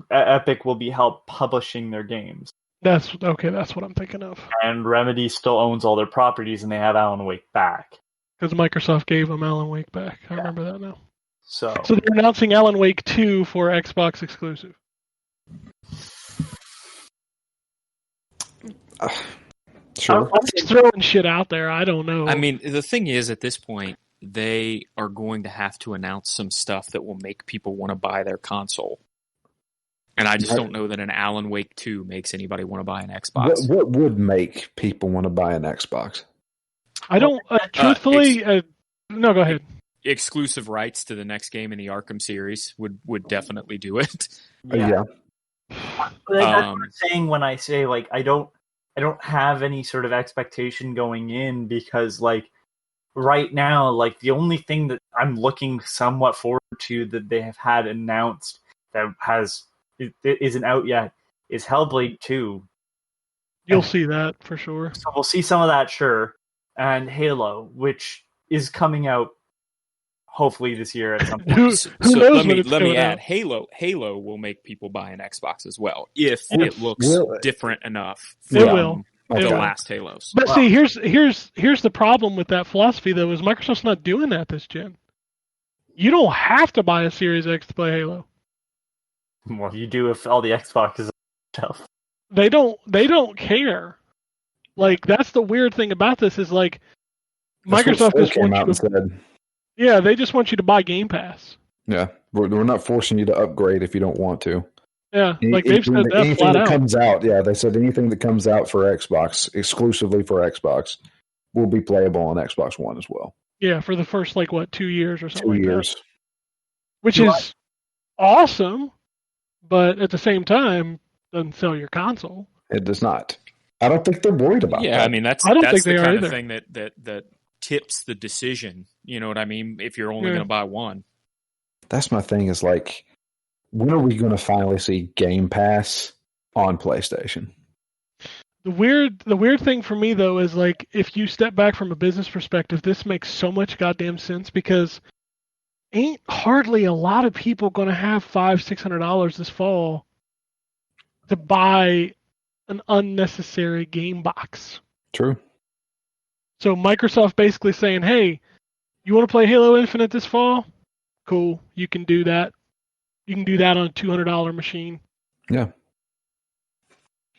Epic will be help publishing their games, That's what I'm thinking of. and Remedy still owns all their properties, and they have Alan Wake back. Because Microsoft gave them Alan Wake back. I remember that now. So So they're announcing Alan Wake 2 for Xbox exclusive. Sure. I'm just throwing shit out there. I don't know. I mean, the thing is, at this point, they are going to have to announce some stuff that will make people want to buy their console. And I just don't know that an Alan Wake 2 makes anybody want to buy an Xbox. What would make people want to buy an Xbox? I don't. Truthfully, no. Go ahead. Exclusive rights to the next game in the Arkham series would definitely do it. Yeah. But that's what I'm saying when I say, like, I don't have any sort of expectation going in, because, like, right now, like, the only thing that I'm looking somewhat forward to that they have had announced that isn't out yet is Hellblade 2. You'll see that for sure. So we'll see some of that, sure. And Halo, which is coming out hopefully this year at some point. Who So knows let when me it's add, coming out? Halo will make people buy an Xbox as well if And it looks will- different enough It from will. the It will. last Halos. But see, here's the problem with that philosophy though, is Microsoft's not doing that this gen. You don't have to buy a Series X to play Halo. Well, you do if all the Xboxes stuff. They don't care. Like, that's the weird thing about this is, like, That's what Microsoft Phil just came wants out you and to, said. yeah, they just want you to buy Game Pass. Yeah, we're not forcing you to upgrade if you don't want to. Yeah, like they've said that anything flat that out. comes out. Yeah, they said anything that comes out for Xbox, exclusively for Xbox, will be playable on Xbox One as well. Yeah, for the first, like, what, 2 years or something 2 like years. that. Which is awesome, but at the same time, doesn't sell your console. It does not. I don't think they're worried about Yeah, that. I mean that's I don't that's think the they are kind of either. thing that tips the decision. You know what I mean? If you're only Yeah. going to buy one. That's my thing. Is like, when are we going to finally see Game Pass on PlayStation? The weird thing for me though is, like, if you step back from a business perspective, this makes so much goddamn sense, because ain't hardly a lot of people gonna have $500-$600 this fall to buy an unnecessary game box. True. So Microsoft basically saying, hey, you want to play Halo Infinite this fall? Cool, you can do that. You can do that on a $200 machine. Yeah.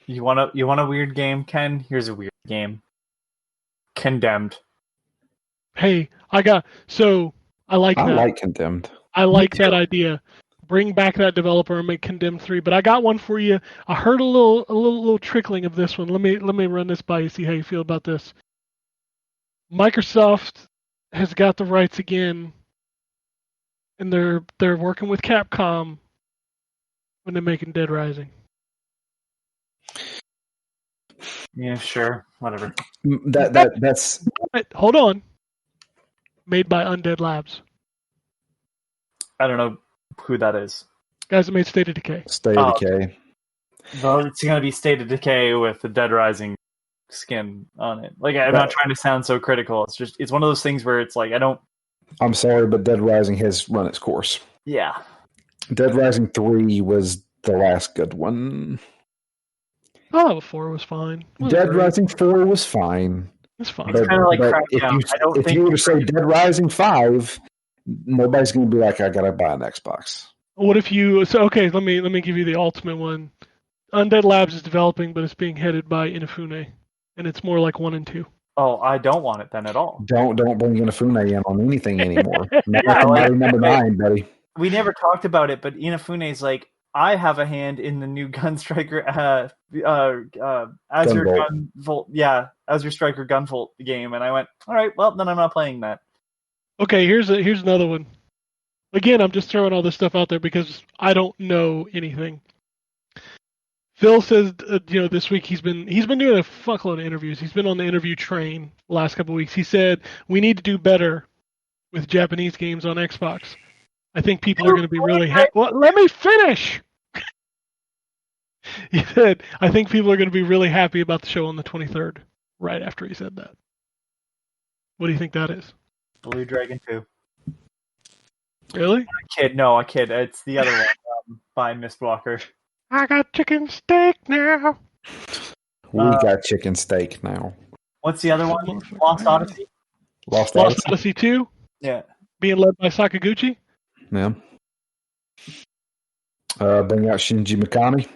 You want a weird game, Ken? Here's a weird game. Condemned. Hey, I like I that. like Condemned. I like that idea. Bring back that developer and make Condemned 3. But I got one for you. I heard a little trickling of this one. Let me run this by you, see how you feel about this. Microsoft has got the rights again, and they're working with Capcom when they're making Dead Rising. Yeah, sure, whatever. That's But hold on. Made by Undead Labs. I don't know who that is. Guys that made State of Decay. State of Decay. Well, it's gonna be State of Decay with the Dead Rising skin on it. Like, I'm not trying to sound so critical. It's one of those things where it's like I'm sorry, but Dead Rising has run its course. Yeah. Dead Rising 3 was the last good one. Oh, 4 was fine. Dead Rising 4 was fine. It's fine. It's kind of like Crackdown. If you were to say Dead Rising 5, nobody's going to be like, I got to buy an Xbox. What if you... So, okay, let me give you the ultimate one. Undead Labs is developing, but it's being headed by Inafune. And it's more like 1 and 2. Oh, I don't want it then at all. Don't bring Inafune in on anything anymore. Not Yeah, like, number 9, buddy. We never talked about it, but Inafune's like, I have a hand in the new Gunstriker, Azure Gunvolt, Azure Striker Gunvolt game, and I went, all right, well then I'm not playing that. Okay, here's another one. Again, I'm just throwing all this stuff out there because I don't know anything. Phil says, this week he's been doing a fuckload of interviews. He's been on the interview train the last couple of weeks. He said we need to do better with Japanese games on Xbox. I think people are going to be really happy. Well, let me finish. He said, I think people are going to be really happy about the show on the 23rd. Right after he said that. What do you think that is? Blue Dragon 2. Really? I kid. It's the other one by Mistwalker. I got chicken steak now. We got chicken steak now. What's the other one? Lost Odyssey? Lost Odyssey 2? Yeah. Being led by Sakaguchi? Yeah. Bring out Shinji Mikami.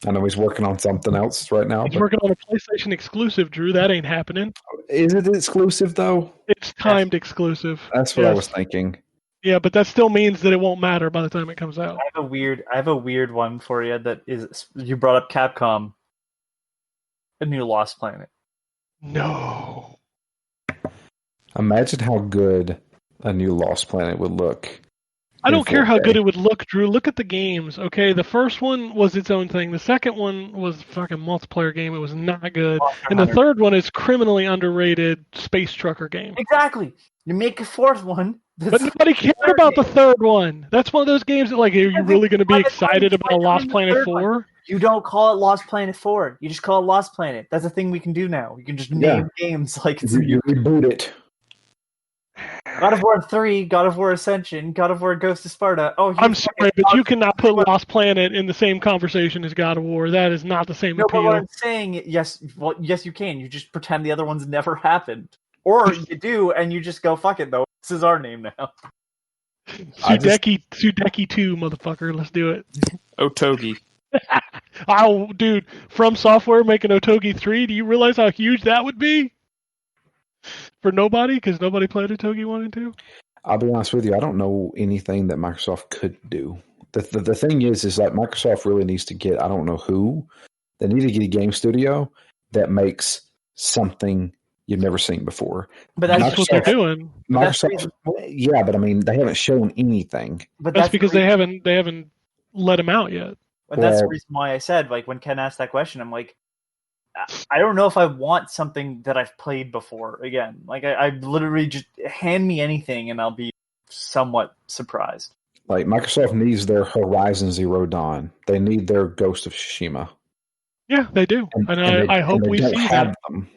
I know he's working on something else right now. He's working on a PlayStation exclusive, Drew. That ain't happening. Is it exclusive, though? It's timed exclusive. That's what I was thinking. Yeah, but that still means that it won't matter by the time it comes out. I have a weird one for you that is, you brought up Capcom. A new Lost Planet. No. Imagine how good a new Lost Planet would look. I don't care how good it would look, Drew. Look at the games, okay? The first one was its own thing. The second one was a fucking multiplayer game. It was not good. And the third one is criminally underrated space trucker game. Exactly. You make a fourth one. But nobody cared about the third one. That's one of those games that, like, are you really going to be excited about Lost Planet 4? You don't call it Lost Planet 4. You just call it Lost Planet. That's a thing we can do now. You can just name games like it's you reboot it. God of War 3, God of War Ascension, God of War Ghost of Sparta. Oh, I'm sorry, but you cannot put Lost Planet in the same conversation as God of War. That is not the same appeal. But what I'm saying, yes, you can. You just pretend the other ones never happened. Or you do, and you just go, fuck it, though. This is our name now. Sudeki 2, motherfucker. Let's do it. Otogi. Oh, dude. From Software making Otogi 3, do you realize how huge that would be? For nobody? Because nobody played Otogi 1 and 2? I'll be honest with you. I don't know anything that Microsoft could do. The thing is like Microsoft really needs to get, I don't know who, they need to get a game studio that makes something you've never seen before. But that's what they're doing. Microsoft, yeah, but I mean, they haven't shown anything. But that's because they haven't let them out yet. But that's the reason why I said, like, when Ken asked that question, I'm like, I don't know if I want something that I've played before again. Like, I literally just hand me anything and I'll be somewhat surprised. Like, Microsoft needs their Horizon Zero Dawn. They need their Ghost of Tsushima. Yeah, they do. I hope we see that. Them.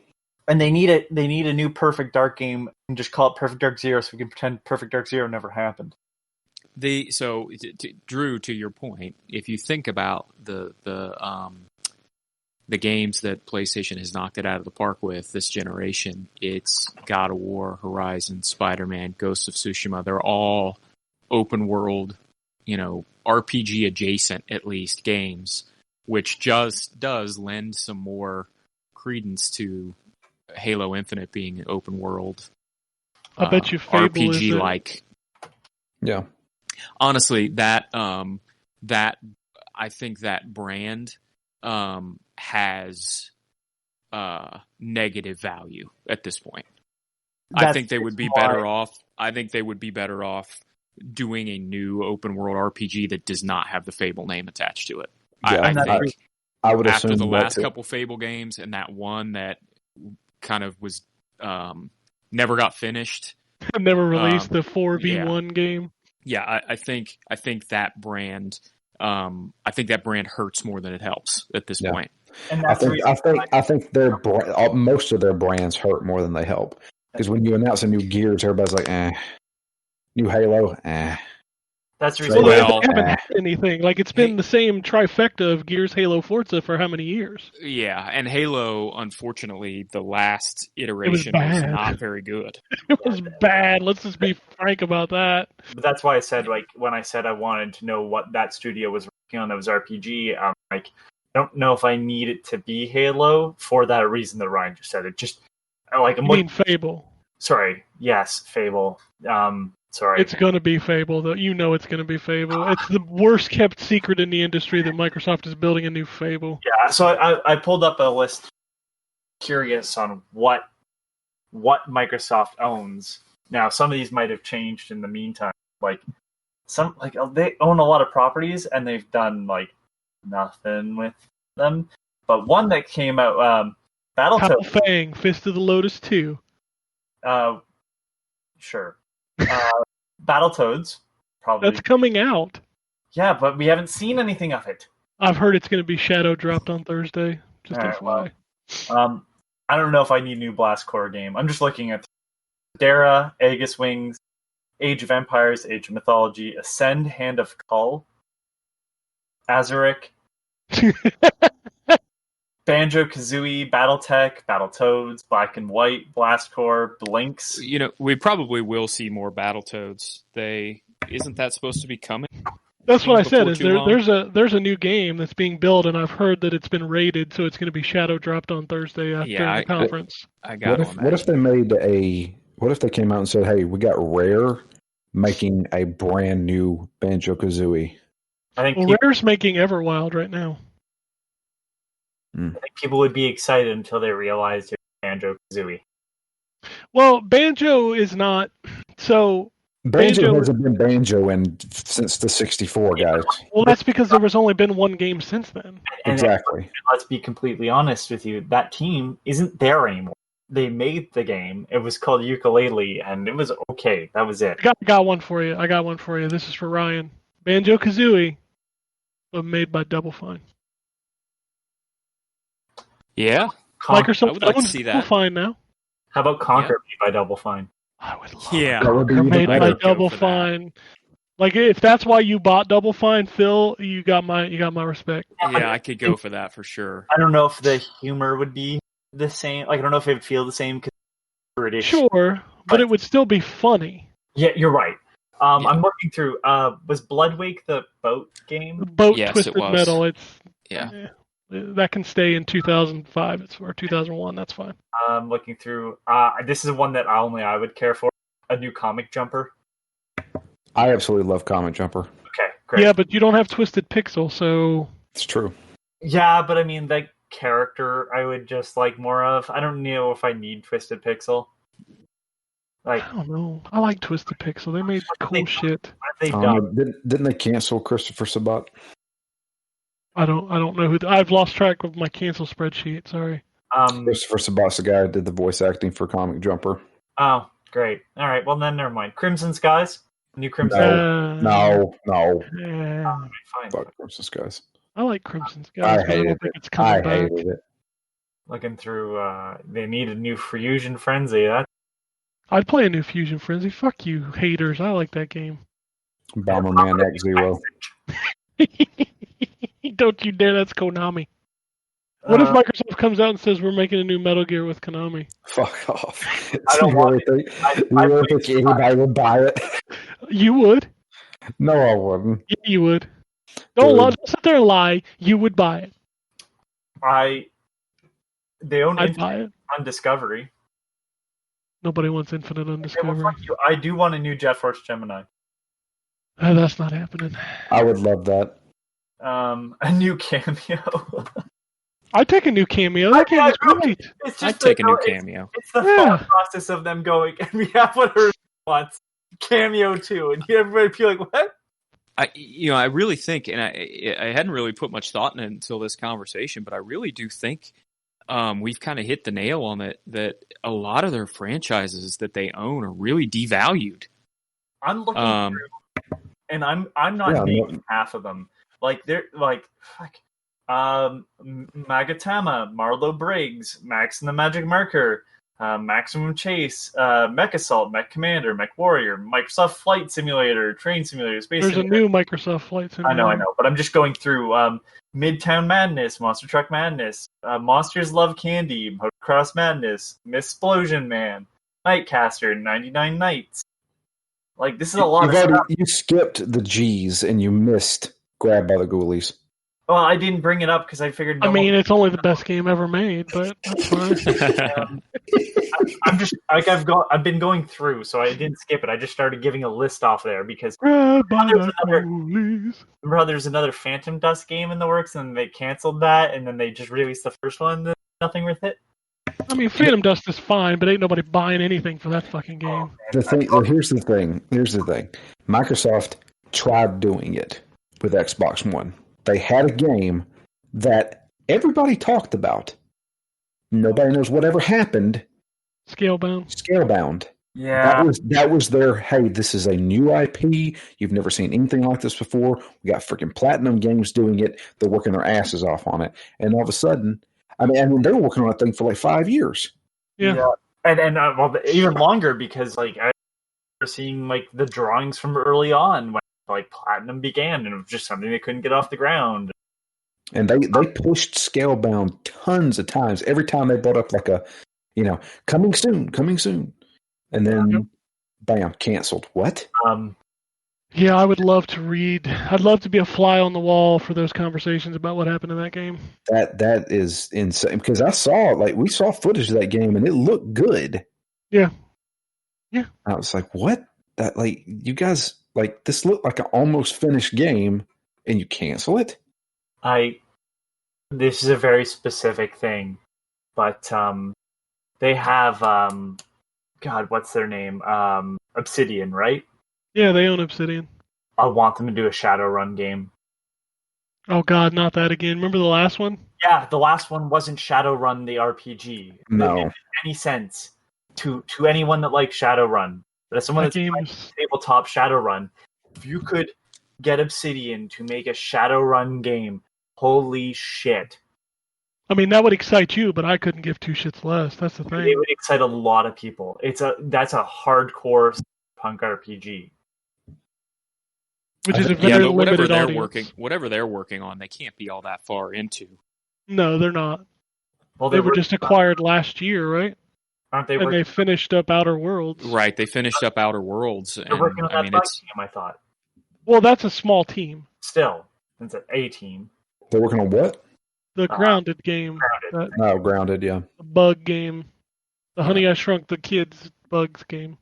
And they need a new Perfect Dark game and just call it Perfect Dark Zero so we can pretend Perfect Dark Zero never happened. Drew, to your point, if you think about the games that PlayStation has knocked it out of the park with this generation, it's God of War, Horizon, Spider-Man, Ghost of Tsushima. They're all open world, RPG adjacent at least games, which just does lend some more credence to Halo Infinite being an open world I bet you Fable is RPG like. Yeah. Honestly, that I think that brand has negative value at this point. I think they would be better off. I think they would be better off doing a new open world RPG that does not have the Fable name attached to it. Yeah, I think I would after assume the last that's it. couple Fable games and that one that kind of was never got finished. Never released the 4v1 yeah. game. Yeah, I think that brand. I think that brand hurts more than it helps at this point. And I think their most of their brands hurt more than they help. Because when you announce a new Gears, everybody's like, new Halo, That's the So, reason. Well, well, they haven't had anything. Like, it's been the same trifecta of Gears, Halo, Forza for how many years? Yeah, and Halo, unfortunately, the last iteration was not very good. It was bad. Let's just be frank about that. But that's why I said, like, when I said I wanted to know what that studio was working on that was RPG, like, I don't know if I need it to be Halo for that reason that Ryan just said. It just, like, You mean Fable? Sorry, yes, Fable. Sorry. It's going to be Fable, though. You know it's going to be Fable. It's the worst kept secret in the industry that Microsoft is building a new Fable. Yeah, so I pulled up a list, curious on what Microsoft owns. Now, some of these might have changed in the meantime. Like they own a lot of properties, and they've done like nothing with them. But one that came out, Battletoads. Fang, Fist of the Lotus 2. Sure. Battletoads, probably. That's coming out. Yeah, but we haven't seen anything of it. I've heard it's going to be shadow dropped on Thursday. Just All right, FYI. I don't know if I need a new Blast Corps game. I'm just looking at Dara, Aegis Wings, Age of Empires, Age of Mythology, Ascend, Hand of Kull, Azuric, Banjo-Kazooie, Battletech, Battletoads, Black and White, Blast Corps, Blinks. You know, we probably will see more Battletoads. Isn't that supposed to be coming? That's what I said. Is Before too there's a new game that's being built, and I've heard that it's been rated, so it's going to be shadow dropped on Thursday after the conference. What if they made what if they came out and said, "Hey, we got Rare making a brand new Banjo-Kazooie"? I think Rare's making Everwild right now. I think people would be excited until they realized it was Banjo-Kazooie. Well, Banjo is not so. Banjo hasn't been Banjo since the 64, guys. Well, that's because there was only been one game since then. Exactly. Let's be completely honest with you. That team isn't there anymore. They made the game. It was called Ukulele, and it was okay. That was it. I got one for you. This is for Ryan. Banjo-Kazooie, but made by Double Fine. Yeah. Microsoft I would like to owns see Double that. Fine now. How about Conquer made by Double Fine? I would love Yeah. That would be Conquer even made by better. Double Fine. Like, if that's why you bought Double Fine, Phil, you got my respect. Yeah, I could go for that for sure. I don't know if the humor would be the same. Like, I don't know if it would feel the same because British. Sure, but it would still be funny. Yeah, you're right. I'm looking through. Was Bloodwake the boat game? Boat Yes, Twisted it was. Metal. Yeah. That can stay in 2005 or 2001. That's fine. I'm looking through. This is one that only I would care for. A new Comic Jumper. I absolutely love Comic Jumper. Okay, great. Yeah, but you don't have Twisted Pixel, so It's true. Yeah, but I mean, that character I would just like more of. I don't know if I need Twisted Pixel. Like, I don't know. I like Twisted Pixel. They made cool shit. what have they done? Didn't they cancel Christopher Sabat? I don't know who. I've lost track of my cancel spreadsheet. Sorry. Christopher Sabat's the guy who did the voice acting for Comic Jumper. Oh, great. All right, well then, never mind. Crimson Skies? New Crimson No. Fine. Fuck Crimson Skies. I like Crimson Skies. I but I hated don't think it. it's coming back. hated it. Looking through, they need a new Fusion Frenzy. I'd play a new Fusion Frenzy. Fuck you, haters. I like that game. Bomberman X-Zero. Don't you dare. That's Konami. What if Microsoft comes out and says we're making a new Metal Gear with Konami? Fuck off. I don't want Do you really think anybody would buy it? You would. No, I wouldn't. Yeah, you would. Don't sit there and lie. You would buy it. They own I'd buy it. on Discovery. Nobody wants Infinite on Okay, well, Discovery. fuck you. I do want a new Jet Force Gemini. That's not happening. I would love that. A new cameo. I'd take a new cameo. That game is great. It's I'd just take a new it's- cameo. It's the Yeah. thought process of them going, and we have what her wants. Cameo too, and everybody be like, "What?" I really think, and I hadn't really put much thought in it until this conversation, but I really do think we've kind of hit the nail on it, that a lot of their franchises that they own are really devalued. I'm looking through, and I'm not naming half of them. Like they're like fuck, Magatama, Marlo Briggs, Max and the Magic Marker, Maximum Chase, Mech Assault, Mech Commander, Mech Warrior, Microsoft Flight Simulator, Train Simulator, Space There's a Simulator. new Microsoft Flight Simulator. I know, but I'm just going through Midtown Madness, Monster Truck Madness, Monsters Love Candy, Motocross Madness, Missplosion Man, Nightcaster, 99 Nights. Like, this is a lot of stuff. You skipped the G's and you missed Grab by the Ghoulies. Well, I didn't bring it up because I figured. I mean, it's only the best game ever made, but that's fine. I'm just like I've been going through, so I didn't skip it. I just started giving a list off there because Grab by there's the another- Ghoulies. remember how there's another Phantom Dust game in the works, and they canceled that, and then they just released the first one. And nothing with it. I mean, Phantom Dust is fine, but ain't nobody buying anything for that fucking game. Here's the thing. Microsoft tried doing it with Xbox One. They had a game that everybody talked about. Nobody knows whatever happened. Scalebound. Yeah, That was their, hey, this is a new IP. You've never seen anything like this before. We got freaking Platinum Games doing it. They're working their asses off on it. And all of a sudden, I mean they were working on that thing for like 5 years. Yeah. and well, even longer because like I remember seeing like the drawings from early on when like Platinum began, and it was just something they couldn't get off the ground. And they pushed Scalebound tons of times. Every time they brought up like a, coming soon. And then, bam, canceled. What? Yeah, I would love to read. I'd love to be a fly on the wall for those conversations about what happened in that game. That is insane. Because we saw footage of that game and it looked good. Yeah. Yeah. I was like, what? That, like, you guys, like, this looked like an almost finished game and you cancel it? This is a very specific thing, but they have God, what's their name? Obsidian, right? Yeah, they own Obsidian. I want them to do a Shadowrun game. Oh God, not that again. Remember the last one? Yeah, the last one wasn't Shadowrun the RPG. No. It didn't make any sense to anyone that likes Shadowrun. But as someone That that's game playing is... tabletop Shadowrun, if you could get Obsidian to make a Shadowrun game, holy shit. I mean, that would excite you, but I couldn't give two shits less. That's the It thing. would excite a lot of people. That's a hardcore punk RPG. Which is a Yeah, very but limited audience. whatever they're working on, they can't be all that far into. No, they're not. Well, They were just acquired last year, right? aren't they? And Working, they finished up Outer Worlds. Right, they finished up Outer Worlds, they're and working on I that mean bike it's game, I thought. Well, that's a small team. Still, it's an A team. They're working on what? The Grounded game, Grounded. Oh, Grounded, yeah. the Bug game, the Honey I Shrunk the Kids Bugs game.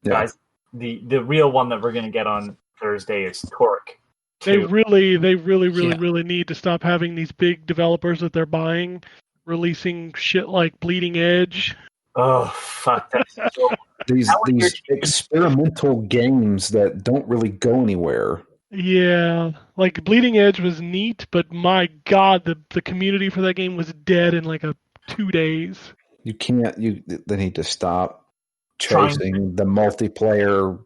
Yeah. Guys, the real one that we're going to get on Thursday is Torque. They 2. really Yeah. need to stop having these big developers that they're buying releasing shit like Bleeding Edge. Oh, fuck. That's so... These How would these your- experimental games that don't really go anywhere. Yeah, like Bleeding Edge was neat, but my God, the community for that game was dead in like 2 days. You can't. They need to stop Trying- chasing the multiplayer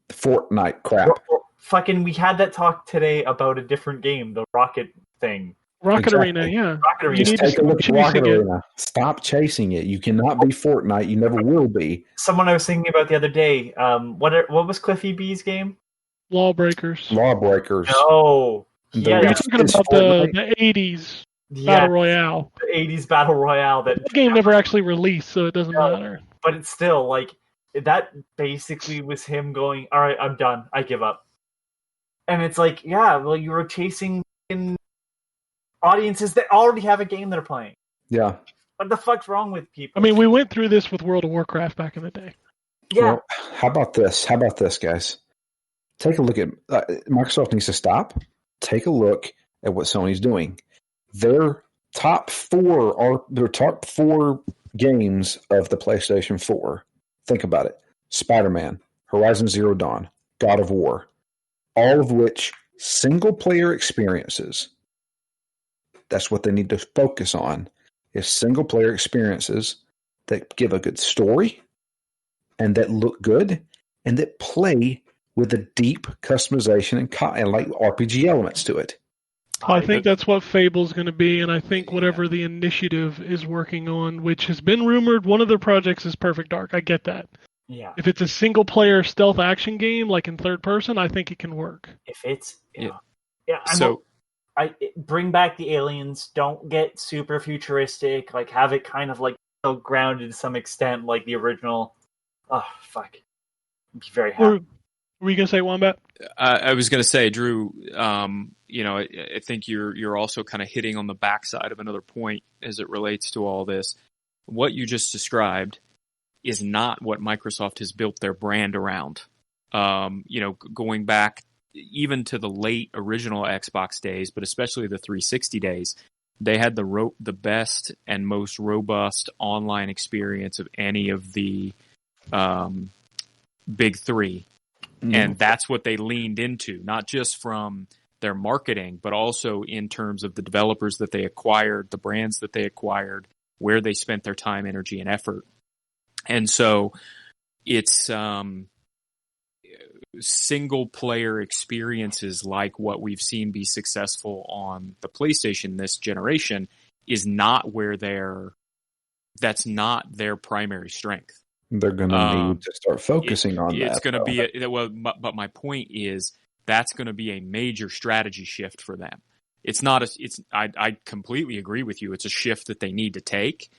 Fortnite crap. Fucking, we had that talk today about a different game, the Rocket thing. Rocket Exactly. Arena, yeah. Rocket Arena. You need to Take a look at stop Rocket chasing it. Arena. Stop chasing it. You cannot be Fortnite. You never will be. Someone I was thinking about the other day, what was Cliffy B's game? Lawbreakers. Lawbreakers. No. The Yeah, You're rest talking is about Fortnite. the 80s Yeah, Battle Royale. the 80s Battle Royale. The game never actually released, so it doesn't No. matter. But it's still, like, that basically was him going, all right, I'm done. I give up. And it's like, yeah, well, you were chasing in audiences that already have a game they're playing. Yeah. What the fuck's wrong with people? I mean, we went through this with World of Warcraft back in the day. Yeah. Well, how about this? How about this, guys? Take a look at Microsoft needs to stop. Take a look at what Sony's doing. Their top four games of the PlayStation 4. Think about it: Spider-Man, Horizon Zero Dawn, God of War, all of which single-player experiences. That's what they need to focus on: is single-player experiences that give a good story and that look good and that play with a deep customization and like RPG elements to it. I think that's what Fable's going to be, and I think whatever the initiative is working on, which has been rumored, one of their projects is Perfect Dark. I get that. Yeah. If it's a single-player stealth action game, like in third person, I think it can work. If it's Yeah. bring back the aliens. Don't get super futuristic. Like have it kind of like so grounded to some extent, like the original. Oh fuck! I'd be very happy. Were you going to say, Wombat? I was going to say, Drew, I think you're also kind of hitting on the backside of another point as it relates to all this. What you just described is not what Microsoft has built their brand around. Going back even to the late original Xbox days, but especially the 360 days, they had the best and most robust online experience of any of the big three. And that's what they leaned into, not just from their marketing, but also in terms of the developers that they acquired, the brands that they acquired, where they spent their time, energy, and effort. And so it's single-player experiences like what we've seen be successful on the PlayStation this generation is not that's not their primary strength. They're going to need to start focusing on that. It's going to be but my point is that's going to be a major strategy shift for them. It's not I completely agree with you. It's a shift that they need to take,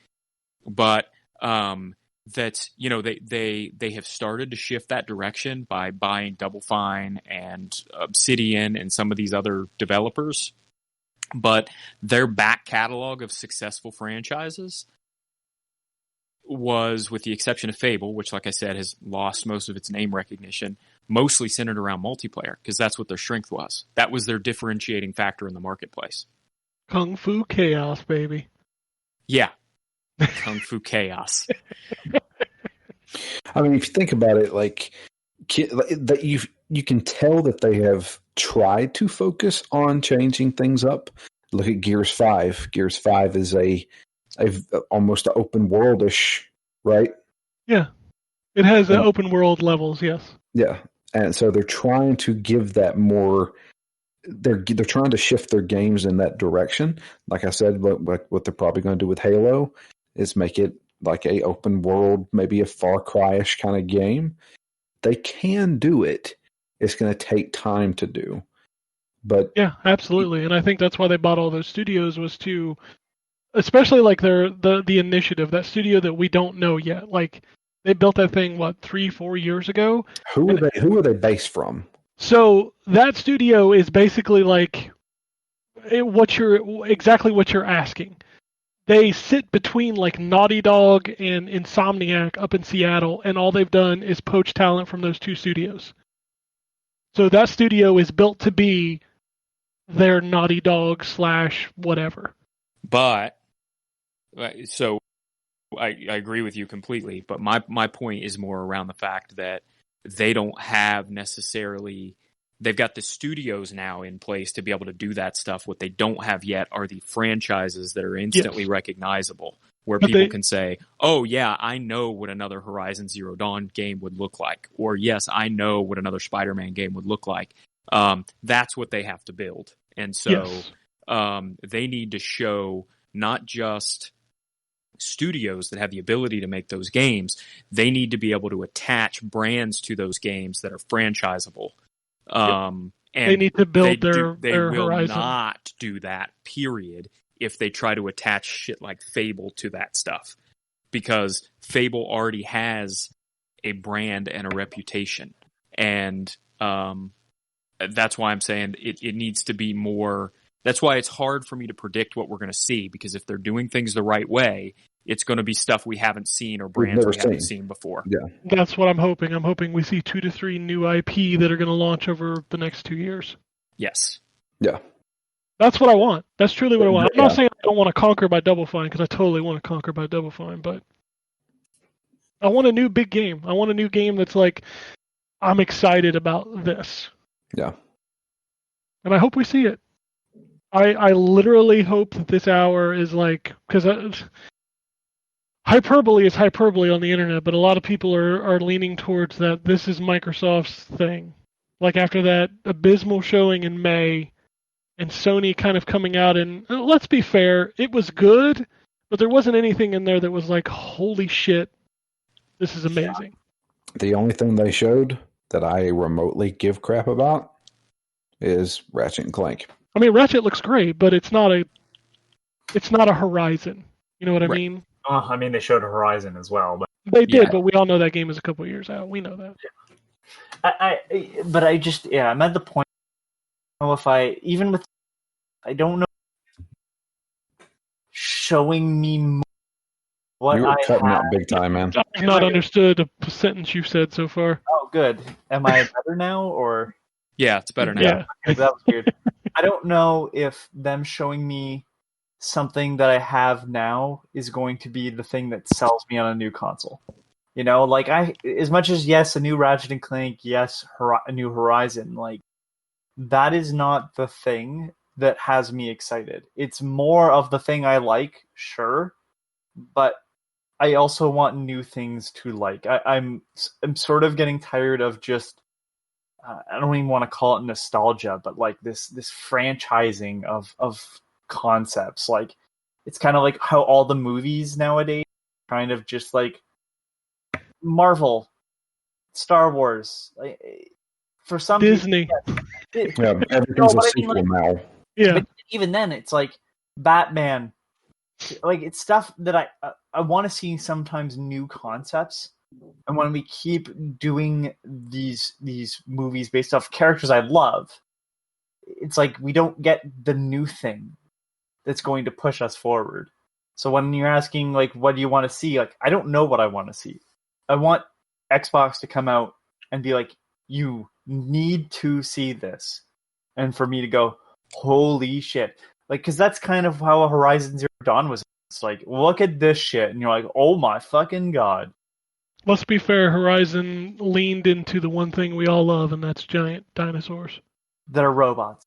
but that's they have started to shift that direction by buying Double Fine and Obsidian and some of these other developers, but their back catalog of successful franchises was, with the exception of Fable, which, like I said, has lost most of its name recognition, mostly centered around multiplayer, because that's what their strength was. That was their differentiating factor in the marketplace. Kung Fu Chaos, baby. Yeah. Kung Fu Chaos. I mean, if you think about it, like that, you can tell that they have tried to focus on changing things up. Look at Gears 5. Gears 5 is a almost an open world-ish, right? Yeah. It has open world levels, yes. Yeah. And so they're trying to give that more. They're trying to shift their games in that direction. Like I said, what they're probably going to do with Halo is make it like a open world, maybe a Far Cry-ish kind of game. They can do it. It's going to take time to do. But yeah, absolutely. And I think that's why they bought all those studios, was to, especially like the initiative, that studio that we don't know yet. Like they built that thing 3-4 years ago. Who are they based from? So that studio is basically like what you're asking. They sit between like Naughty Dog and Insomniac up in Seattle, and all they've done is poach talent from those two studios. So that studio is built to be their Naughty Dog / whatever. But so I agree with you completely, but my point is more around the fact that they don't have necessarily, they've got the studios now in place to be able to do that stuff. What they don't have yet are the franchises that are instantly recognizable, where people can say, oh yeah, I know what another Horizon Zero Dawn game would look like, or yes, I know what another Spider-Man game would look like. That's what they have to build. And so they need to show not just studios that have the ability to make those games, they need to be able to attach brands to those games that are franchisable. And they need to build their will Horizon. Not do that, period, if they try to attach shit like Fable to that stuff. Because Fable already has a brand and a reputation. And that's why I'm saying it needs to be more. That's why it's hard for me to predict what we're going to see, because if they're doing things the right way, it's going to be stuff we haven't seen or We've brands never we haven't seen. seen before. Yeah. That's what I'm hoping. I'm hoping we see 2 to 3 new IP that are going to launch over the next 2 years. Yes. Yeah. That's what I want. That's truly what I want. I'm Yeah. not saying I don't want to conquer by Double Fine, because I totally want to conquer by Double Fine, but I want a new big game. I want a new game that's like, I'm excited about this. Yeah. And I hope we see it. I literally hope that this hour is like, because hyperbole is hyperbole on the internet, but a lot of people are leaning towards that this is Microsoft's thing. Like after that abysmal showing in May, and Sony kind of coming out, and let's be fair, it was good, but there wasn't anything in there that was like, holy shit, this is amazing. The only thing they showed that I remotely give crap about is Ratchet and Clank. I mean, Ratchet looks great, but it's not a Horizon. You know what I Right. mean? I mean, they showed Horizon as well, but They did, Yeah. but we all know that game is a couple years out. We know that. I'm at the point. If I don't know, showing me more what You were I cutting have. out big time, man. I've not understood a sentence you've said so far. Oh, good. Am I better now, or Yeah, it's better now. Yeah. that was weird? I don't know if them showing me something that I have now is going to be the thing that sells me on a new console. You know, like as much as yes, a new Ratchet and Clank, yes, a new Horizon, like that is not the thing that has me excited. It's more of the thing I like, sure, but I also want new things to like. I'm sort of getting tired of just I don't even want to call it nostalgia, but like this franchising of concepts. Like it's kind of like how all the movies nowadays kind of just like Marvel, Star Wars, like, for some Disney. Yeah, everything's No, a but I mean, sequel now. Yeah. But even then, it's like Batman. Like it's stuff that I want to see sometimes new concepts, and when we keep doing these movies based off characters I love, it's like we don't get the new thing that's going to push us forward. So when you're asking like, what do you want to see? Like, I don't know what I want to see. I want Xbox to come out and be like, you need to see this, and for me to go, holy shit. Like, because that's kind of how Horizon Zero Dawn was. It's like, look at this shit, and you're like, oh my fucking god. Let's be fair, Horizon leaned into the one thing we all love, and that's giant dinosaurs. That are robots.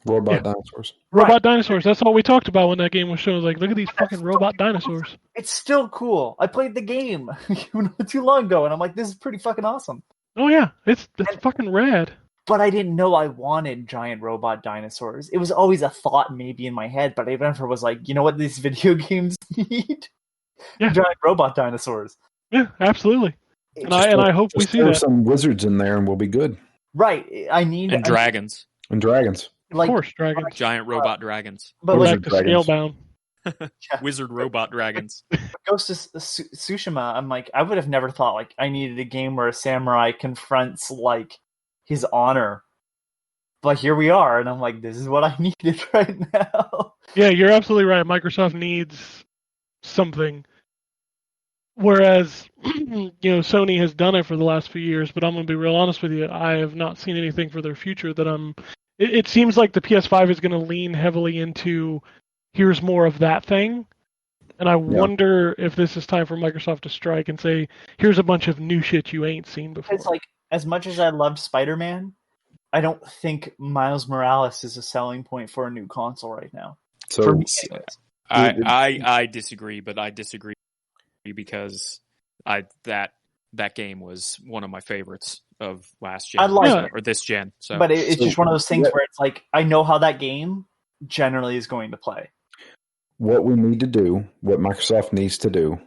Robot dinosaurs. Robot dinosaurs. That's all we talked about when that game was shown. Like, look at these fucking robot dinosaurs. It's still cool. I played the game not too long ago, and I'm like, this is pretty fucking awesome. Oh yeah, it's fucking rad. But I didn't know I wanted giant robot dinosaurs. It was always a thought maybe in my head, but I never was like, you know what these video games need? Yeah. Giant robot dinosaurs. Yeah, absolutely. And I hope we Just see throw that. some wizards in there and we'll be good. Right. I need And dragons. And dragons. like, Of course, dragons. Giant robot dragons. but Go like back to dragons. Scalebound. Wizard robot dragons. Ghost of Tsushima, I'm like, I would have never thought like I needed a game where a samurai confronts like his honor. But here we are, and I'm like, this is what I needed right now. Yeah, you're absolutely right. Microsoft needs something. Whereas, Sony has done it for the last few years, but I'm going to be real honest with you. I have not seen anything for their future that It seems like the PS5 is going to lean heavily into here's more of that thing. And I wonder if this is time for Microsoft to strike and say, here's a bunch of new shit you ain't seen before. It's like, as much as I loved Spider-Man, I don't think Miles Morales is a selling point for a new console right now. So For me, anyways. I disagree, but I disagree because that game was one of my favorites of last gen I like or this gen. So, But it's So, just one of those things yeah. where it's like, I know how that game generally is going to play. what we need to do, what Microsoft needs to do,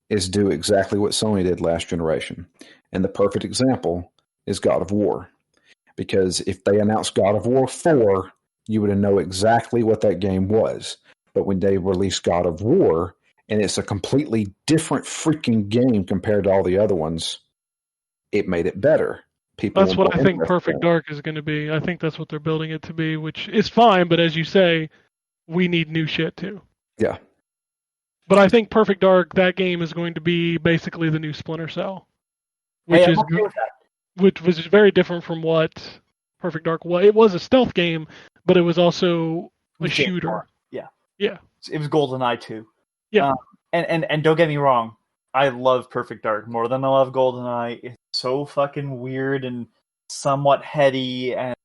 is do exactly what Sony did last generation. And the perfect example is God of War. Because if they announced God of War 4, you would know exactly what that game was. But when they released God of War, and it's a completely different freaking game compared to all the other ones, it made it better. People That's were what I more think interested Perfect in it. Dark is going to be. I think that's what they're building it to be, which is fine, but as you say, we need new shit too. Yeah. But I think Perfect Dark, that game is going to be basically the new Splinter Cell, Hey, which I'm is okay with that. which was very different from what Perfect Dark was. It was a stealth game, but it was also a James shooter. Bond. Yeah. Yeah. It was GoldenEye too. Yeah. And don't get me wrong, I love Perfect Dark more than I love GoldenEye. It's so fucking weird and somewhat heady, and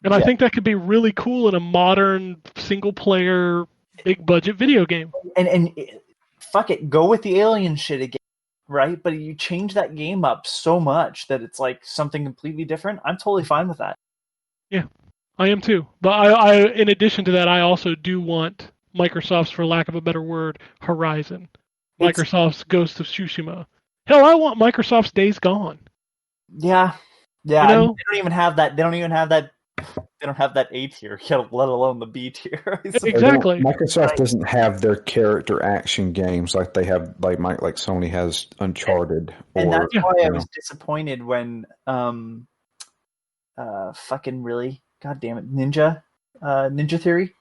I think that could be really cool in a modern single player big budget video game. and fuck it, go with the alien shit again, right? But you change that game up so much that it's like something completely different. I'm totally fine with that. Yeah, I am too. But I in addition to that, I also do want Microsoft's, for lack of a better word, Horizon. Microsoft's Ghost of Tsushima. Hell, I want Microsoft's Days Gone. Yeah. You know? They don't even have that. They don't have that A tier, let alone the B tier. Exactly. Microsoft doesn't have their character action games like they have, like Sony has Uncharted. And or, that's why I was disappointed when fucking really, god damn it, Ninja Theory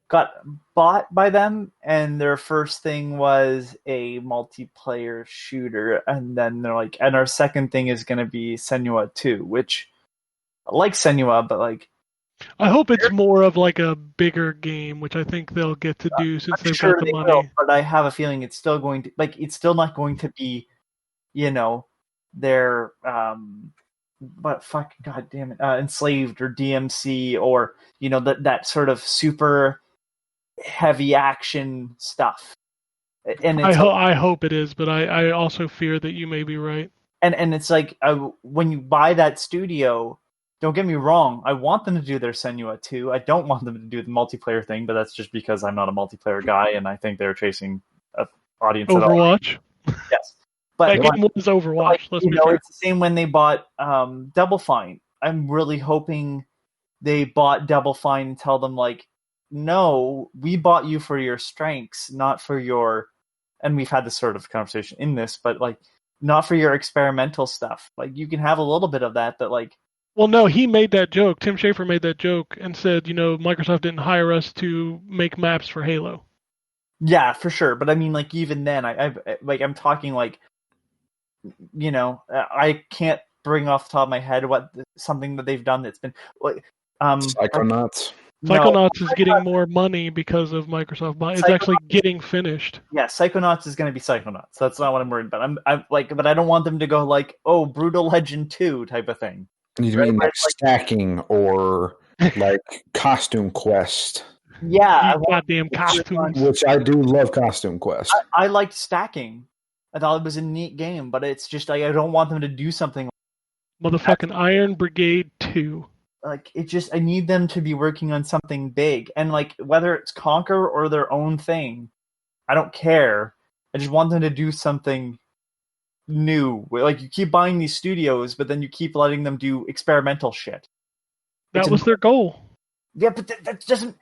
got bought by them, and their first thing was a multiplayer shooter, and then they're like, and our second thing is going to be Senua 2, which I like Senua, but like, I hope it's more of like a bigger game, which I think they'll get to do since they've got the they money. will, but I have a feeling it's still going to, like, it's still not going to be, their but fuck, god damn it, Enslaved or DMC, or that sort of super heavy action stuff. And it's I hope it is, but I also fear that you may be right. and it's like, when you buy that studio, don't get me wrong, I want them to do their Senua 2. I don't want them to do the multiplayer thing, but that's just because I'm not a multiplayer guy, and I think they're chasing an audience. Overwatch. Yes, but that game was Overwatch. Let's be fair. It's the same when they bought Double Fine. I'm really hoping they bought Double Fine and tell them, like, no, we bought you for your strengths, not for your. And we've had this sort of conversation in this, but like, not for your experimental stuff. Like, you can have a little bit of that, but like. Well, no, he made that joke. Tim Schafer made that joke and said, Microsoft didn't hire us to make maps for Halo. Yeah, for sure. But I mean, like, even then, I'm talking like, I can't bring off the top of my head something that they've done that's been like, Psychonauts. Psychonauts is getting more money because of Microsoft. It's actually getting finished. Yeah, Psychonauts is going to be Psychonauts. That's not what I'm worried about. But I don't want them to go like, oh, Brutal Legend 2 type of thing. You mean like stacking or like Costume Quest? Yeah, goddamn costumes. Which I do love Costume Quest. I liked stacking. I thought it was a neat game, but it's just like, I don't want them to do something. Motherfucking Iron Brigade 2. Like, I need them to be working on something big, and like, whether it's Conquer or their own thing, I don't care. I just want them to do something new. Like, you keep buying these studios, but then you keep letting them do experimental shit. That was their goal. Yeah, but that doesn't.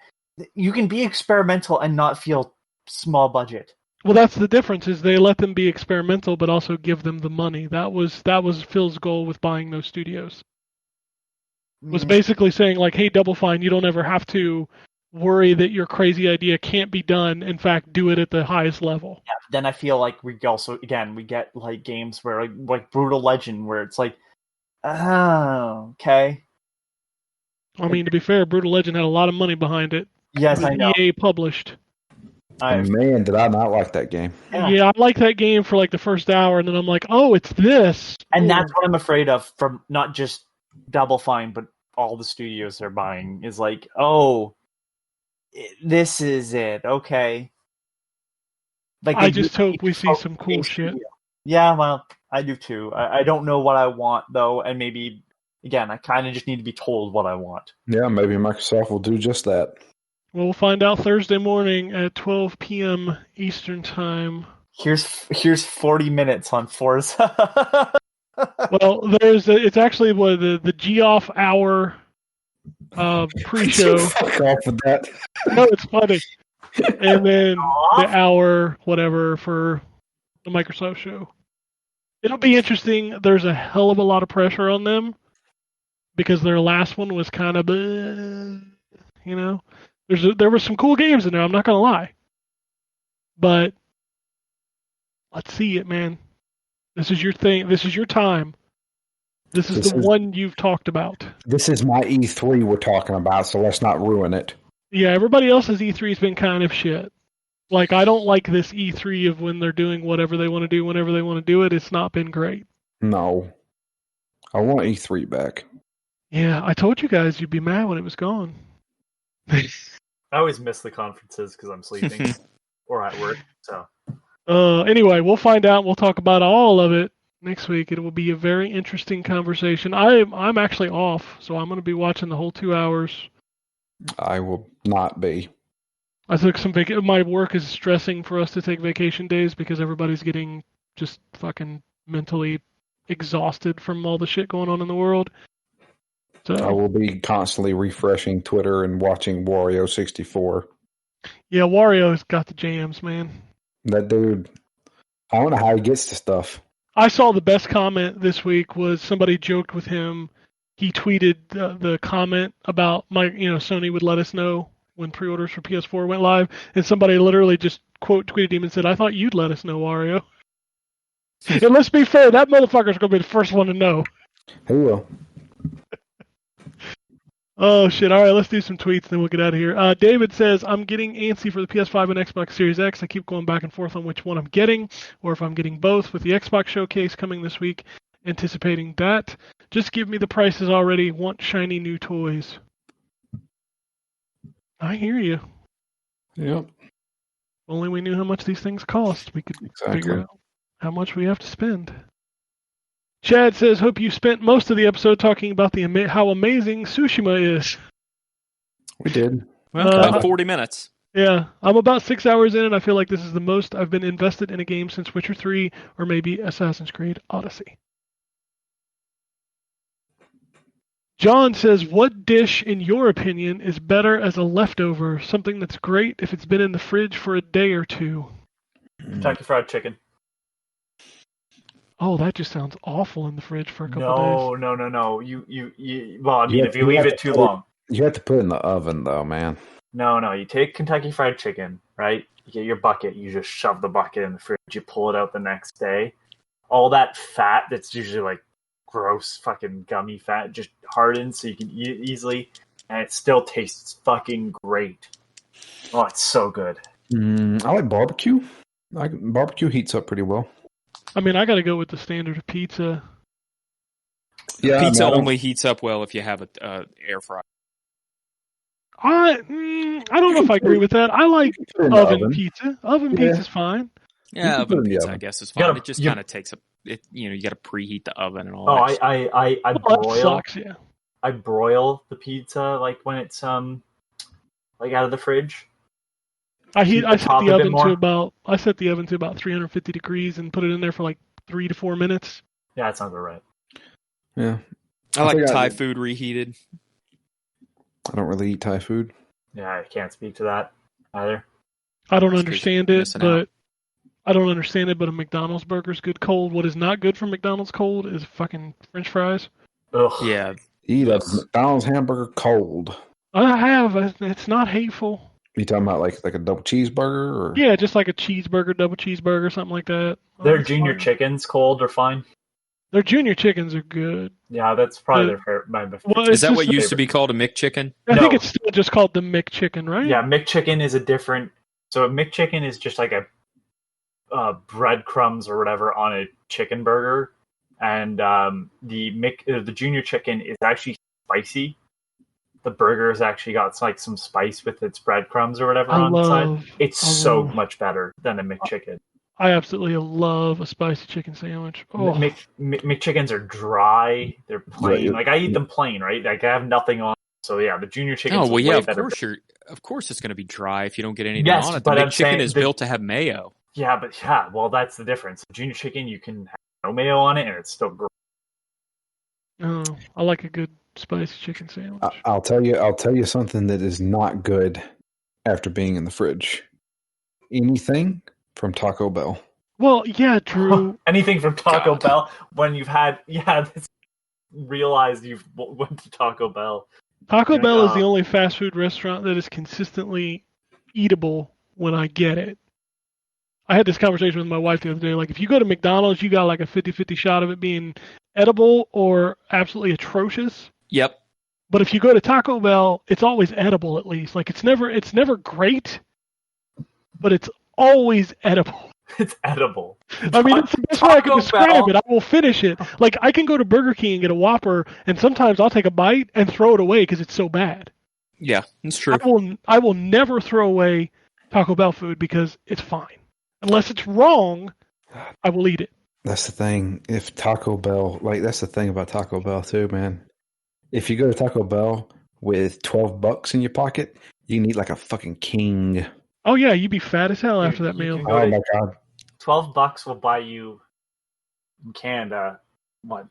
You can be experimental and not feel small budget. Well, that's the difference. Is they let them be experimental, but also give them the money. That was Phil's goal with buying those studios. Was basically saying, like, hey, Double Fine, you don't ever have to worry that your crazy idea can't be done. In fact, do it at the highest level. Yeah, but then I feel like we get like games where like Brutal Legend, where it's like, oh, okay. I mean, to be fair, Brutal Legend had a lot of money behind it. Yes, I know. EA published. Man, did I not like that game. Yeah, I like that game for like the first hour, and then I'm like, oh, it's this. And that's what I'm afraid of from not just Double Fine, but all the studios they're buying is like, oh, this is it. Okay. Like, I just hope we see some cool shit. Yeah, well, I do too. I don't know what I want, though, and maybe, again, I kind of just need to be told what I want. Yeah, maybe Microsoft will do just that. Well, we'll find out Thursday morning at 12 p.m. Eastern Time. Here's 40 minutes on Forza. Well, it's actually the G-off hour pre-show. Fuck off with that. No, it's funny. And then the hour, whatever, for the Microsoft show. It'll be interesting. There's a hell of a lot of pressure on them because their last one was kind of, there were some cool games in there. I'm not gonna lie, but let's see it, man. This is your thing. This is your time. This is the one you've talked about. This is my E3 we're talking about, so let's not ruin it. Yeah, everybody else's E3 has been kind of shit. Like, I don't like this E3 of when they're doing whatever they want to do whenever they want to do it. It's not been great. No. I want E3 back. Yeah, I told you guys you'd be mad when it was gone. I always miss the conferences because I'm sleeping or at work. So anyway, we'll find out. We'll talk about all of it next week. It will be a very interesting conversation. I'm actually off, so I'm going to be watching the whole 2 hours. I will not be. I took some my work is stressing for us to take vacation days because everybody's getting just fucking mentally exhausted from all the shit going on in the world. So I will be constantly refreshing Twitter and watching Wario 64. Yeah, Wario's got the jams, man. That dude, I don't know how he gets the stuff. I saw the best comment this week was somebody joked with him. He tweeted the comment about Sony would let us know when pre-orders for PS4 went live, and somebody literally just quote tweeted him and said, "I thought you'd let us know, Wario." And let's be fair, that motherfucker's gonna be the first one to know. He will. Oh shit! All right, let's do some tweets, then we'll get out of here. David says, "I'm getting antsy for the PS5 and Xbox Series X. I keep going back and forth on which one I'm getting, or if I'm getting both. With the Xbox showcase coming this week, anticipating that. Just give me the prices already. Want shiny new toys." I hear you. Yep. If only we knew how much these things cost, we could figure out how much we have to spend. Chad says, "Hope you spent most of the episode talking about how amazing Tsushima is." We did. Well, about 40 minutes. Yeah, I'm about 6 hours in, and I feel like this is the most I've been invested in a game since Witcher 3 or maybe Assassin's Creed Odyssey. John says, "What dish, in your opinion, is better as a leftover? Something that's great if it's been in the fridge for a day or two." Kentucky Fried Chicken. Oh, that just sounds awful in the fridge for a couple days. No. Well, I mean, if you leave it too long. You have to put it in the oven, though, man. No. You take Kentucky Fried Chicken, right? You get your bucket. You just shove the bucket in the fridge. You pull it out the next day. All that fat that's usually like gross fucking gummy fat just hardens so you can eat it easily, and it still tastes fucking great. Oh, it's so good. I like barbecue. Barbecue heats up pretty well. I mean, I got to go with the standard of pizza. Yeah, Pizza only heats up well if you have a air fryer. I don't know if I agree with that. I like oven pizza. Pizza's fine. Yeah, oven pizza, I guess, is fine. It just kind of takes you got to preheat the oven and all that. I broil. That sucks, yeah. I broil the pizza like when it's like out of the fridge. I set the oven to about 350 degrees and put it in there for like 3 to 4 minutes. Yeah, that sounds right. Yeah. I like Thai food reheated. I don't really eat Thai food. Yeah, I can't speak to that either. I don't understand it, but a McDonald's burger's good cold. What is not good for McDonald's cold is fucking French fries. Ugh. Yeah. Eat a McDonald's hamburger cold. I have. It's not hateful. You talking about like a double cheeseburger? Or? Yeah, just like a cheeseburger, double cheeseburger, something like that. Their junior chickens cold are fine. Their junior chickens are good. Yeah, that's probably my favorite. Well, is that what used to be called a McChicken? I think it's still just called the McChicken, right? Yeah, McChicken is a different. So a McChicken is just like a breadcrumbs or whatever on a chicken burger, and the junior chicken is actually spicy. The burger has actually got like some spice with its breadcrumbs or whatever on the side. It's so much better than a McChicken. I absolutely love a spicy chicken sandwich. Oh. McChickens are dry. They're plain. Like I eat them plain, right? Like I have nothing on. So yeah, the junior chicken. Oh well, yeah. Of course, it's going to be dry if you don't get anything on it. The McChicken is built to have mayo. Yeah, well, that's the difference. The junior chicken, you can have no mayo on it, and it's still great. Oh, I like a good spicy chicken sandwich. I'll tell you something that is not good after being in the fridge. Anything from Taco Bell. Well, yeah, Drew. Anything from Taco Bell when you've had realized you've went to Taco Bell. Taco Bell is the only fast food restaurant that is consistently eatable when I get it. I had this conversation with my wife the other day. Like, if you go to McDonald's, you got like a 50-50 shot of it being edible or absolutely atrocious. Yep. But if you go to Taco Bell, it's always edible at least. Like, it's never great, but it's always edible. It's edible. I mean, it's the best way I can Taco describe Bell. it. I will finish it. Like, I can go to Burger King and get a Whopper, and sometimes I'll take a bite and throw it away because it's so bad. Yeah, it's true. I will never throw away Taco Bell food because it's fine. Unless it's wrong, I will eat it. That's the thing. If Taco Bell, like, that's the thing about Taco Bell too, man. If you go to Taco Bell with $12 in your pocket, you can eat like a fucking king. Oh yeah, you'd be fat as hell You- after that you meal. can go Oh to- my god. $12 will buy you in Canada like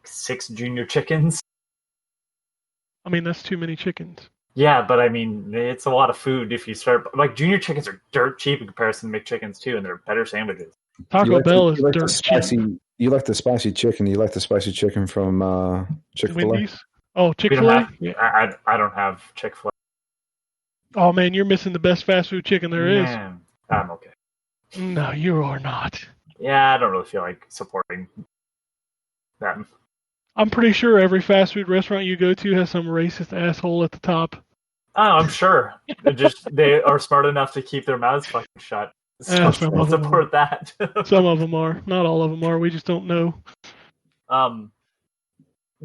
6 junior chickens. I mean, that's too many chickens. Yeah, but I mean, it's a lot of food if you start. Like, junior chickens are dirt cheap in comparison to McChickens too, and they're better sandwiches. Taco Bell is you like the dirt spicy. cheap. You like the spicy chicken. You like the spicy chicken from Chick-fil-A. Wendy's. Oh, We Chick-fil-A. don't have. Yeah. I don't have Chick-fil-A. Oh man, you're missing the best fast food chicken there is. Man, I'm okay. No, you are not. Yeah, I don't really feel like supporting them. I'm pretty sure every fast food restaurant you go to has some racist asshole at the top. Oh, I'm sure. They are smart enough to keep their mouths fucking shut. So some I'll of them support that. Some of them are. Not all of them are. We just don't know.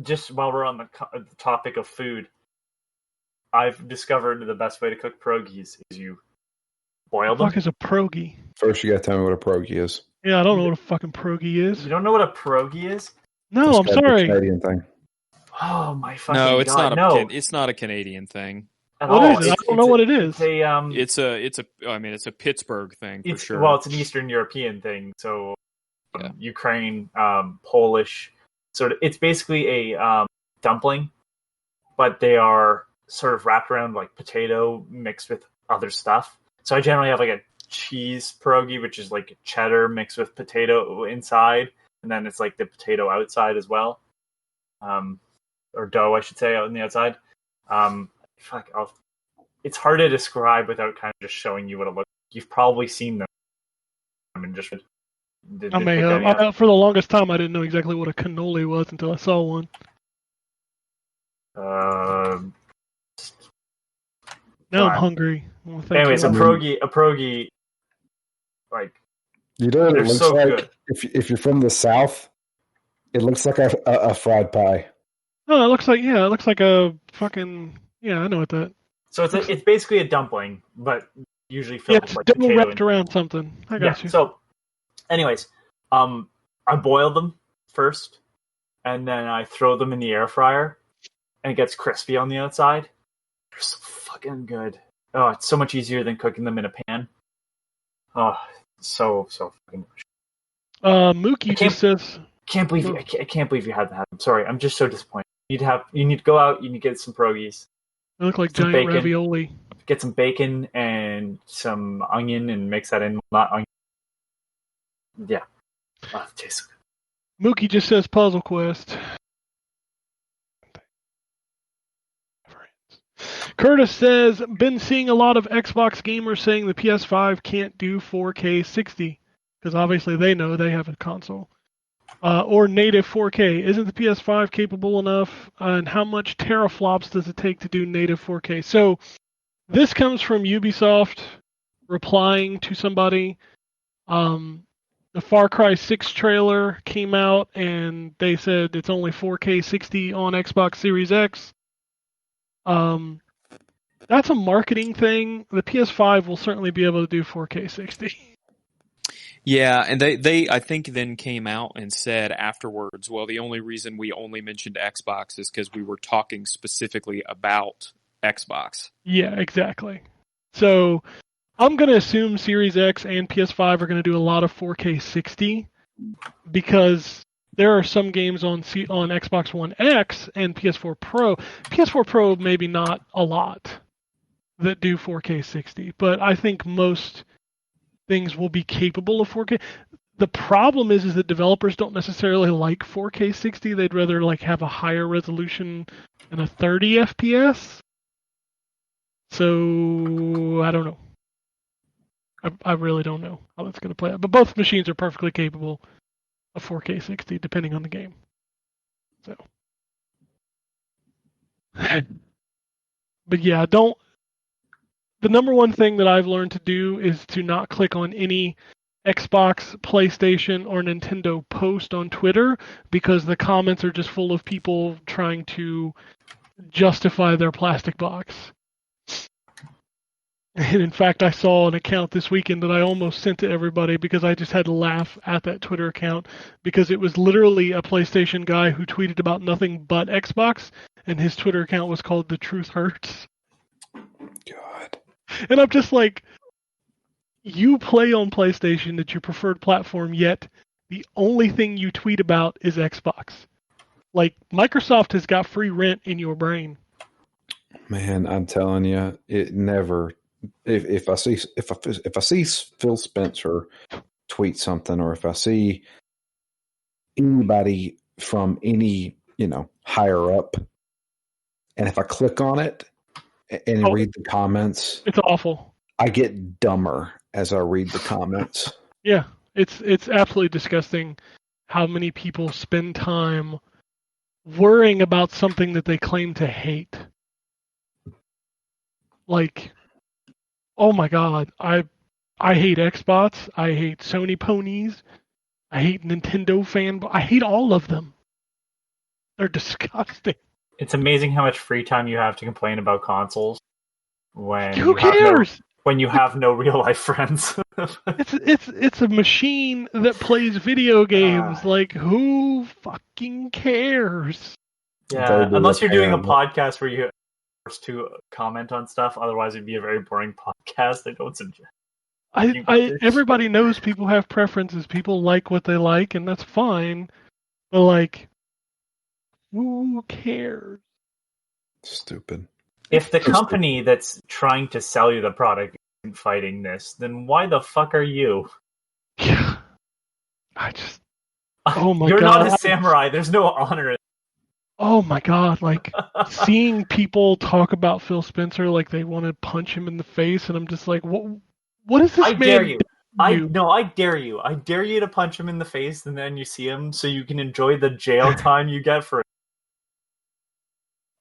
Just while we're on the topic of food, I've discovered the best way to cook pierogies is you boil What the them. fuck is a pierogi? First, you gotta tell me what a pierogi is. Yeah, I don't know what a fucking pierogi is. You don't know what a pierogi is? No, I'm Describe the sorry. Canadian thing. Oh my fucking No, it's god! not No, it's not a Canadian thing. at What all. is it? I don't know what it is. It's a It's a Pittsburgh thing for it's sure. well, it's an Eastern European thing. So Yeah. Ukraine, Polish, sort of. It's basically a dumpling, but they are sort of wrapped around like potato mixed with other stuff. So I generally have like a cheese pierogi, which is like cheddar mixed with potato inside, and then it's like the potato outside as well, or dough, I should say, on the outside. It's hard to describe without kind of just showing you what it looks like. You've probably seen them. I mean, just I may have. For the longest time, I didn't know exactly what a cannoli was until I saw one. Now I'm Fine. hungry. Well, thank Anyways, you. a pierogi, like You know what They're it looks so like? good. If you're from the South, it looks like a fried pie. Oh, it looks like a fucking I know what that. so it's basically a dumpling, but usually Yeah, filled it's with like double potato wrapped and around something. I got you. So, anyways, I boil them first, and then I throw them in the air fryer, and it gets crispy on the outside. They're so fucking good. Oh, it's so much easier than cooking them in a pan. Oh, so fucking. Mookie I can't- just says, Can't believe I can't believe you haven't had them. Sorry, I'm just so disappointed. You need to go out. You need to get some pierogies. they look like Some giant bacon. ravioli. Get some bacon and some onion and mix that in. Not onion. Yeah. Oh, it tastes so good. Mookie just says Puzzle Quest. Curtis says, been seeing a lot of Xbox gamers saying the PS5 can't do 4K 60 because obviously they know they have a console. Or native 4K. Isn't the PS5 capable enough? And how much teraflops does it take to do native 4K? So this comes from Ubisoft replying to somebody. The Far Cry 6 trailer came out and they said it's only 4K 60 on Xbox Series X. That's a marketing thing. The PS5 will certainly be able to do 4K 60. Yeah, and they I think then came out and said afterwards, well, the only reason we only mentioned Xbox is because we were talking specifically about Xbox. Yeah, exactly. So I'm going to assume Series X and PS5 are going to do a lot of 4K 60 because there are some games on Xbox One X and PS4 Pro. PS4 Pro maybe not a lot that do 4K 60, but I think most things will be capable of 4K. The problem is that developers don't necessarily like 4K 60. They'd rather like have a higher resolution and a 30 FPS. So I don't know. I really don't know how that's going to play out. But both machines are perfectly capable of 4K 60, depending on the game. So, but yeah, don't. The number one thing that I've learned to do is to not click on any Xbox, PlayStation, or Nintendo post on Twitter, because the comments are just full of people trying to justify their plastic box. And in fact, I saw an account this weekend that I almost sent to everybody because I just had to laugh at that Twitter account, because it was literally a PlayStation guy who tweeted about nothing but Xbox, and his Twitter account was called The Truth Hurts. God. And I'm just like, you play on PlayStation, it's your preferred platform, yet the only thing you tweet about is Xbox. Like, Microsoft has got free rent in your brain. Man, I'm telling you, it never. If I see Phil Spencer tweet something, or if I see anybody from any higher up, and if I click on it and read the comments, it's awful. I get dumber as I read the comments. Yeah, it's absolutely disgusting how many people spend time worrying about something that they claim to hate. Like, oh my God, I hate Xbox, I hate Sony ponies, I hate Nintendo I hate all of them. They're disgusting. It's amazing how much free time you have to complain about consoles when Who cares? When you have no real life friends. It's a machine that plays video games. Like, who fucking cares? Yeah, unless you're doing a podcast where you forced to comment on stuff. Otherwise, it'd be a very boring podcast. I don't suggest. Everybody knows people have preferences. People like what they like, and that's fine. But like, who cares? Stupid. If the company that's trying to sell you the product isn't fighting this, then why the fuck are you? Yeah. Oh my God. You're not a samurai. There's no honor in it. Oh my God. Like, seeing people talk about Phil Spencer like they want to punch him in the face, and I'm just like, what is this man? Dare you. I dare you. I dare you to punch him in the face, and then you see him so you can enjoy the jail time you get for it.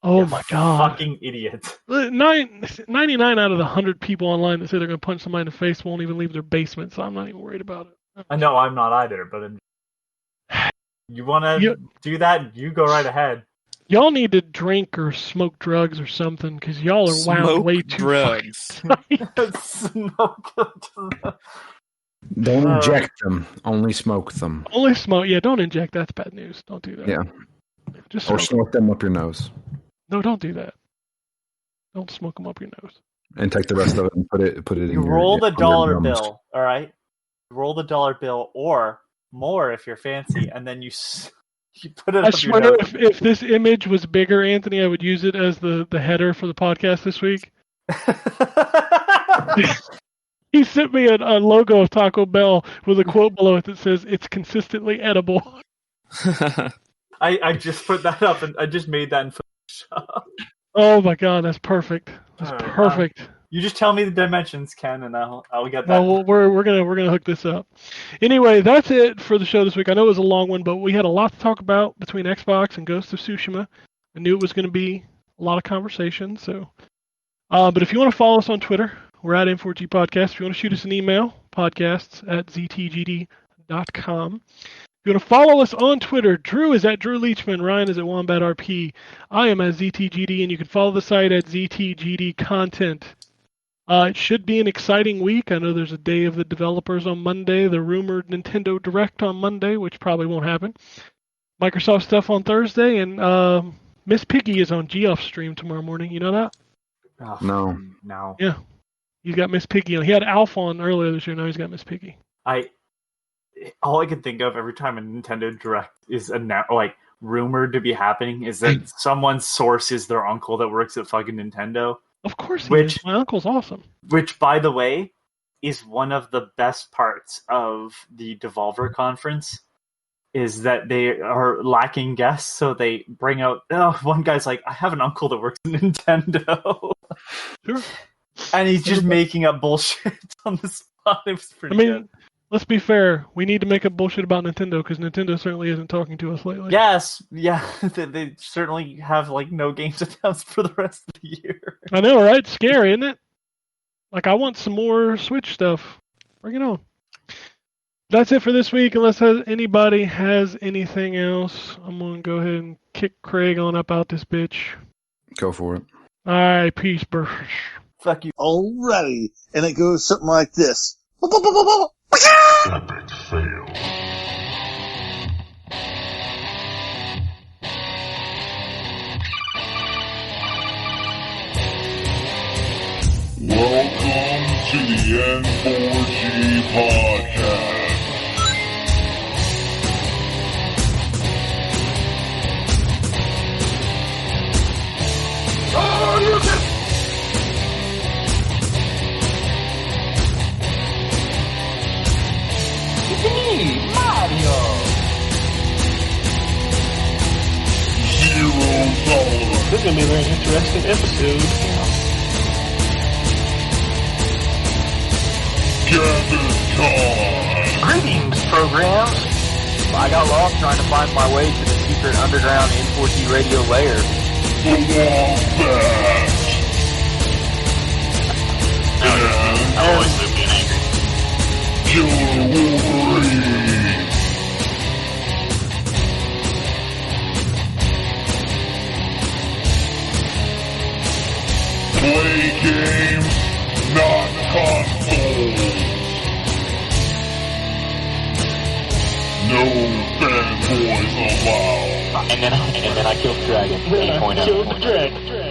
Oh my God. Fucking idiot. 99 out of the 100 people online that say they're going to punch somebody in the face won't even leave their basement, so I'm not even worried about it. I know I'm not either, but you want to do that, you go right ahead. Y'all need to drink or smoke drugs or something, because y'all are wound way too drugs. Don't inject them. Only smoke them. Only smoke. Yeah, don't inject. That's bad news. Don't do that. Yeah. Just or snort them up your nose. No, don't do that. Don't smoke them up your nose. And take the rest of it and put it in your... You roll the dollar bill, all right? Roll the dollar bill, or more if you're fancy, and then you put it up your nose. If this image was bigger, Anthony, I would use it as the header for the podcast this week. He sent me a logo of Taco Bell with a quote below it that says, "It's consistently edible." I just put that up, and I just made that in Photoshop. Oh my God, that's perfect. That's perfect. You just tell me the dimensions, Ken, and I'll get that. Well, we're gonna hook this up. Anyway, that's it for the show this week. I know it was a long one, but we had a lot to talk about between Xbox and Ghost of Tsushima. I knew it was going to be a lot of conversation. So, but if you want to follow us on Twitter, we're at N4G Podcast. If you want to shoot us an email, podcasts@ztgd.com. If you want to follow us on Twitter, Drew is at Drew Leachman, Ryan is at WombatRP, I am at ZTGD, and you can follow the site at ZTGD Content. It should be an exciting week. I know there's a Day of the Developers on Monday, the rumored Nintendo Direct on Monday, which probably won't happen. Microsoft stuff on Thursday, and Miss Piggy is on Geoff's stream tomorrow morning. You know that? Oh, No. Yeah. He's got Miss Piggy on. He had Alpha on earlier this year, now he's got Miss Piggy. All I can think of every time a Nintendo Direct is rumored to be happening is that someone's source is their uncle that works at fucking Nintendo. Of course he is. My uncle's awesome. Which, by the way, is one of the best parts of the Devolver Conference, is that they are lacking guests, so they bring out... one guy's like, I have an uncle that works at Nintendo. Sure. And he's just making up bullshit on the spot. thought it was pretty I mean, good. let's be fair. We need to make up bullshit about Nintendo because Nintendo certainly isn't talking to us lately. Yes, yeah, they certainly have like no games announced for the rest of the year. I know, right? Scary, isn't it? Like, I want some more Switch stuff. Bring it on. That's it for this week. Unless anybody has anything else, I'm going to go ahead and kick Craig on up out this bitch. Go for it. All right, peace, Burr. Fuck you. Alrighty. And it goes something like this. Epic fail. Welcome to the N4G podcast. Zero tolerance. This is going to be a very interesting episode. Gather time. Greetings, programs. I got lost trying to find my way to the secret underground N4G Radio lair. The Wombat. And Always being angry. Killer Wolverine. Play games, not consoles. No fanboys allowed. And then I killed the dragon. 8.0. Killed the dragon.